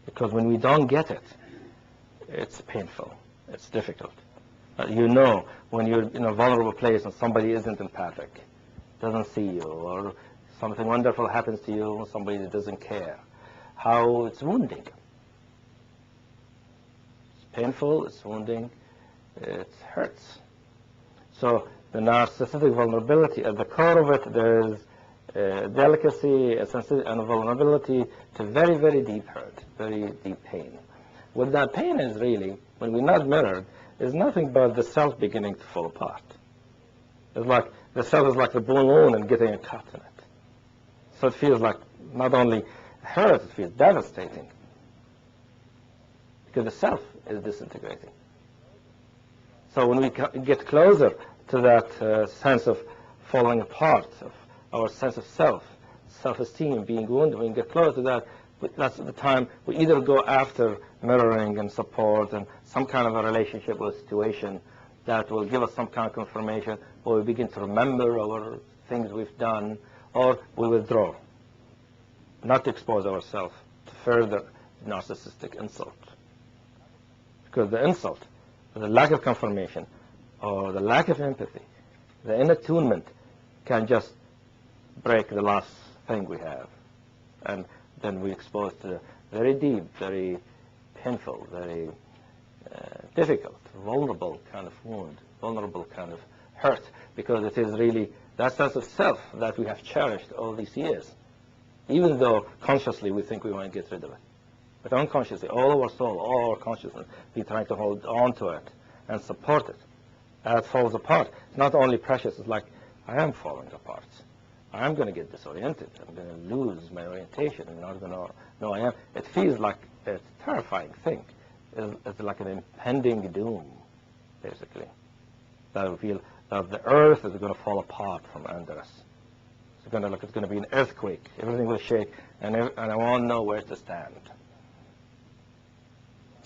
Because when we don't get it, it's painful, it's difficult. When you're in a vulnerable place and somebody isn't empathic, doesn't see you, or something wonderful happens to you and somebody that doesn't care, how it's wounding. It's painful, it's wounding, it hurts. So the narcissistic vulnerability, at the core of it, there's delicacy, a sensitivity, and a vulnerability to very, very deep hurt, very deep pain. What that pain is really, when we're not mirrored, is nothing but the self beginning to fall apart. It's like the self is like the balloon and getting a cut in it. So it feels like not only hurt, it feels devastating. Because the self is disintegrating. So when we get closer to that sense of falling apart, of our sense of self-esteem being wounded, when we get close to that, that's the time we either go after mirroring and support and some kind of a relationship or situation that will give us some kind of confirmation, or we begin to remember our things we've done, or we withdraw, not to expose ourselves to further narcissistic insult. Because the insult, the lack of confirmation, or the lack of empathy, the inattunement can just break the last thing we have. And then we're exposed to a very deep, very painful, very difficult, vulnerable kind of wound, vulnerable kind of hurt, because it is really that sense of self that we have cherished all these years, even though consciously we think we want to get rid of it. But unconsciously, all of our soul, all our consciousness, we're trying to hold on to it and support it. As it falls apart, it's not only precious, it's like, I am falling apart. I'm going to get disoriented. I'm going to lose my orientation. I'm not going to know I am. It feels like a terrifying thing. It's like an impending doom, basically. That we feel that the earth is going to fall apart from under us. It's going to be an earthquake. Everything will shake, and I won't know where to stand.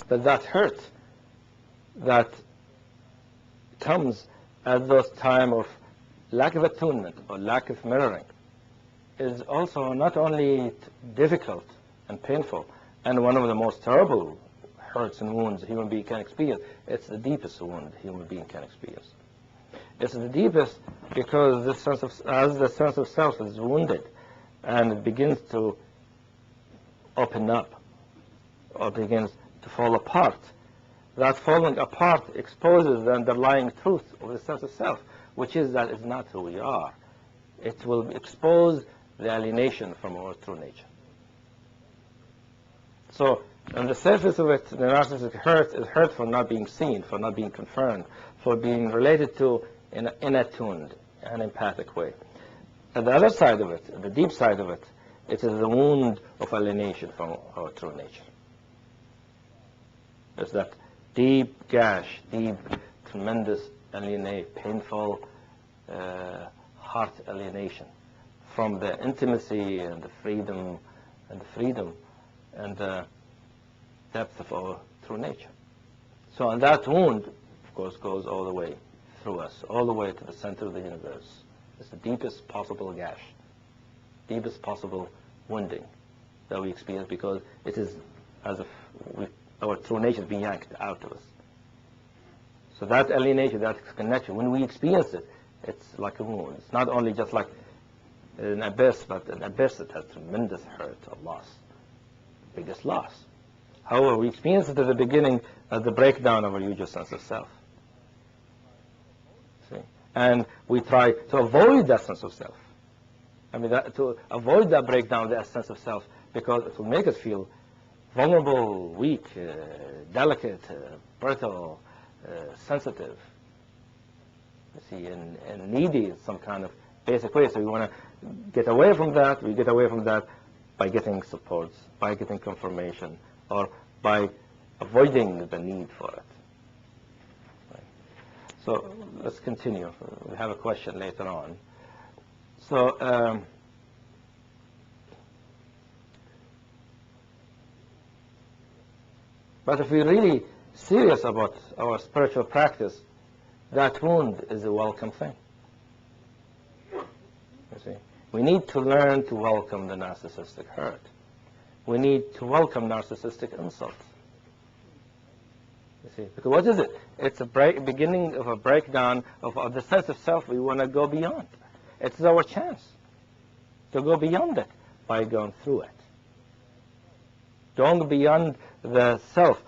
But that hurt that comes at those time of lack of attunement or lack of mirroring is also not only difficult and painful, and one of the most terrible hurts and wounds a human being can experience. It's the deepest wound a human being can experience. It's the deepest because as the sense of self is wounded and it begins to open up or begins to fall apart, that falling apart exposes the underlying truth of the sense of self, which is that it's not who we are. It will expose the alienation from our true nature. So on the surface of it, the narcissistic hurt is hurt for not being seen, for not being confirmed, for being related to in an inattuned and empathic way. And the other side of it, the deep side of it, it is the wound of alienation from our true nature. It's that deep gash, deep, tremendous painful heart alienation from the intimacy and the freedom and the depth of our true nature. So, and that wound, of course, goes all the way through us, all the way to the center of the universe. It's the deepest possible gash, deepest possible wounding that we experience, because it is as if our true nature is being yanked out of us. So that alienation, that connection, when we experience it, it's like a wound. It's not only just like an abyss, but an abyss that has tremendous hurt or loss, biggest loss. However, we experience it at the beginning as the breakdown of our usual sense of self. See? And we try to avoid that sense of self. I mean, to avoid that breakdown of that sense of self, because it will make us feel vulnerable, weak, delicate, brittle, sensitive, you see, and needy in some kind of basic way. So we want to get away from that. We get away from that by getting supports, by getting confirmation, or by avoiding the need for it. Right. So let's continue. We have a question later on. So but if we're really serious about our spiritual practice, that wound is a welcome thing. You see, we need to learn to welcome the narcissistic hurt. We need to welcome narcissistic insults. You see, because what is it? It's a beginning of a breakdown of the sense of self we want to go beyond. It's our chance to go beyond it by going through it. Going beyond the self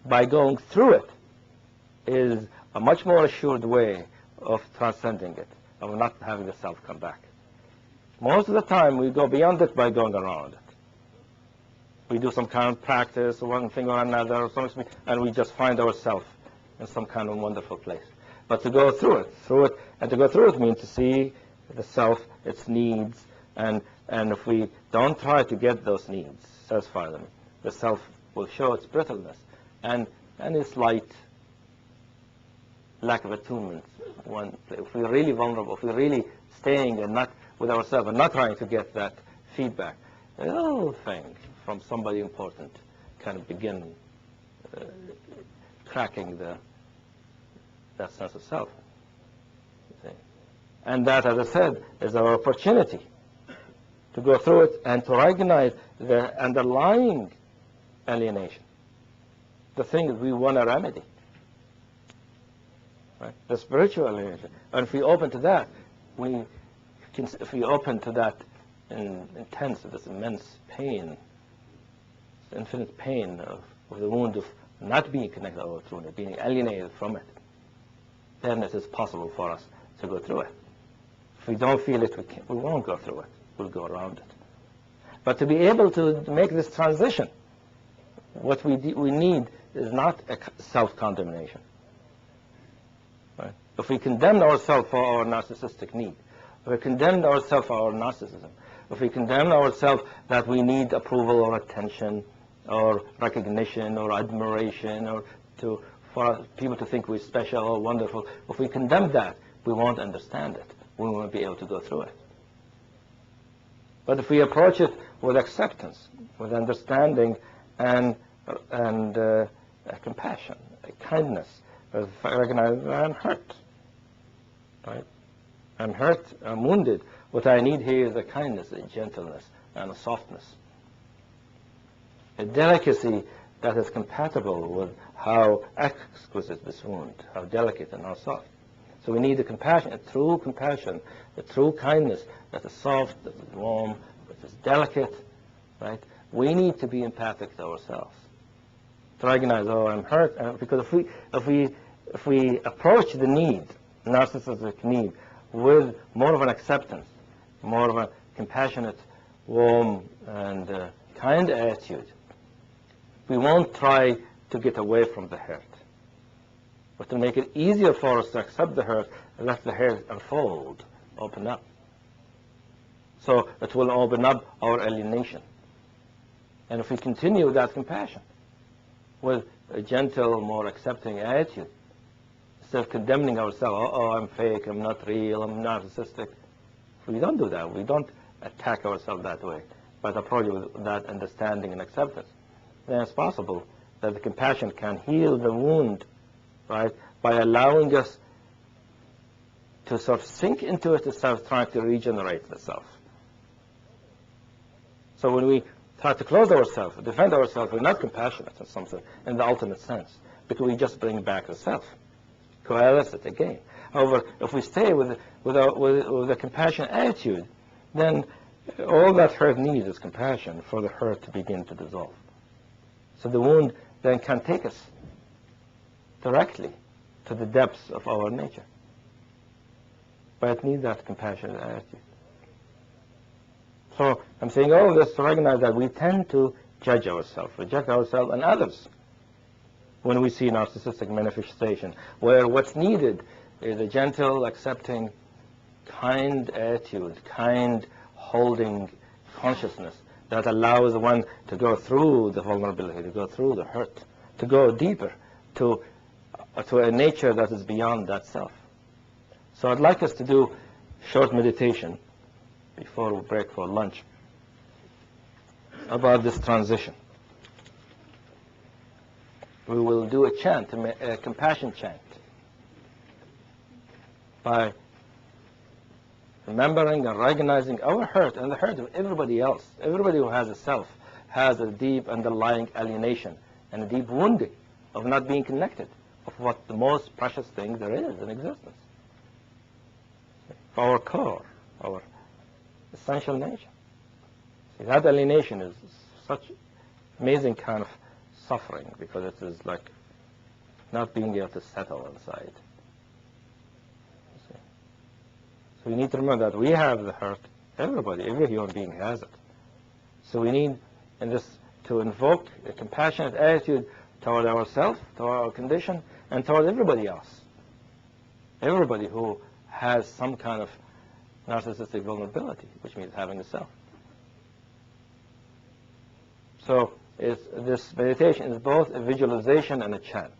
by going through it is a much more assured way of transcending it, of not having the self come back. Most of the time we go beyond it by going around it. We do some kind of practice, one thing or another, or something, and we just find ourselves in some kind of wonderful place. But to go through it, and to go through it means to see the self, its needs, and if we don't try to get those needs, satisfy them, the self will show its brittleness and its light, lack of attunement. If we're really vulnerable, if we're really staying and not with ourselves and not trying to get that feedback, a little thing from somebody important kind of begin cracking that sense of self. And that, as I said, is our opportunity to go through it and to recognize the underlying alienation, the thing that we want to remedy, right? The spiritual alienation. And if we open to that, if we open to that intense, this immense pain, this infinite pain of the wound of not being connected to our true nature, being alienated from it, then it is possible for us to go through it. If we don't feel it, we won't go through it. We'll go around it. But to be able to make this transition, what we need is not a self-condemnation. Right? If we condemn ourselves for our narcissistic need, if we condemn ourselves for our narcissism, if we condemn ourselves that we need approval or attention or recognition or admiration or for people to think we're special or wonderful, if we condemn that, we won't understand it. We won't be able to go through it. But if we approach it with acceptance, with understanding and compassion, kindness, recognize I'm hurt, right? I'm hurt, I'm wounded. What I need here is a kindness, a gentleness, and a softness. A delicacy that is compatible with how exquisite this wound, how delicate and how soft. So we need a compassion, a true compassion, a true kindness that is soft, that is warm, that is delicate, right? We need to be empathic to ourselves, to recognize, oh, I'm hurt, because if we approach the need, narcissistic need, with more of an acceptance, more of a compassionate, warm, and kind attitude, we won't try to get away from the hurt, but to make it easier for us to accept the hurt and let the hurt unfold, open up. So it will open up our alienation. And if we continue that compassion with a gentle, more accepting attitude, instead of condemning ourselves, oh, I'm fake, I'm not real, I'm narcissistic, we don't do that. We don't attack ourselves that way, but approach with that understanding and acceptance. Then it's possible that the compassion can heal the wound, right, by allowing us to sort of sink into it instead of trying to regenerate the self. So when we try to close ourselves, defend ourselves, we're not compassionate in some sense, in the ultimate sense, because we just bring back the self, coalesce it again. However, if we stay with a compassionate attitude, then all that hurt needs is compassion for the hurt to begin to dissolve. So the wound then can take us directly to the depths of our nature. But it needs that compassionate attitude. So I'm saying all of this to recognize that we tend to judge ourselves, reject ourselves and others when we see narcissistic manifestation, where what's needed is a gentle, accepting, kind attitude, kind, holding consciousness that allows one to go through the vulnerability, to go through the hurt, to go deeper, to a nature that is beyond that self. So I'd like us to do short meditation before we break for lunch about this transition. We will do a chant, a compassion chant, by remembering and recognizing our hurt and the hurt of everybody else. Everybody who has a self has a deep underlying alienation and a deep wounding of not being connected of what the most precious thing there is in existence. Our core, our essential nature. See, that alienation is such amazing kind of suffering, because it is like not being able to settle inside. See? So we need to remember that we have the hurt. Everybody, every human being has it. So we need, in this, to invoke a compassionate attitude toward ourselves, toward our condition, and toward everybody else. Everybody who has some kind of narcissistic vulnerability, which means having a self. So this meditation is both a visualization and a chant.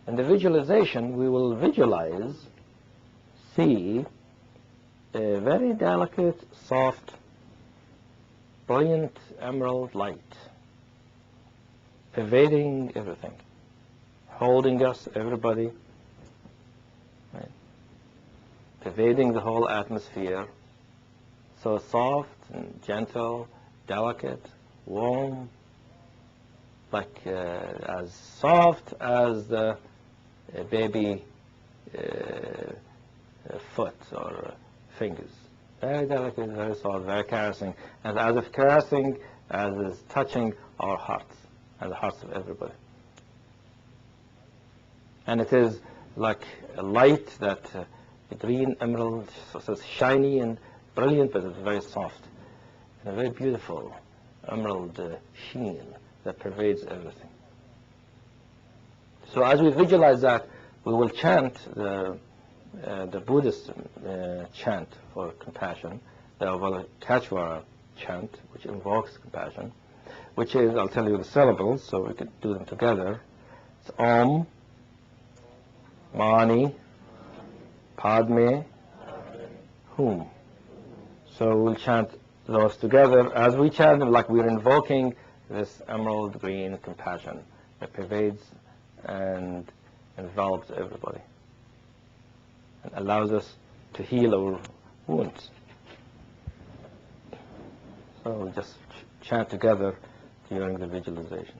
In the visualization, we will visualize, see a very delicate, soft, brilliant emerald light pervading everything, holding us, everybody, right? Pervading the whole atmosphere, so soft and gentle, delicate, warm, like as soft as the baby foot or fingers. Very delicate, very soft, very caressing, and as if caressing as is touching our hearts and the hearts of everybody. And it is like a light that a green emerald, so it's shiny and brilliant, but it's very soft and a very beautiful emerald sheen that pervades everything. So as we visualize that, we will chant the Buddhist chant for compassion, the Avalokiteshvara chant, which invokes compassion, which is, I'll tell you the syllables so we can do them together. It's Om, Mani, Padme, Hum. So we'll chant those together. As we chant them, like we're invoking this emerald green compassion that pervades and envelops everybody and allows us to heal our wounds. So we just chant together during the visualization.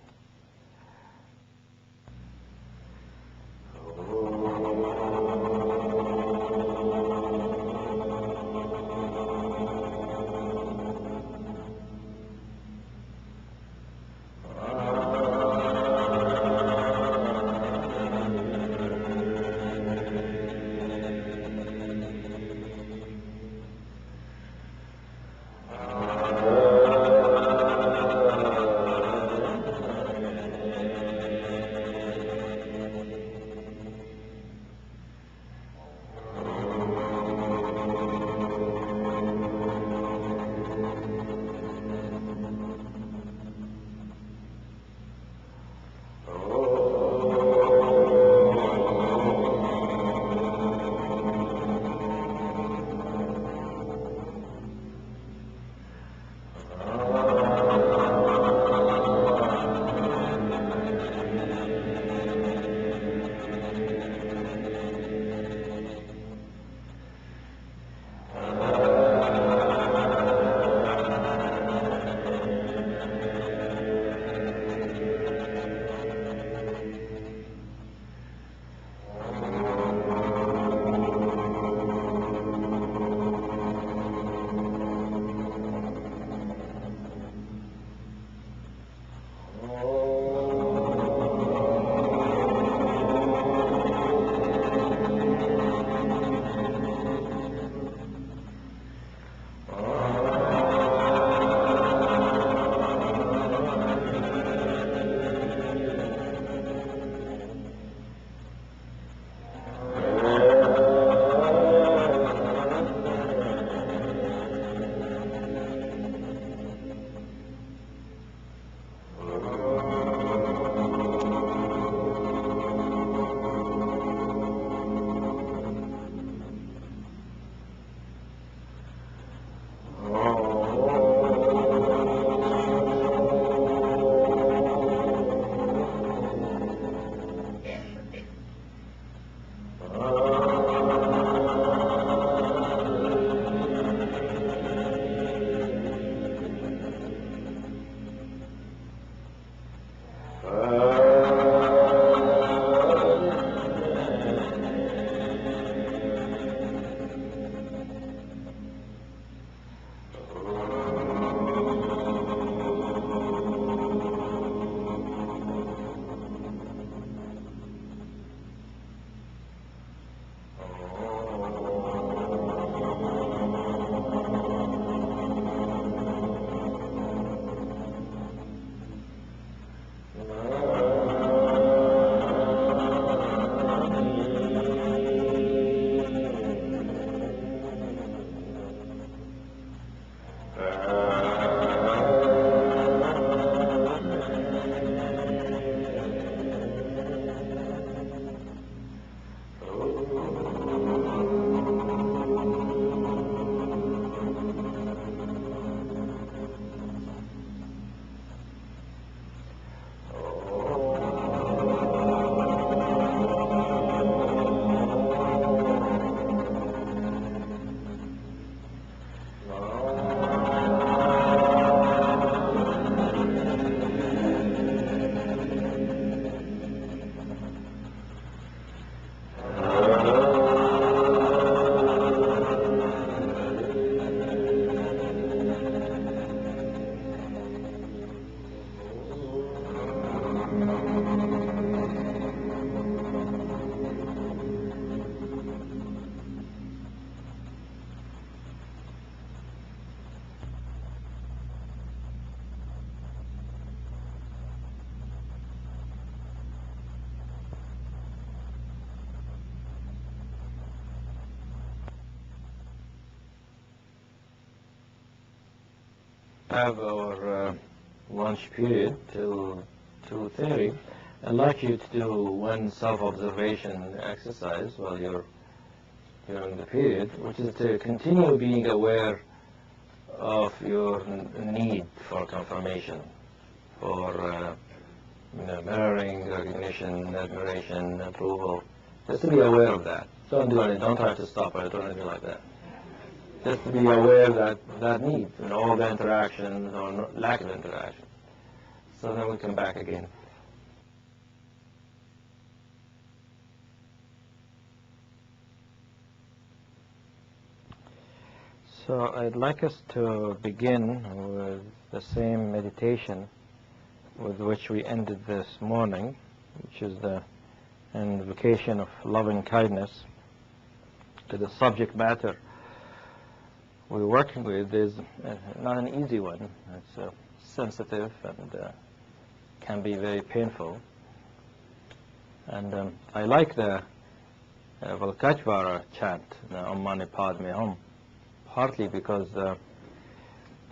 Have our lunch period till 2:30. I'd like you to do one self-observation exercise while you're during the period, which is to continue being aware of your need for confirmation, for mirroring, recognition, admiration, approval, Just to be aware of that. Don't do anything. Don't try to stop it or anything like that. Just to be aware that that need, all the interactions or lack of interaction. So then we come back again. So I'd like us to begin with the same meditation with which we ended this morning, which is the invocation of loving kindness. To the subject matter we're working with is not an easy one. It's sensitive and can be very painful. And I like the Valkachvara chant, the Om Mani Padme Hum, partly because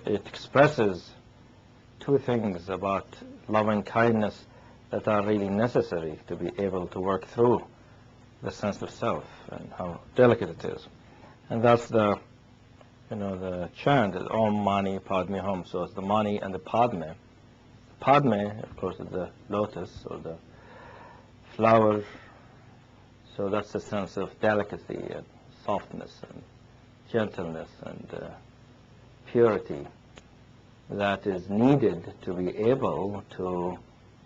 it expresses two things about loving kindness that are really necessary to be able to work through the sense of self and how delicate it is. And that's the chant is Om Mani Padme Hum. So it's the Mani and the Padme. Padme, of course, is the lotus or the flower. So that's the sense of delicacy and softness and gentleness and purity that is needed to be able to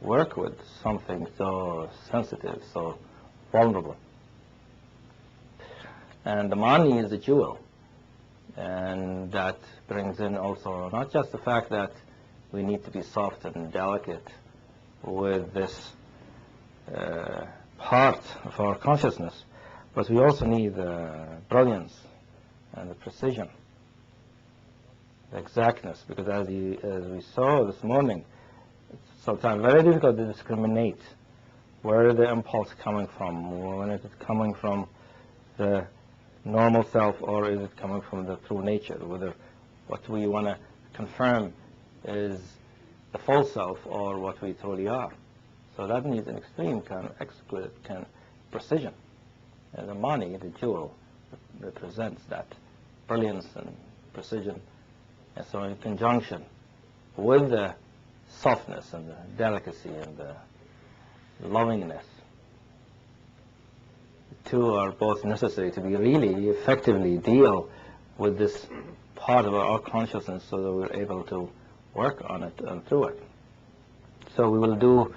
work with something so sensitive, so vulnerable. And the Mani is the jewel. And that brings in also not just the fact that we need to be soft and delicate with this part of our consciousness, but we also need the brilliance and the precision, the exactness, because as we saw this morning, it's sometimes very difficult to discriminate where is the impulse coming from, when is it coming from the normal self or is it coming from the true nature, whether what we want to confirm is the false self or what we truly are. So that needs an extreme kind of exquisite kind of precision. And the Mani, the jewel, represents that brilliance and precision. And so in conjunction with the softness and the delicacy and the lovingness, the two are both necessary to be really effectively deal with this part of our consciousness so that we're able to work on it and through it. So we will do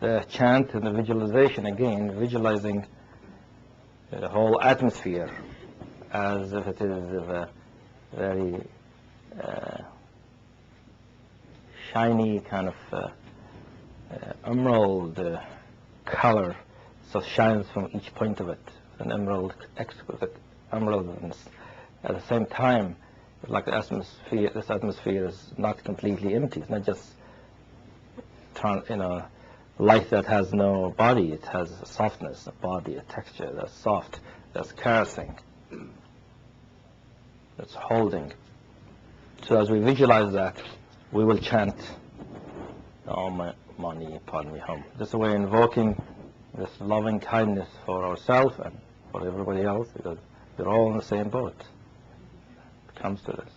the chant and the visualization again, visualizing the whole atmosphere as if it is of a very shiny kind of emerald color, so shines from each point of it, an emerald, exquisite emeraldness. At the same time, like the atmosphere, this atmosphere is not completely empty. It's not just light that has no body. It has a softness, a body, a texture that's soft, that's caressing, that's holding. So as we visualize that, we will chant Om Mani Padme Hum. This way invoking this loving kindness for ourselves and for everybody else, because we're all in the same boat. It comes to this.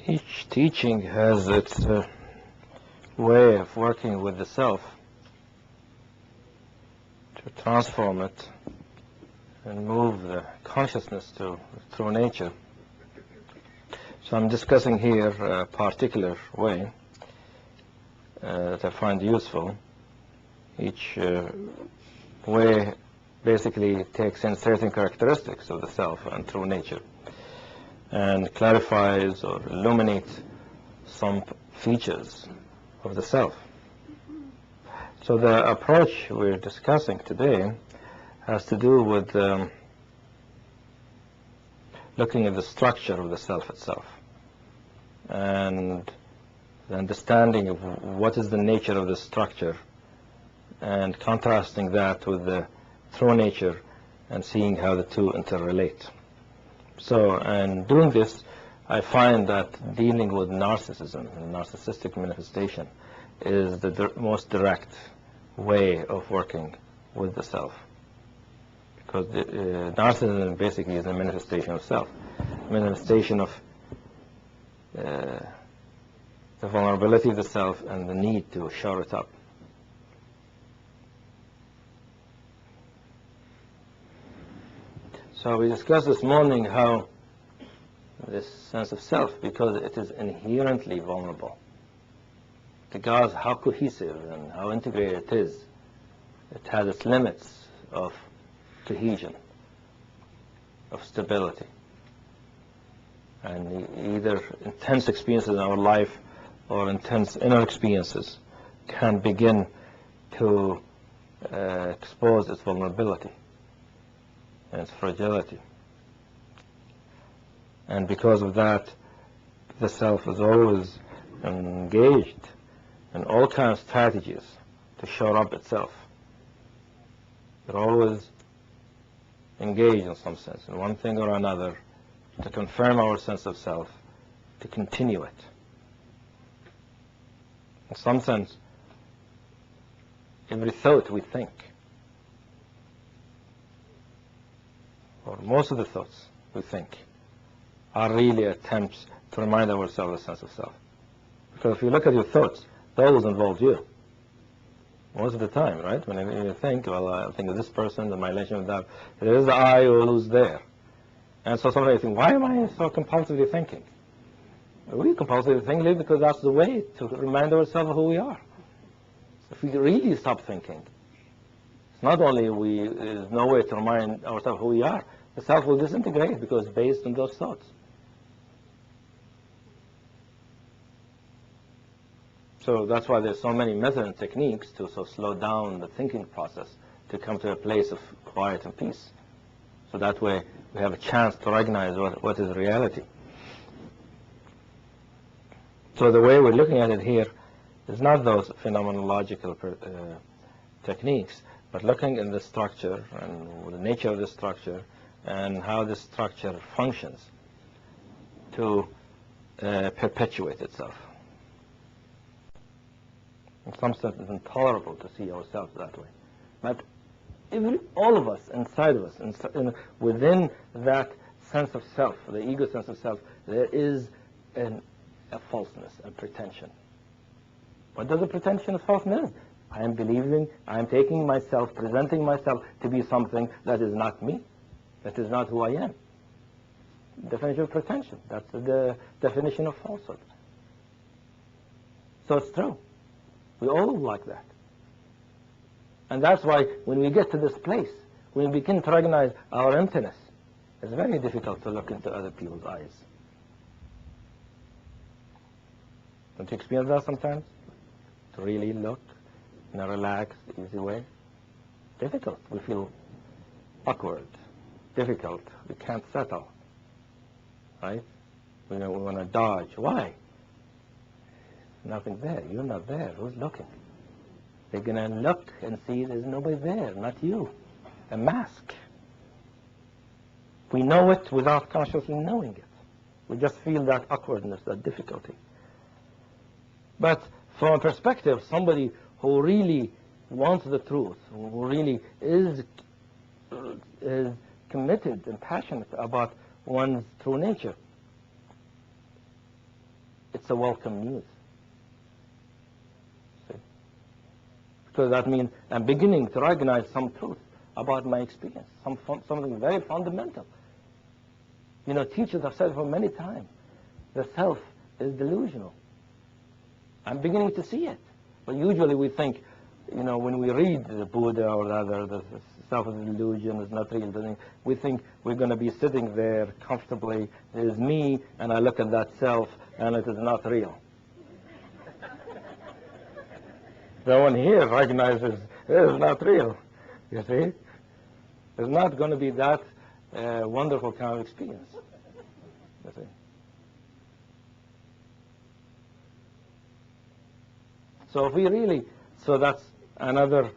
Each teaching has its way of working with the self to transform it and move the consciousness through nature. So I'm discussing here a particular way that I find useful. Each way basically takes in certain characteristics of the self and through nature, and clarifies or illuminates some features of the self. So the approach we're discussing today has to do with looking at the structure of the self itself and the understanding of what is the nature of the structure and contrasting that with the true nature and seeing how the two interrelate. So, and doing this, I find that dealing with narcissism, and narcissistic manifestation, is the most direct way of working with the self. Because narcissism basically is a manifestation of self, a manifestation of the vulnerability of the self and the need to shore it up. So we discussed this morning how this sense of self, because it is inherently vulnerable, because how cohesive and how integrated it is, it has its limits of cohesion, of stability. And either intense experiences in our life or intense inner experiences can begin to expose its vulnerability and its fragility. And because of that, the self is always engaged in all kinds of strategies to shore up itself. They're always engaged in some sense, in one thing or another, to confirm our sense of self, to continue it. In some sense, every thought we think, or most of the thoughts we think, are really attempts to remind ourselves of a sense of self. Because if you look at your thoughts, they always involve you. Most of the time, right? When you think, well, I think of this person, and my relation with that, there is the I who's there. And so sometimes you think, why am I so compulsively thinking? We compulsively think because that's the way to remind ourselves of who we are. So if we really stop thinking, it's not only there's no way to remind ourselves who we are, the self will disintegrate because it's based on those thoughts. So that's why there's so many methods and techniques to slow down the thinking process to come to a place of quiet and peace. So that way we have a chance to recognize what is reality. So the way we're looking at it here is not those phenomenological techniques, but looking in the structure and the nature of the structure and how the structure functions to perpetuate itself. In some sense, it's intolerable to see ourselves that way. But all of us, inside of us, within that sense of self, the ego sense of self, there is a falseness, a pretension. What does a pretension of self mean? I am believing, I am taking myself, presenting myself to be something that is not me, that is not who I am. Definition of pretension, that's the definition of falsehood. So it's true. We all like that. And that's why when we get to this place, when we begin to recognize our emptiness, it's very difficult to look into other people's eyes. Don't you experience that sometimes? To really look in a relaxed, easy way? Difficult. We feel awkward, difficult. We can't settle. Right? We want to dodge. Why? Nothing there. You're not there. Who's looking? They're going to look and see there's nobody there, not you. A mask. We know it without consciously knowing it. We just feel that awkwardness, that difficulty. But from a perspective, somebody who really wants the truth, who really is committed and passionate about one's true nature, it's a welcome news. So that means I'm beginning to recognize some truth about my experience, something very fundamental. You know, teachers have said for many times, the self is delusional. I'm beginning to see it. But usually we think, you know, when we read the Buddha or the self is a delusion, it's not real, we think we're going to be sitting there comfortably, there's me, and I look at that self, and it is not real. No one here recognizes it is not real. You see? It's not going to be that wonderful kind of experience. You see? So if we really, so that's another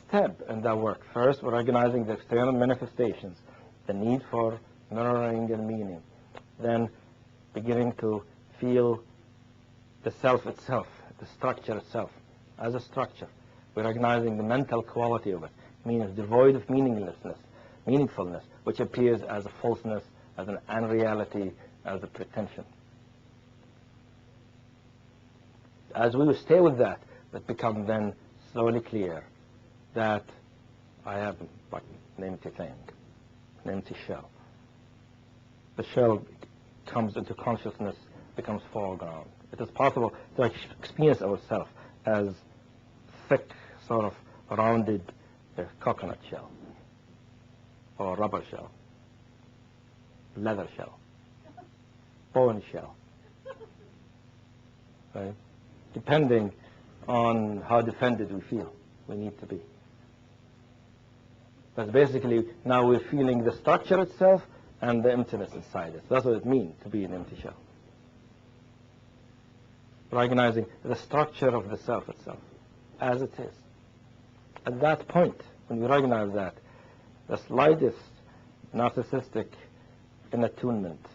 step in that work. First, we're recognizing the external manifestations, the need for mirroring and meaning. Then beginning to feel the self itself, the structure itself, as a structure. We're recognizing the mental quality of it, meaning it's devoid of meaningfulness, which appears as a falseness, as an unreality, as a pretension. As we stay with that, it becomes then slowly clear that I have like an empty thing, an empty shell. The shell comes into consciousness, becomes foreground. It is possible to experience ourselves as thick, sort of rounded coconut shell, or rubber shell, leather shell, bone shell, right? Depending on how defended we feel we need to be. But basically, now we're feeling the structure itself and the emptiness inside it. That's what it means to be an empty shell. Recognizing the structure of the self itself as it is. At that point, when you recognize that, the slightest narcissistic inattunement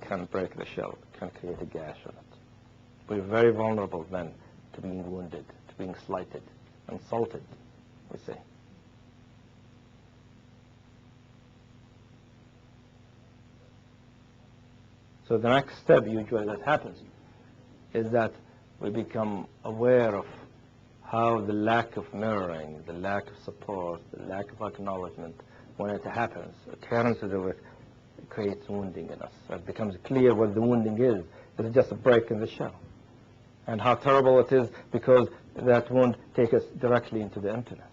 can break the shell, can create a gash on it. We're very vulnerable then to being wounded, to being slighted, insulted, we say. So the next step usually that happens is that we become aware of how the lack of mirroring, the lack of support, the lack of acknowledgement, when it happens, occurrences of it creates wounding in us. It becomes clear what the wounding is. It's just a break in the shell. And how terrible it is because that wound takes us directly into the emptiness.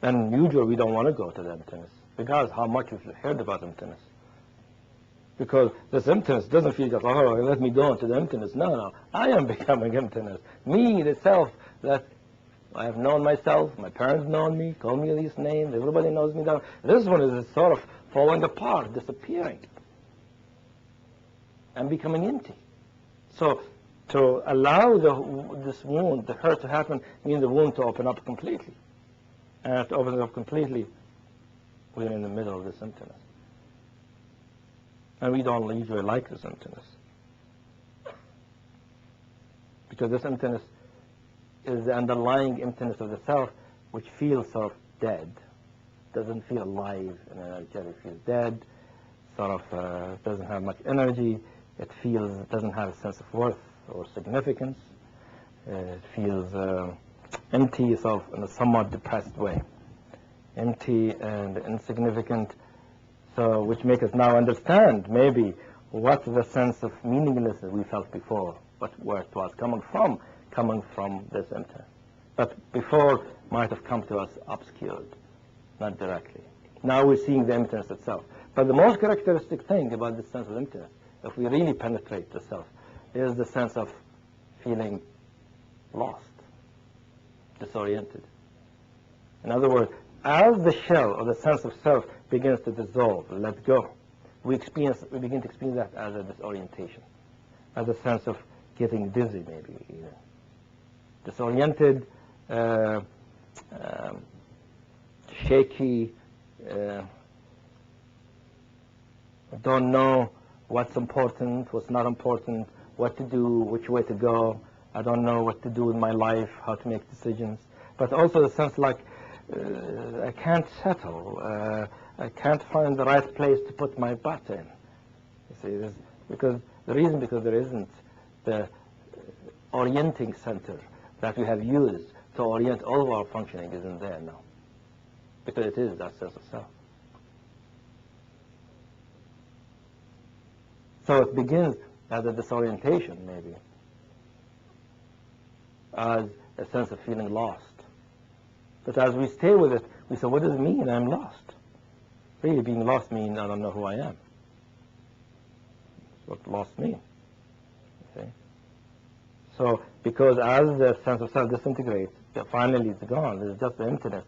And usually we don't want to go to the emptiness because how much we've heard about emptiness. Because this emptiness doesn't feel just, oh, let me go into the emptiness. No. I am becoming emptiness. Me, the self, that I have known myself, my parents know me, call me these names, everybody knows me now. This one is sort of falling apart, disappearing, and becoming empty. So to allow this wound, the hurt to happen, means the wound to open up completely. And to open it up completely, we're in the middle of this emptiness. And we don't usually like this emptiness. Because this emptiness is the underlying emptiness of the self, which feels sort of dead. Doesn't feel alive and energetic. It feels dead, sort of doesn't have much energy. It doesn't have a sense of worth or significance. It feels empty, sort of in a somewhat depressed way. Empty and insignificant. So, which makes us now understand maybe what the sense of meaninglessness we felt before, where it was coming from this emptiness. But before might have come to us obscured, not directly. Now we're seeing the emptiness itself. But the most characteristic thing about this sense of emptiness, if we really penetrate the self, is the sense of feeling lost, disoriented. In other words, as the shell or the sense of self begins to dissolve, let go, we begin to experience that as a disorientation, as a sense of getting dizzy, maybe even. Disoriented, shaky, don't know what's important, what's not important, what to do, which way to go. I don't know what to do with my life, how to make decisions. But also the sense like I can't settle. I can't find the right place to put my butt in. You see, because there isn't the orienting center that we have used to orient all of our functioning isn't there now. Because it is that sense of self. So it begins as a disorientation, maybe, as a sense of feeling lost. But as we stay with it, we say, what does it mean I'm lost? Really, being lost means I don't know who I am. That's what lost means. So, because as the sense of self disintegrates, finally it's gone, there's just the emptiness.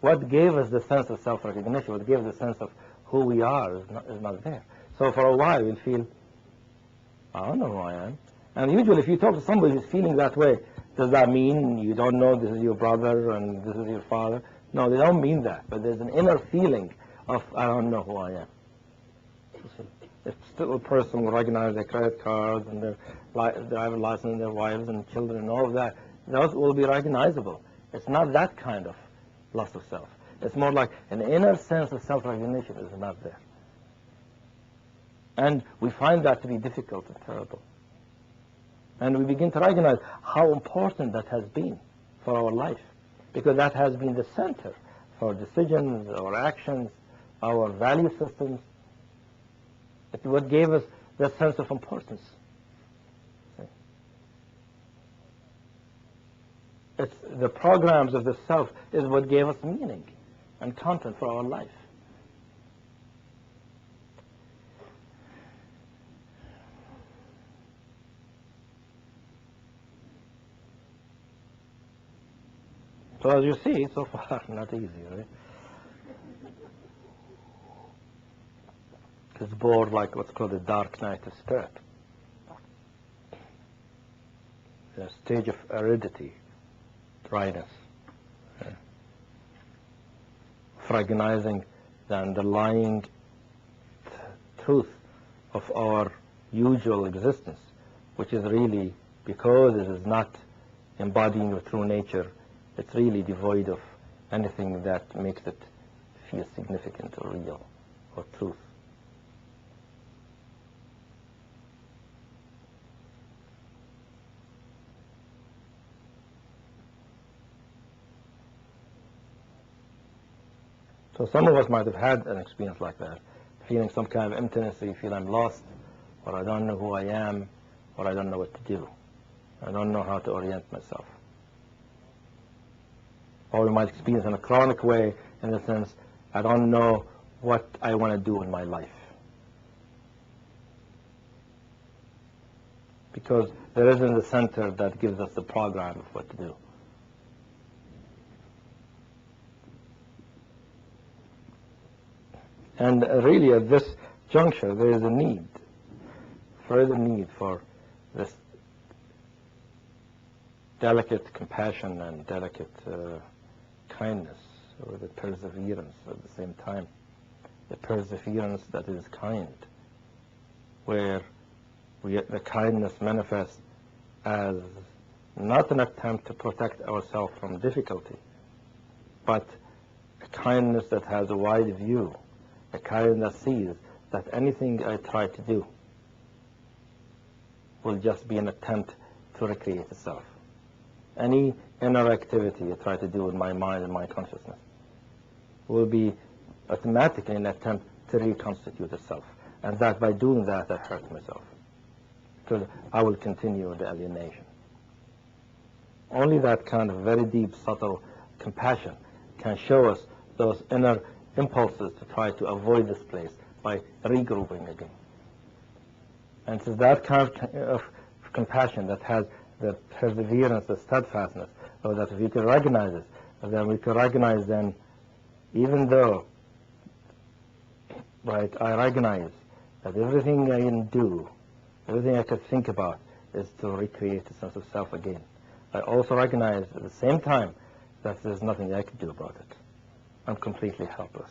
What gave us the sense of self-recognition, what gave us the sense of who we are is not there. So for a while we'll feel, I don't know who I am. And usually if you talk to somebody who's feeling that way, does that mean you don't know this is your brother and this is your father? No, they don't mean that. But there's an inner feeling of, I don't know who I am. If still a person will recognize their credit cards and their driver license and their wives and children and all of that, those will be recognizable. It's not that kind of loss of self. It's more like an inner sense of self-recognition is not there. And we find that to be difficult and terrible. And we begin to recognize how important that has been for our life, because that has been the center for decisions, our actions, our value systems. It's what gave us the sense of importance. It's the programs of the self is what gave us meaning and content for our life. So as you see, so far, not easy, right? It's bored like what's called the dark night of spirit. The stage of aridity, dryness, fragilizing the underlying truth of our usual existence, which is really, because it is not embodying your true nature, it's really devoid of anything that makes it feel significant or real or truth. So some of us might have had an experience like that, feeling some kind of emptiness, so you feel I'm lost, or I don't know who I am, or I don't know what to do. I don't know how to orient myself. Or we might experience in a chronic way, in the sense, I don't know what I want to do in my life. Because there isn't the center that gives us the program of what to do. And really at this juncture, there is a need, further need for this delicate compassion and delicate kindness, or the perseverance at the same time. The perseverance that is kind, where the kindness manifests as not an attempt to protect ourselves from difficulty, but a kindness that has a wide view, a kindness that sees that anything I try to do will just be an attempt to recreate itself. Any inner activity I try to do in my mind and my consciousness will be automatically an attempt to reconstitute itself. And that by doing that, I hurt myself. Because I will continue the alienation. Only that kind of very deep, subtle compassion can show us those inner impulses to try to avoid this place by regrouping again. And it's that kind of compassion that has the perseverance, the steadfastness, so that if we can recognize it, then we can recognize then, even though, right, I recognize that everything I can do, everything I could think about is to recreate a sense of self again. I also recognize at the same time that there's nothing I can do about it. I'm completely helpless.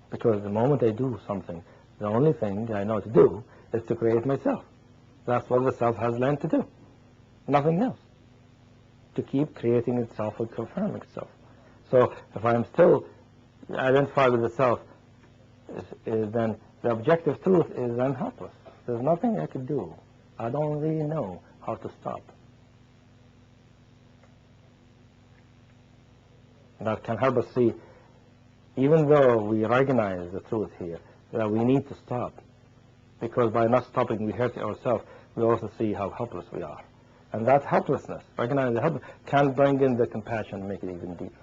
Because the moment I do something, the only thing I know to do is to create myself. That's what the self has learned to do. Nothing else. To keep creating itself and confirming itself. So if I'm still identified with the self, then the objective truth is I'm helpless. There's nothing I can do. I don't really know how to stop. That can help us see, even though we recognize the truth here, that we need to stop. Because by not stopping, we hurt ourselves. We also see how helpless we are. And that helplessness, recognizing the helplessness, can bring in the compassion and make it even deeper.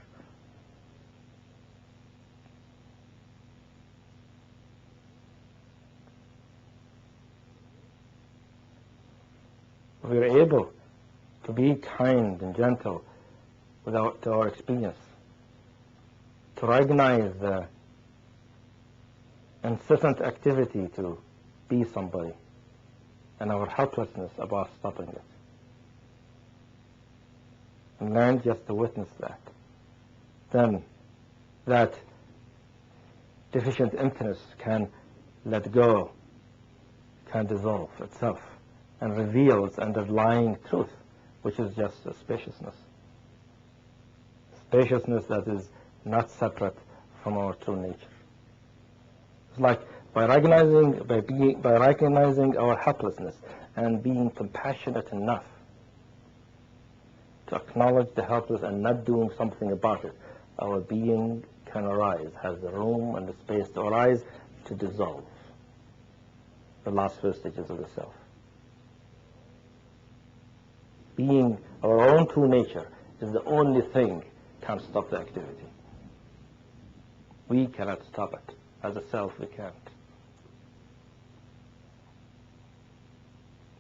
We're able to be kind and gentle to our experience, to recognize the incessant activity to be somebody and our helplessness about stopping it. And learn just to witness that. Then that deficient emptiness can let go, can dissolve itself, and reveal its underlying truth, which is just a spaciousness. Spaciousness that is not separate from our true nature. It's like by recognizing our helplessness and being compassionate enough to acknowledge the helpless and not doing something about it, our being can arise, has the room and the space to arise, to dissolve the last vestiges of the self. Being our own true nature is the only thing can stop the activity. We cannot stop it. As a self, we can't.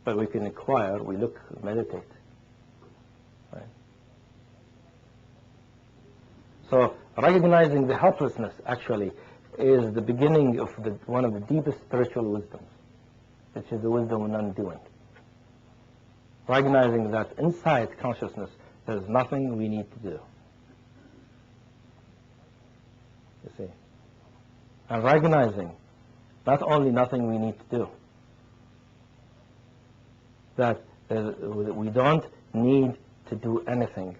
But we can inquire, we look, meditate. Right? So recognizing the helplessness actually is the beginning of one of the deepest spiritual wisdoms, which is the wisdom of non-doing. Recognizing that inside consciousness there's nothing we need to do. You see? And recognizing not only nothing we need to do, that we don't need to do anything,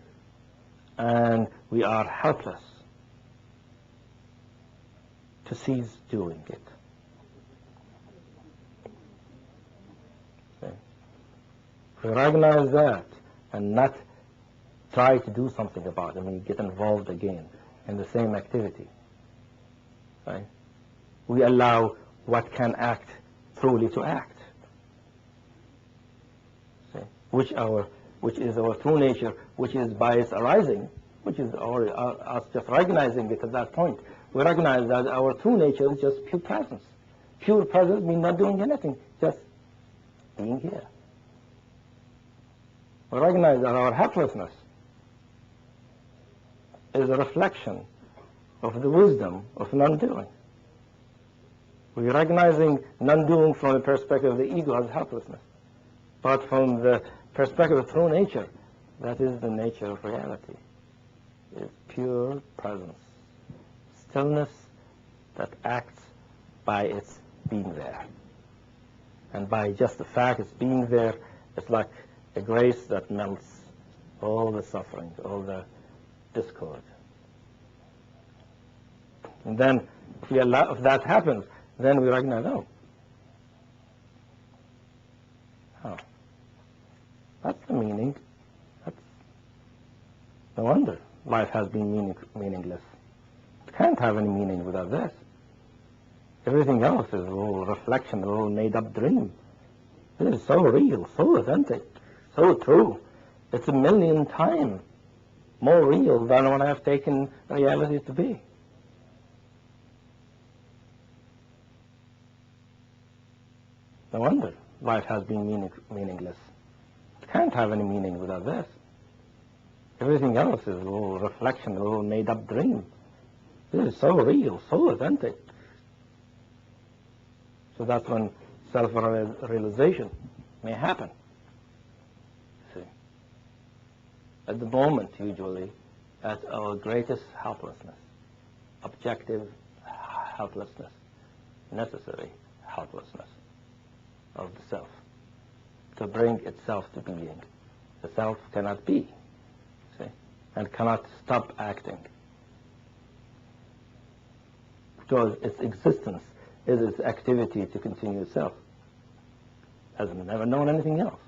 and we are helpless to cease doing it. Okay. If we recognize that and not try to do something about it, I mean, get involved again in the same activity, right? We allow what can act truly to act, see? Which is our true nature, which is by its arising, which is us just recognizing it at that point. We recognize that our true nature is just pure presence. Pure presence means not doing anything, just being here. We recognize that our helplessness is a reflection of the wisdom of non-doing. We're recognizing non-doing from the perspective of the ego as helplessness, but from the perspective of true nature, that is the nature of reality. It's pure presence, stillness that acts by its being there. And by just the fact it's being there, it's like a grace that melts all the suffering, all the discord. And then if that happens, then we recognize, oh, that's the meaning. No wonder life has been meaningless. It can't have any meaning without this. Everything else is a little reflection, a little made-up dream. It is so real, so authentic, so true. It's 1,000,000 times more real than what I have taken reality to be. No wonder life has been meaningless. It can't have any meaning without this. Everything else is a little reflection, a little made-up dream. This is so real, so authentic. So that's when self-realization may happen. See, at the moment, usually, at our greatest helplessness, objective helplessness, necessary helplessness of the self, to bring itself to being. The self cannot be, see, and cannot stop acting, because its existence is its activity to continue itself. Has never known anything else.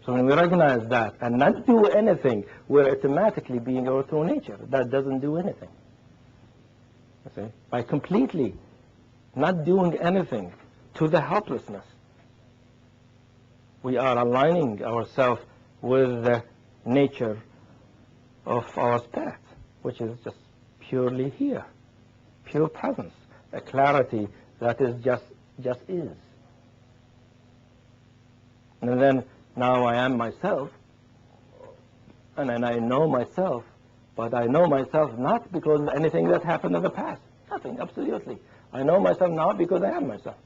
So when we recognize that and not do anything, we're automatically being our true nature. That doesn't do anything. You see? By completely not doing anything to the helplessness, we are aligning ourselves with the nature of our spirit, which is just purely here, pure presence, a clarity that is just is. And then now I am myself, and then I know myself, but I know myself not because of anything that happened in the past. Nothing, absolutely. I know myself now because I am myself.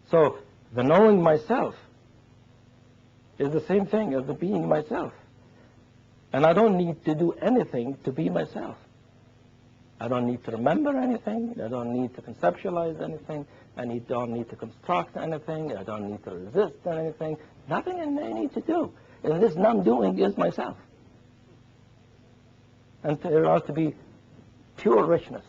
So the knowing myself is the same thing as the being myself. And I don't need to do anything to be myself. I don't need to remember anything. I don't need to conceptualize anything. Don't need to construct anything. I don't need to resist anything. Nothing I need to do. And this non-doing is myself. And there ought to be pure richness.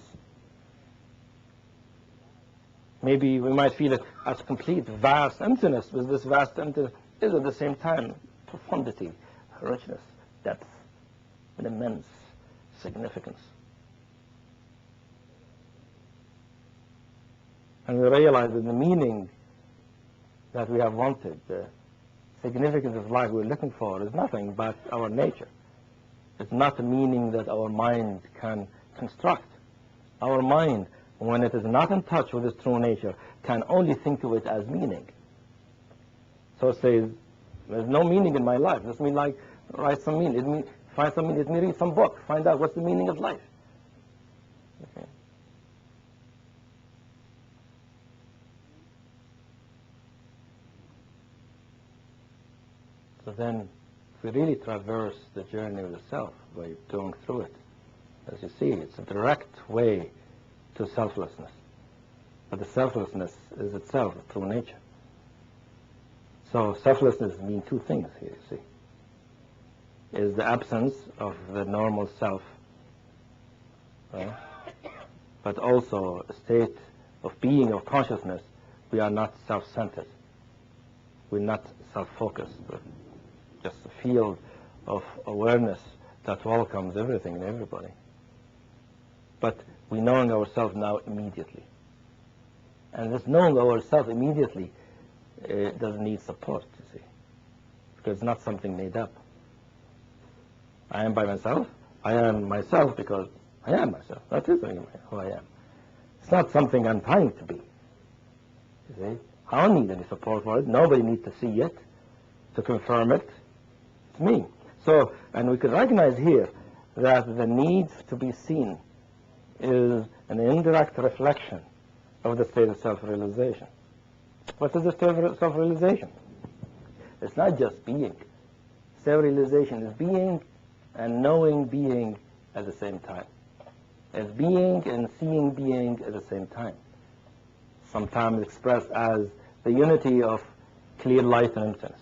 Maybe we might feel it as complete vast emptiness, but this vast emptiness is at the same time profundity, richness, depth, and immense significance. And we realize that the meaning that we have wanted, the significance of life we're looking for, is nothing but our nature. It's not a meaning that our mind can construct. Our mind, when it is not in touch with its true nature, can only think of it as meaning. So it says, there's no meaning in my life. Let me write some meaning. Let me find some meaning. Let me read some book. Find out what's the meaning of life. Okay. So then, if we really traverse the journey of the self by going through it, as you see, it's a direct way to selflessness. But the selflessness is itself a true nature. So selflessness means two things here, you see. Is the absence of the normal self, right? But also a state of being, of consciousness. We are not self-centered. We're not self-focused. We're just a field of awareness that welcomes everything and everybody. But we knowing ourselves now immediately. And this knowing ourselves immediately doesn't need support, you see. Because it's not something made up. I am by myself. I am myself because I am myself. That is who I am. It's not something I'm trying to be. You see? I don't need any support for it. Nobody needs to see it, to confirm it. It's me. So, and we could recognize here that the need to be seen is an indirect reflection of the state of self-realization. What is the state of self-realization? It's not just being. Self-realization is being and knowing being at the same time. As being and seeing being at the same time. Sometimes expressed as the unity of clear light and emptiness.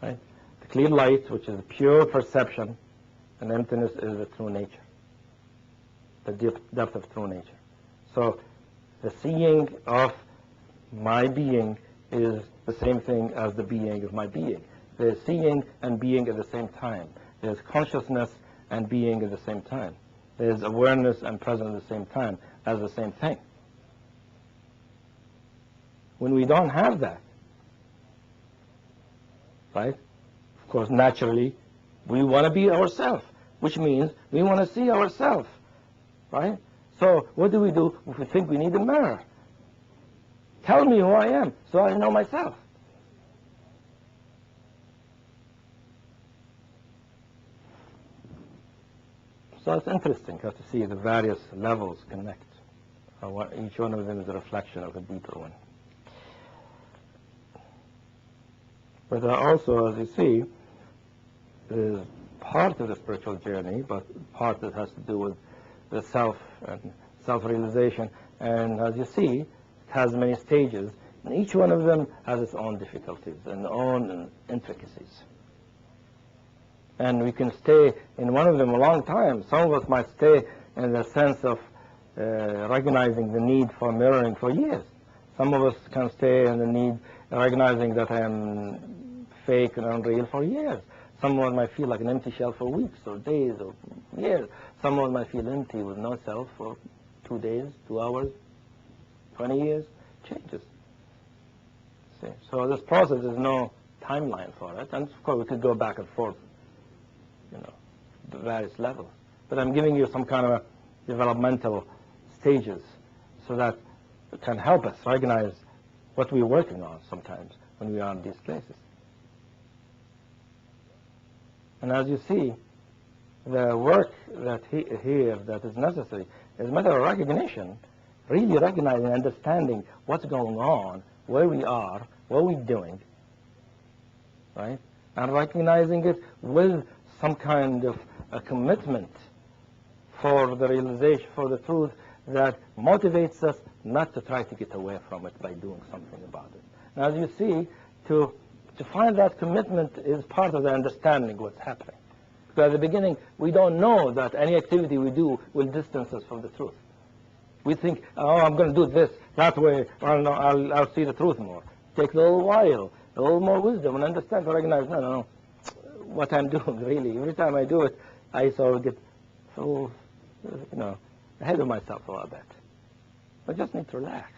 Right? The clear light, which is pure perception, and emptiness is the true nature. The depth of true nature. So the seeing of my being is the same thing as the being of my being. There's seeing and being at the same time. There's consciousness and being at the same time. There's awareness and presence at the same time as the same thing. When we don't have that, right? Of course, naturally, we want to be ourselves, which means we want to see ourselves, right? So what do? If we think we need a mirror? Tell me who I am so I know myself. So it's interesting how to see the various levels connect. Each one of them is a reflection of a deeper one. But also, as you see, is part of the spiritual journey, but part that has to do with the self and self-realization. And as you see, it has many stages, and each one of them has its own difficulties and own intricacies. And we can stay in one of them a long time. Some of us might stay in the sense of recognizing the need for mirroring for years. Some of us can stay in the need, recognizing that I am fake and unreal for years. Someone might feel like an empty shell for weeks or days or years. Someone might feel empty with no self for 2 days, 2 hours, 20 years. Changes. See? So this process is no timeline for it. And of course we could go back and forth, the various levels. But I'm giving you some kind of developmental stages so that it can help us recognize what we're working on sometimes when we are in these places. And as you see, the work that here that is necessary is a matter of recognition, really recognizing and understanding what's going on, where we are, what we're doing, right? And recognizing it with some kind of a commitment for the realization, for the truth that motivates us not to try to get away from it by doing something about it. Now, as you see, to find that commitment is part of the understanding what's happening. Because at the beginning, we don't know that any activity we do will distance us from the truth. We think, oh, I'm going to do this, that way, I'll see the truth more. It takes a little while, a little more wisdom and understand to recognize, no, what I'm doing, really. Every time I do it, I sort of get so, ahead of myself a little bit. I just need to relax.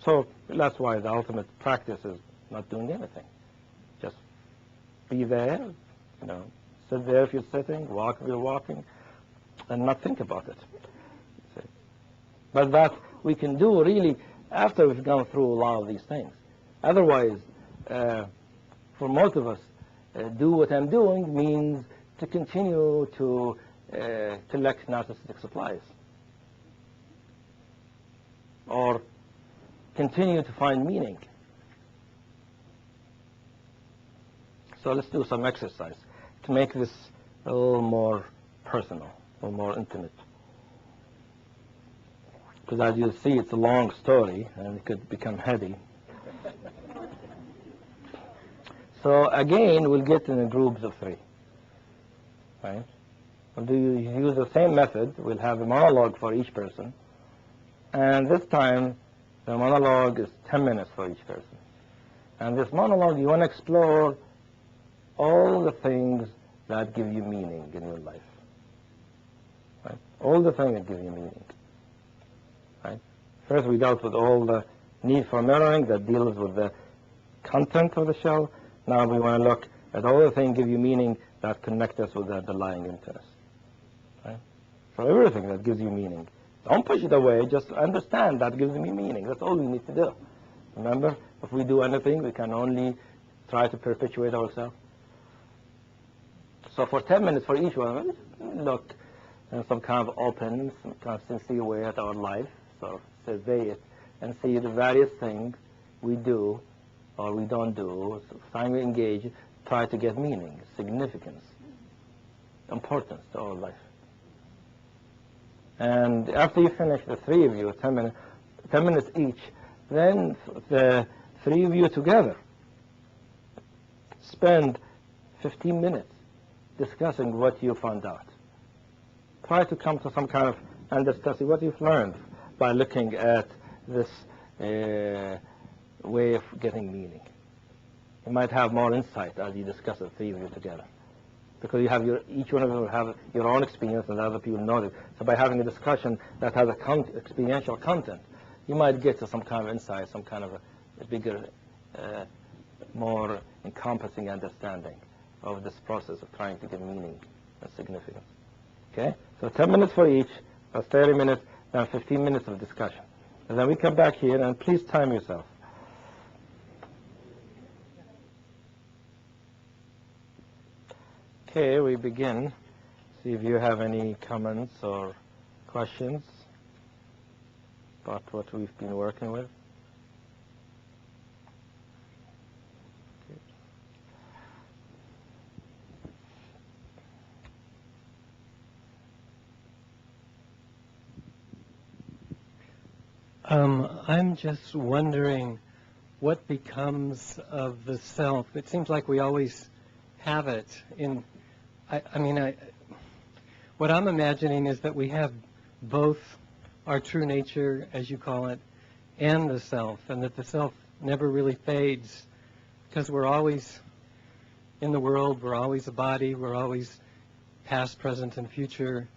So that's why the ultimate practice is not doing anything. Just be there, sit there if you're sitting, walk if you're walking, and not think about it. See? But that we can do really after we've gone through a lot of these things. Otherwise, for most of us, do what I'm doing means to continue to collect narcissistic supplies, or continue to find meaning. So let's do some exercise to make this a little more personal, a little more intimate. Because as you see, it's a long story and it could become heavy. So again, we'll get in groups of 3, right? We'll use the same method. We'll have a monologue for each person. And this time, the monologue is 10 minutes for each person. And this monologue, you want to explore all the things that give you meaning in your life. Right? All the things that give you meaning. Right? First, we dealt with all the need for mirroring that deals with the content of the shell. Now we want to look at all the things that give you meaning that connect us with the underlying interest. Right? So everything that gives you meaning. Don't push it away, just understand that gives me meaning. That's all we need to do. Remember, if we do anything, we can only try to perpetuate ourselves. So for 10 minutes for each one, look in some kind of open, some kind of sincere way at our life, sort of survey it, and see the various things we do or we don't do, so time we engage, try to get meaning, significance, importance to our life. And after you finish, the 3 of you, 10 minutes each, then the 3 of you together spend 15 minutes discussing what you found out. Try to come to some kind of understanding what you've learned by looking at this way of getting meaning. You might have more insight as you discuss the 3 of you together, because you have each one of you have your own experience and other people know it. So by having a discussion that has experiential content, you might get to some kind of insight, some kind of a bigger, more encompassing understanding of this process of trying to give meaning and significance. Okay? So 10 minutes for each, that's 30 minutes, then 15 minutes of discussion. And then we come back here, and please time yourself. Okay, we begin. See if you have any comments or questions about what we've been working with. I'm just wondering what becomes of the self. It seems like we always have it in. What I'm imagining is that we have both our true nature, as you call it, and the self, and that the self never really fades, because we're always in the world, we're always a body, we're always past, present, and future.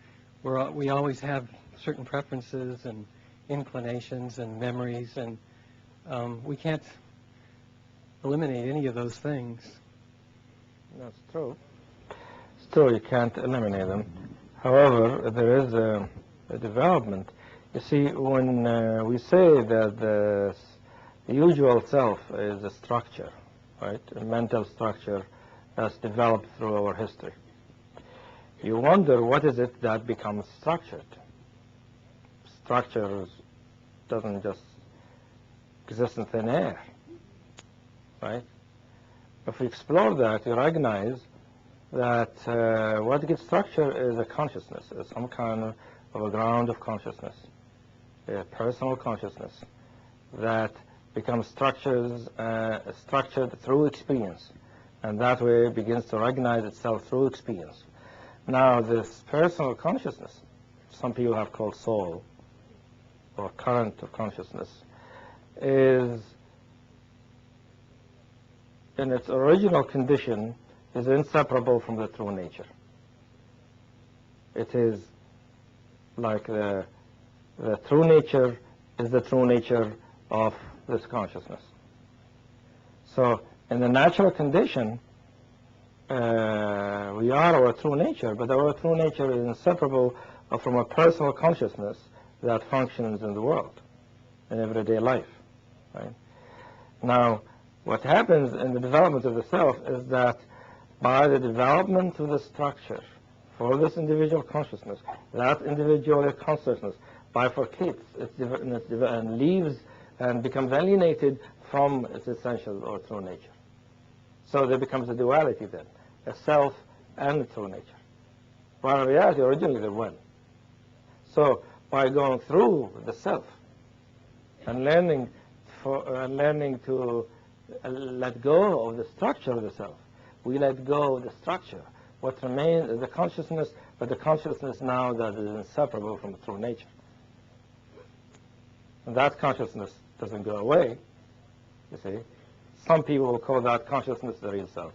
We always have certain preferences and inclinations and memories, and we can't eliminate any of those things. That's true. It's true, you can't eliminate them. However, there is a development. You see, when we say that The usual self is a structure, right? A mental structure that's developed through our history. You wonder what is it that becomes structured. Structure doesn't just exist in thin air, right? If we explore that, you recognize that what gives structure is a consciousness, is some kind of a ground of consciousness, a personal consciousness that becomes structured through experience, and that way begins to recognize itself through experience. Now, this personal consciousness, some people have called soul, or current of consciousness, is, in its original condition, is inseparable from the true nature. It is like the true nature is the true nature of this consciousness. So in the natural condition, we are our true nature, but our true nature is inseparable from a personal consciousness that functions in the world, in everyday life. Right? Now, what happens in the development of the self is that by the development of the structure for this individual consciousness, that individual consciousness bifurcates and leaves and becomes alienated from its essential or true nature. So there becomes a duality then, a self and a true nature. While in reality, originally they're one. So by going through the self and learning to let go of the structure of the self, we let go of the structure. What remains is the consciousness, but the consciousness now that is inseparable from the true nature. And that consciousness doesn't go away, you see. Some people will call that consciousness the real self,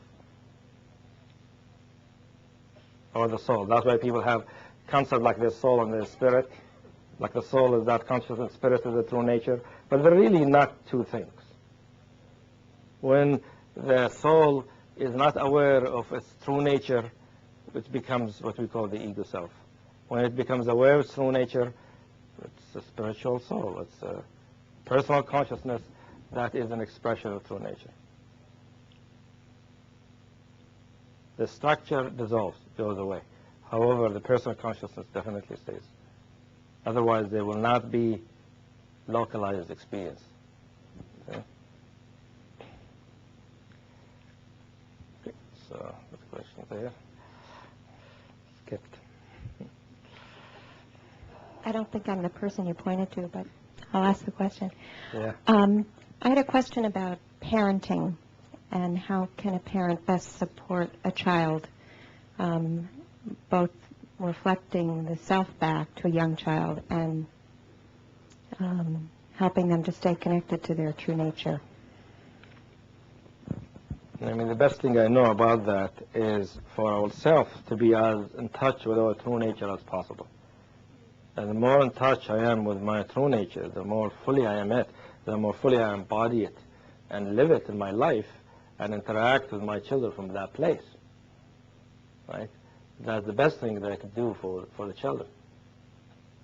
or the soul. That's why people have concepts like their soul and their spirit, like the soul is that consciousness, spirit is the true nature, but they're really not two things. When the soul is not aware of its true nature, it becomes what we call the ego self. When it becomes aware of its true nature, it's a spiritual soul. It's a personal consciousness that is an expression of true nature. The structure dissolves, goes away. However, the personal consciousness definitely stays. Otherwise, there will not be localized experience. Okay? So, that's a question there. Skipped. I don't think I'm the person you pointed to, but I'll ask the question. Yeah. I had a question about parenting and how can a parent best support a child, both reflecting the self back to a young child and helping them to stay connected to their true nature. I mean, the best thing I know about that is for ourselves to be as in touch with our true nature as possible. And the more in touch I am with my true nature, the more fully I am it, the more fully I embody it and live it in my life and interact with my children from that place. Right? That's the best thing that I could do for the children.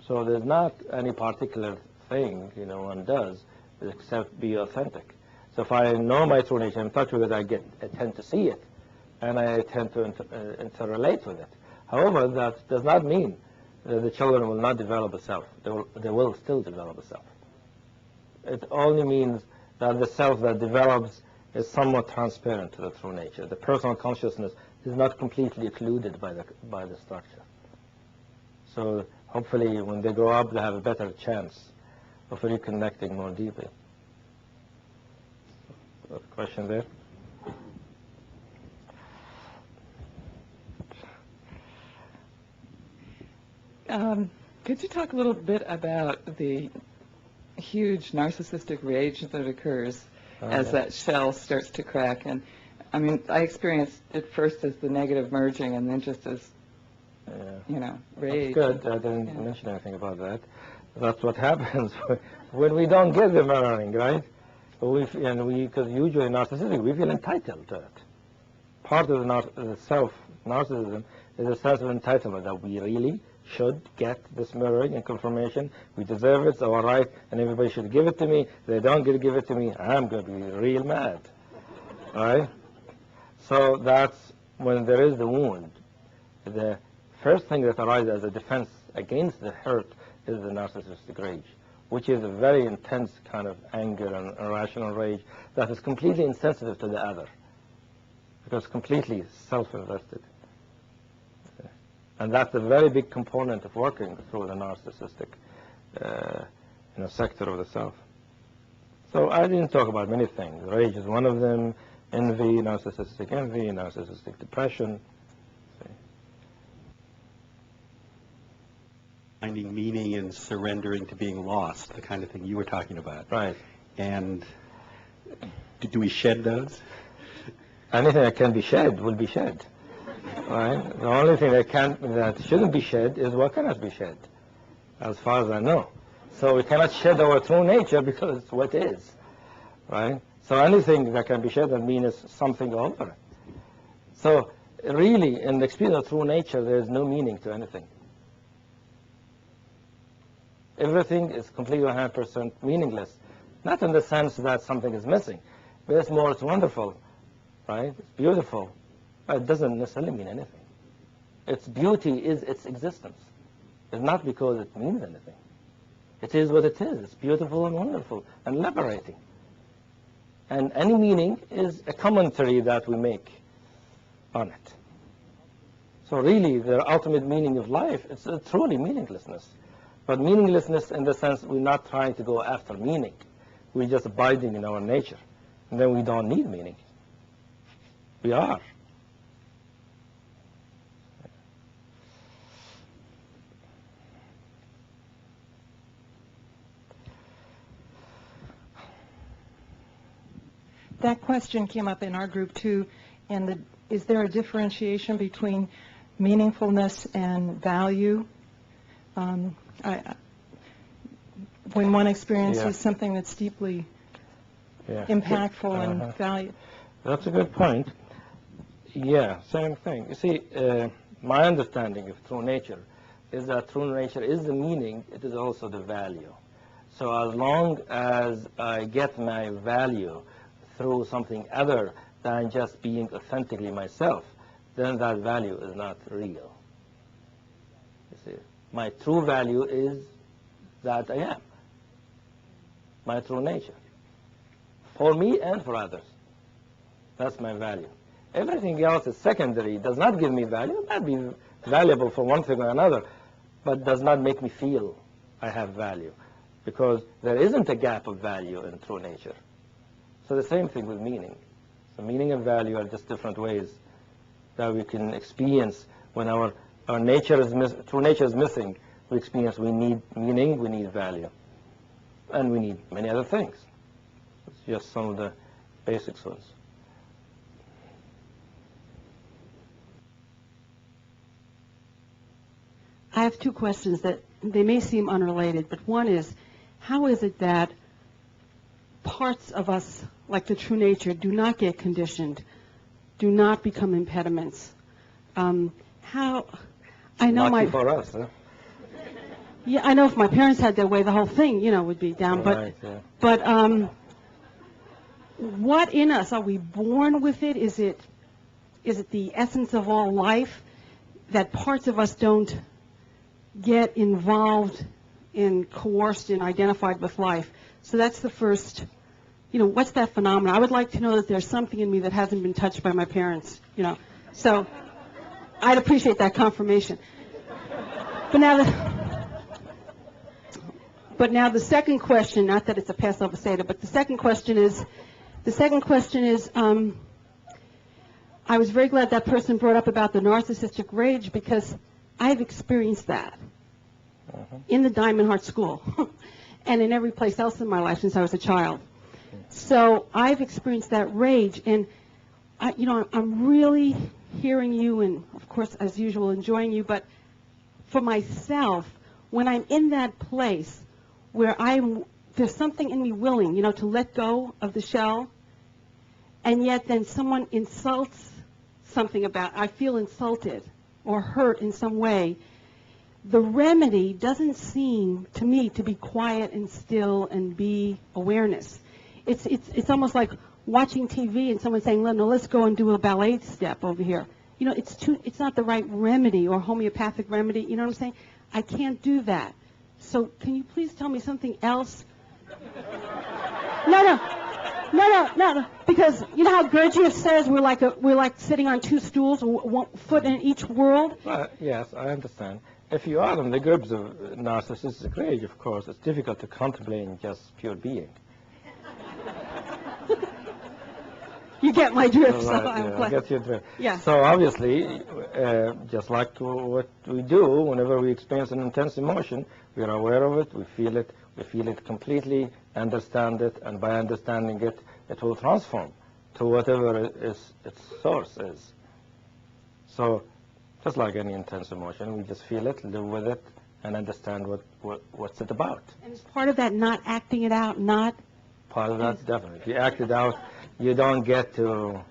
So there's not any particular thing, one does except be authentic. So if I know my true nature, I'm in touch with it, I tend to see it, and I tend to interrelate with it. However, that does not mean that the children will not develop a self. They will still develop a self. It only means that the self that develops is somewhat transparent to the true nature. The personal consciousness is not completely occluded by the structure. So hopefully when they grow up, they have a better chance of reconnecting more deeply. A question there? Could you talk a little bit about the huge narcissistic rage that occurs as that shell starts to crack? And I mean, I experienced it first as the negative merging and then just as, rage. That's good. I didn't mention anything about that. That's what happens when we don't get the mirroring, right? Because usually narcissistic, we feel entitled to it. Part of the self narcissism is a sense of entitlement that we really should get this mirroring and confirmation. We deserve it, it's our right, and everybody should give it to me. If they don't give it to me, I'm going to be real mad. All right? So that's when there is the wound. The first thing that arises as a defense against the hurt is the narcissistic rage, which is a very intense kind of anger and irrational rage that is completely insensitive to the other, because completely self-invested. And that's a very big component of working through the narcissistic sector of the self. So I didn't talk about many things. Rage is one of them, envy, narcissistic depression. Finding meaning and surrendering to being lost, the kind of thing you were talking about. Right. And do we shed those? Anything that can be shed will be shed. Right? The only thing that shouldn't be shed is what cannot be shed, as far as I know. So we cannot shed our true nature because it's what is. Right? So anything that can be shed, that means something over it. So really, in the experience of true nature, there is no meaning to anything. Everything is completely 100% meaningless. Not in the sense that something is missing, but it's wonderful, right? It's beautiful. But it doesn't necessarily mean anything. Its beauty is its existence. It's not because it means anything. It is what it is. It's beautiful and wonderful and liberating. And any meaning is a commentary that we make on it. So really, the ultimate meaning of life is truly meaninglessness. But meaninglessness in the sense we're not trying to go after meaning. We're just abiding in our nature. And then we don't need meaning. We are. That question came up in our group too, and is there a differentiation between meaningfulness and value? When one experiences something that's deeply impactful and value. That's a good point. Yeah, same thing. You see, my understanding of true nature is that true nature is the meaning, it is also the value. So as long as I get my value through something other than just being authentically myself, then that value is not real. You see, my true value is that I am, my true nature, for me and for others. That's my value. Everything else is secondary, does not give me value. It might be valuable for one thing or another, but does not make me feel I have value, because there isn't a gap of value in true nature. So the same thing with meaning. So meaning and value are just different ways that we can experience when our nature is true nature is missing. We experience we need meaning, we need value, and we need many other things. It's just some of the basic ones. I have two questions that they may seem unrelated, but one is, how is it that parts of us, like the true nature, do not get conditioned, do not become impediments? How? I know Lucky for us, huh? Yeah, I know if my parents had their way, the whole thing, would be down. Right, but what in us, are we born with it? Is it the essence of all life that parts of us don't get involved in, coerced in, identified with life? So that's the first, what's that phenomenon? I would like to know that there's something in me that hasn't been touched by my parents, So I'd appreciate that confirmation. But now the second question, not that it's a Passover Seder, but the second question is, I was very glad that person brought up about the narcissistic rage, because I've experienced that in the Diamond Heart School and in every place else in my life since I was a child. So I've experienced that rage, and I'm really hearing you, and of course, as usual, enjoying you. But for myself, when I'm in that place where there's something in me willing, to let go of the shell, and yet then someone insults something I feel insulted or hurt in some way, the remedy doesn't seem to me to be quiet and still and be awareness. It's almost like watching TV and someone saying, no, let's go and do a ballet step over here. You know, it's not the right remedy or homeopathic remedy. You know what I'm saying? I can't do that. So can you please tell me something else? No. Because you know how Gurdjieff says we're like sitting on two stools, one foot in each world. Well, yes, I understand. If you are in the grips of narcissistic rage, of course, it's difficult to contemplate in just pure being. You get my drift, so Right, I'm yeah, I glad. get your drift. Yeah. So obviously, just like what we do whenever we experience an intense emotion, we are aware of it, we feel it completely, understand it, and by understanding it, it will transform to whatever its source is. So, just like any intense emotion, we just feel it, live with it, and understand what's it about. And is part of that not acting it out, not? Part of that, definitely. If you act it out, you don't get to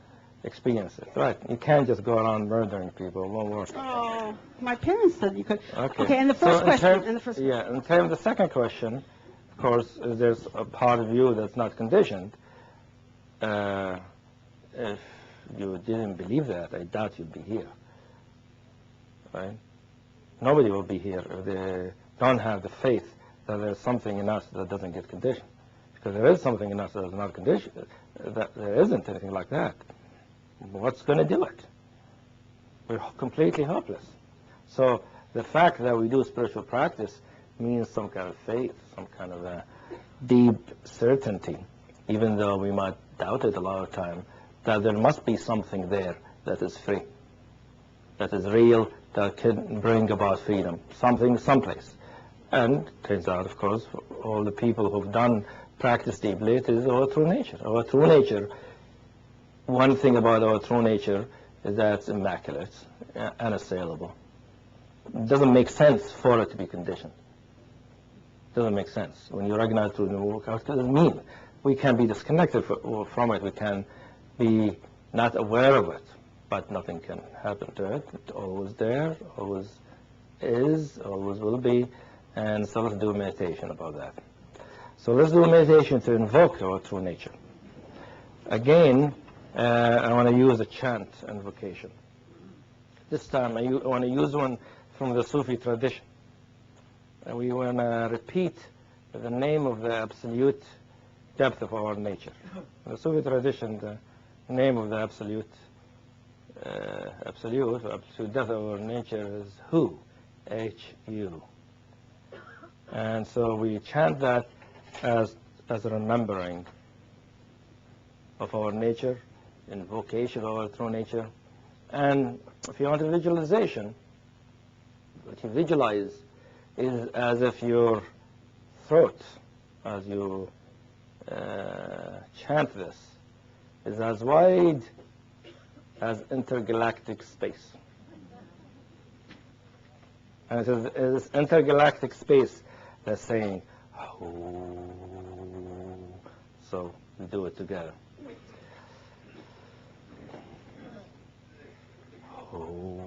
experience it, right? You can't just go around murdering people. It won't work. Oh, my parents said you could. Okay. And the first question. And the first. Yeah, in terms of the second question, of course, there's a part of you that's not conditioned. If you didn't believe that, I doubt you'd be here, right? Nobody will be here if they don't have the faith that there's something in us that doesn't get conditioned. Because there is something in us that is not conditioned, that there isn't anything like that. What's going to do it? We're completely helpless. So the fact that we do spiritual practice means some kind of faith, some kind of a deep certainty, even though we might doubt it a lot of time, that there must be something there that is free, that is real, that can bring about freedom, something, someplace. And turns out, of course, all the people who've done practice deeply, it is our true nature. Our true nature, one thing about our true nature is that it's immaculate, unassailable. It doesn't make sense for it to be conditioned. It doesn't make sense. When you recognize through the workout, it doesn't mean we can be disconnected from it. We can be not aware of it, but nothing can happen to it. It's always there, always is, always will be. And so let's do a meditation about that. So let's do a meditation to invoke our true nature. Again, I want to use a chant invocation. This time I want to use one from the Sufi tradition. And we want to repeat the name of the absolute depth of our nature. In the Sufi tradition, the name of the absolute depth of our nature is Hu, H-U. And so we chant that as a remembering of our nature, invocation of our true nature. And if you want a visualization, what you visualize is as if your throat, as you chant this, is as wide as intergalactic space. And it is this intergalactic space that's saying, oh. So we do it together. Oh.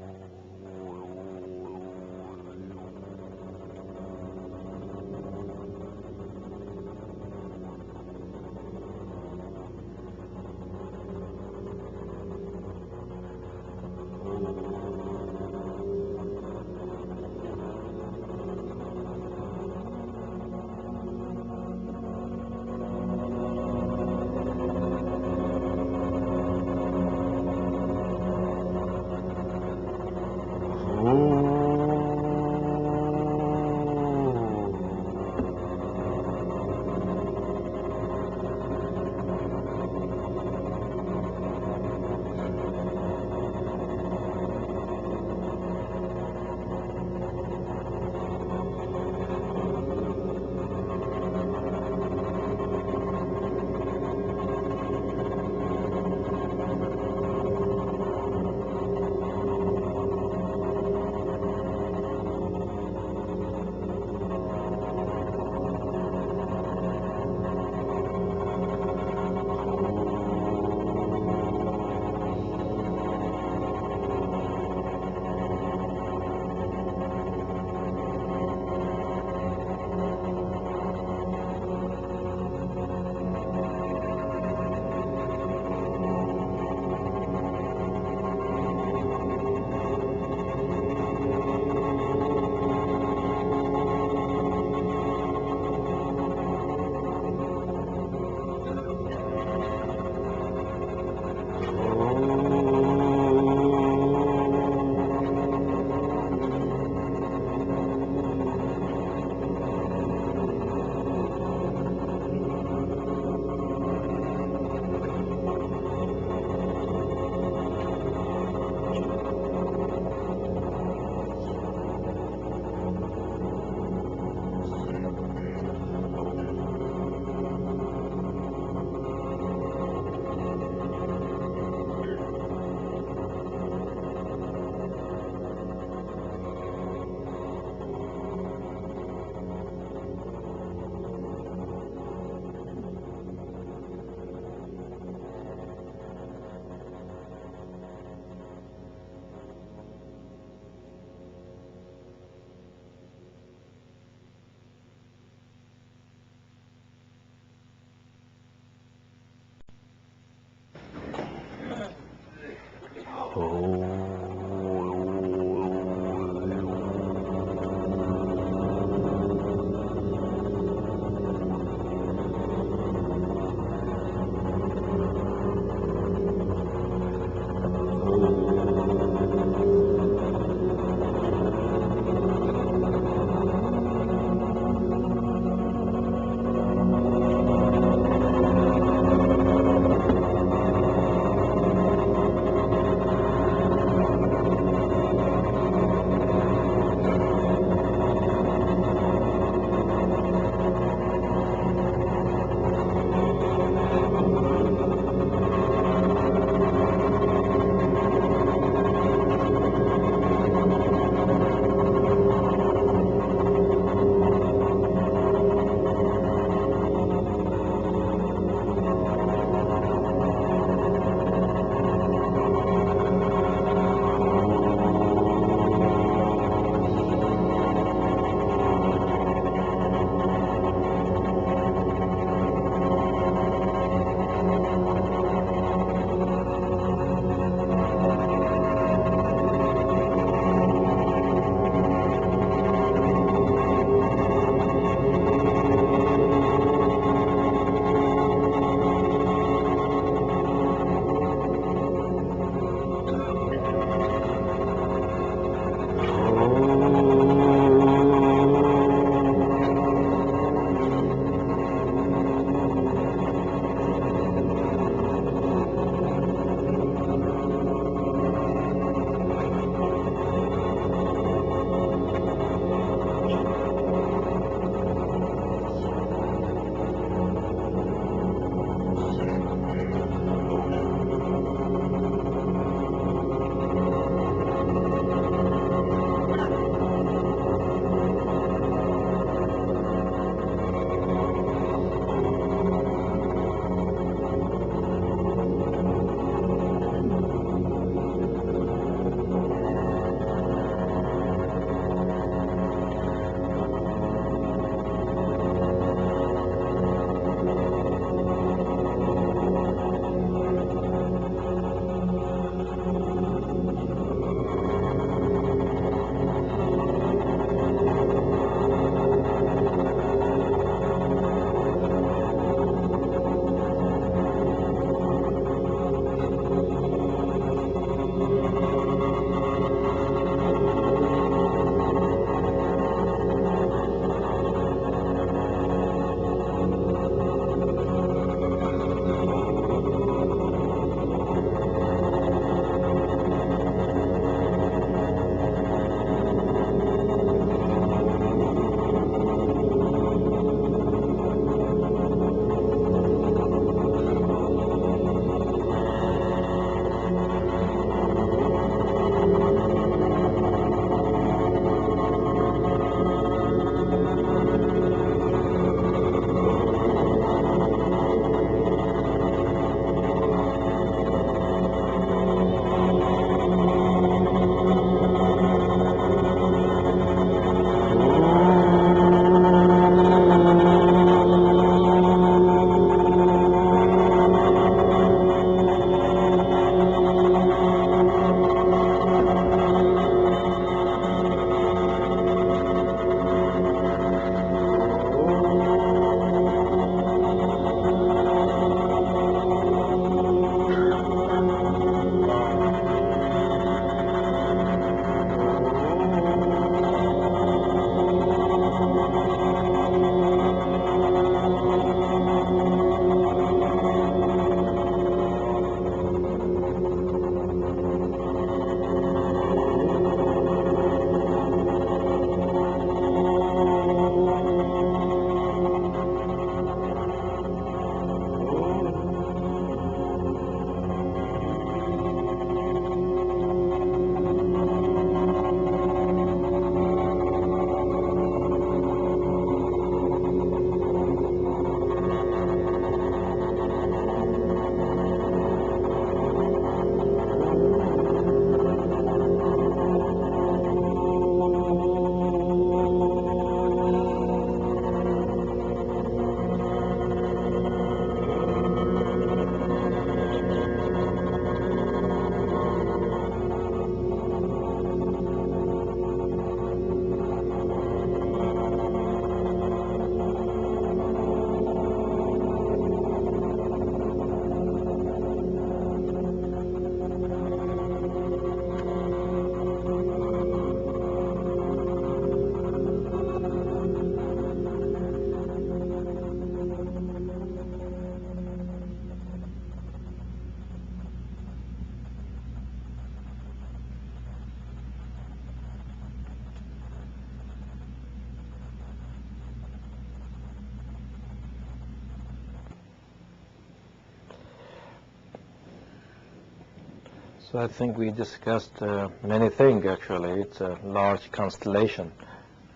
So I think we discussed many things, actually. It's a large constellation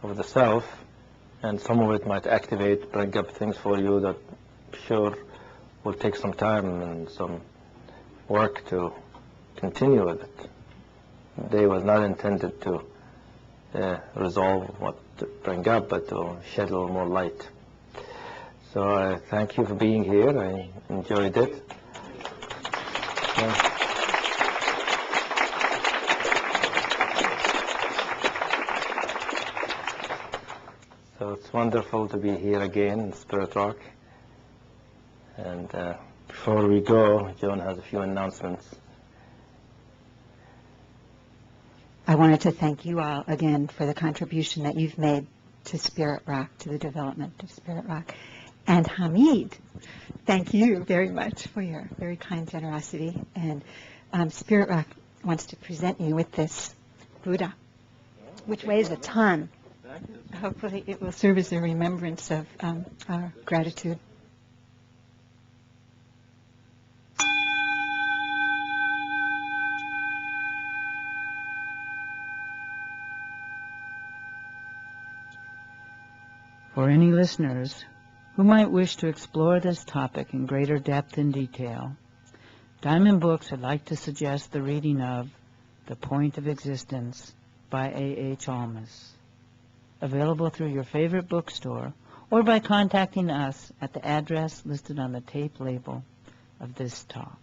of the self, and some of it might activate, bring up things for you that sure will take some time and some work to continue with it. They was not intended to resolve what to bring up, but to shed a little more light. So I thank you for being here. I enjoyed it. So it's wonderful to be here again in Spirit Rock. And before we go, Joan has a few announcements. I wanted to thank you all again for the contribution that you've made to Spirit Rock, to the development of Spirit Rock. And Hamid, thank you very much for your very kind generosity. And Spirit Rock wants to present you with this Buddha, which weighs a ton. Hopefully it will serve as a remembrance of our gratitude. For any listeners who might wish to explore this topic in greater depth and detail, Diamond Books would like to suggest the reading of The Point of Existence by A.H. Almaas, available through your favorite bookstore or by contacting us at the address listed on the tape label of this talk.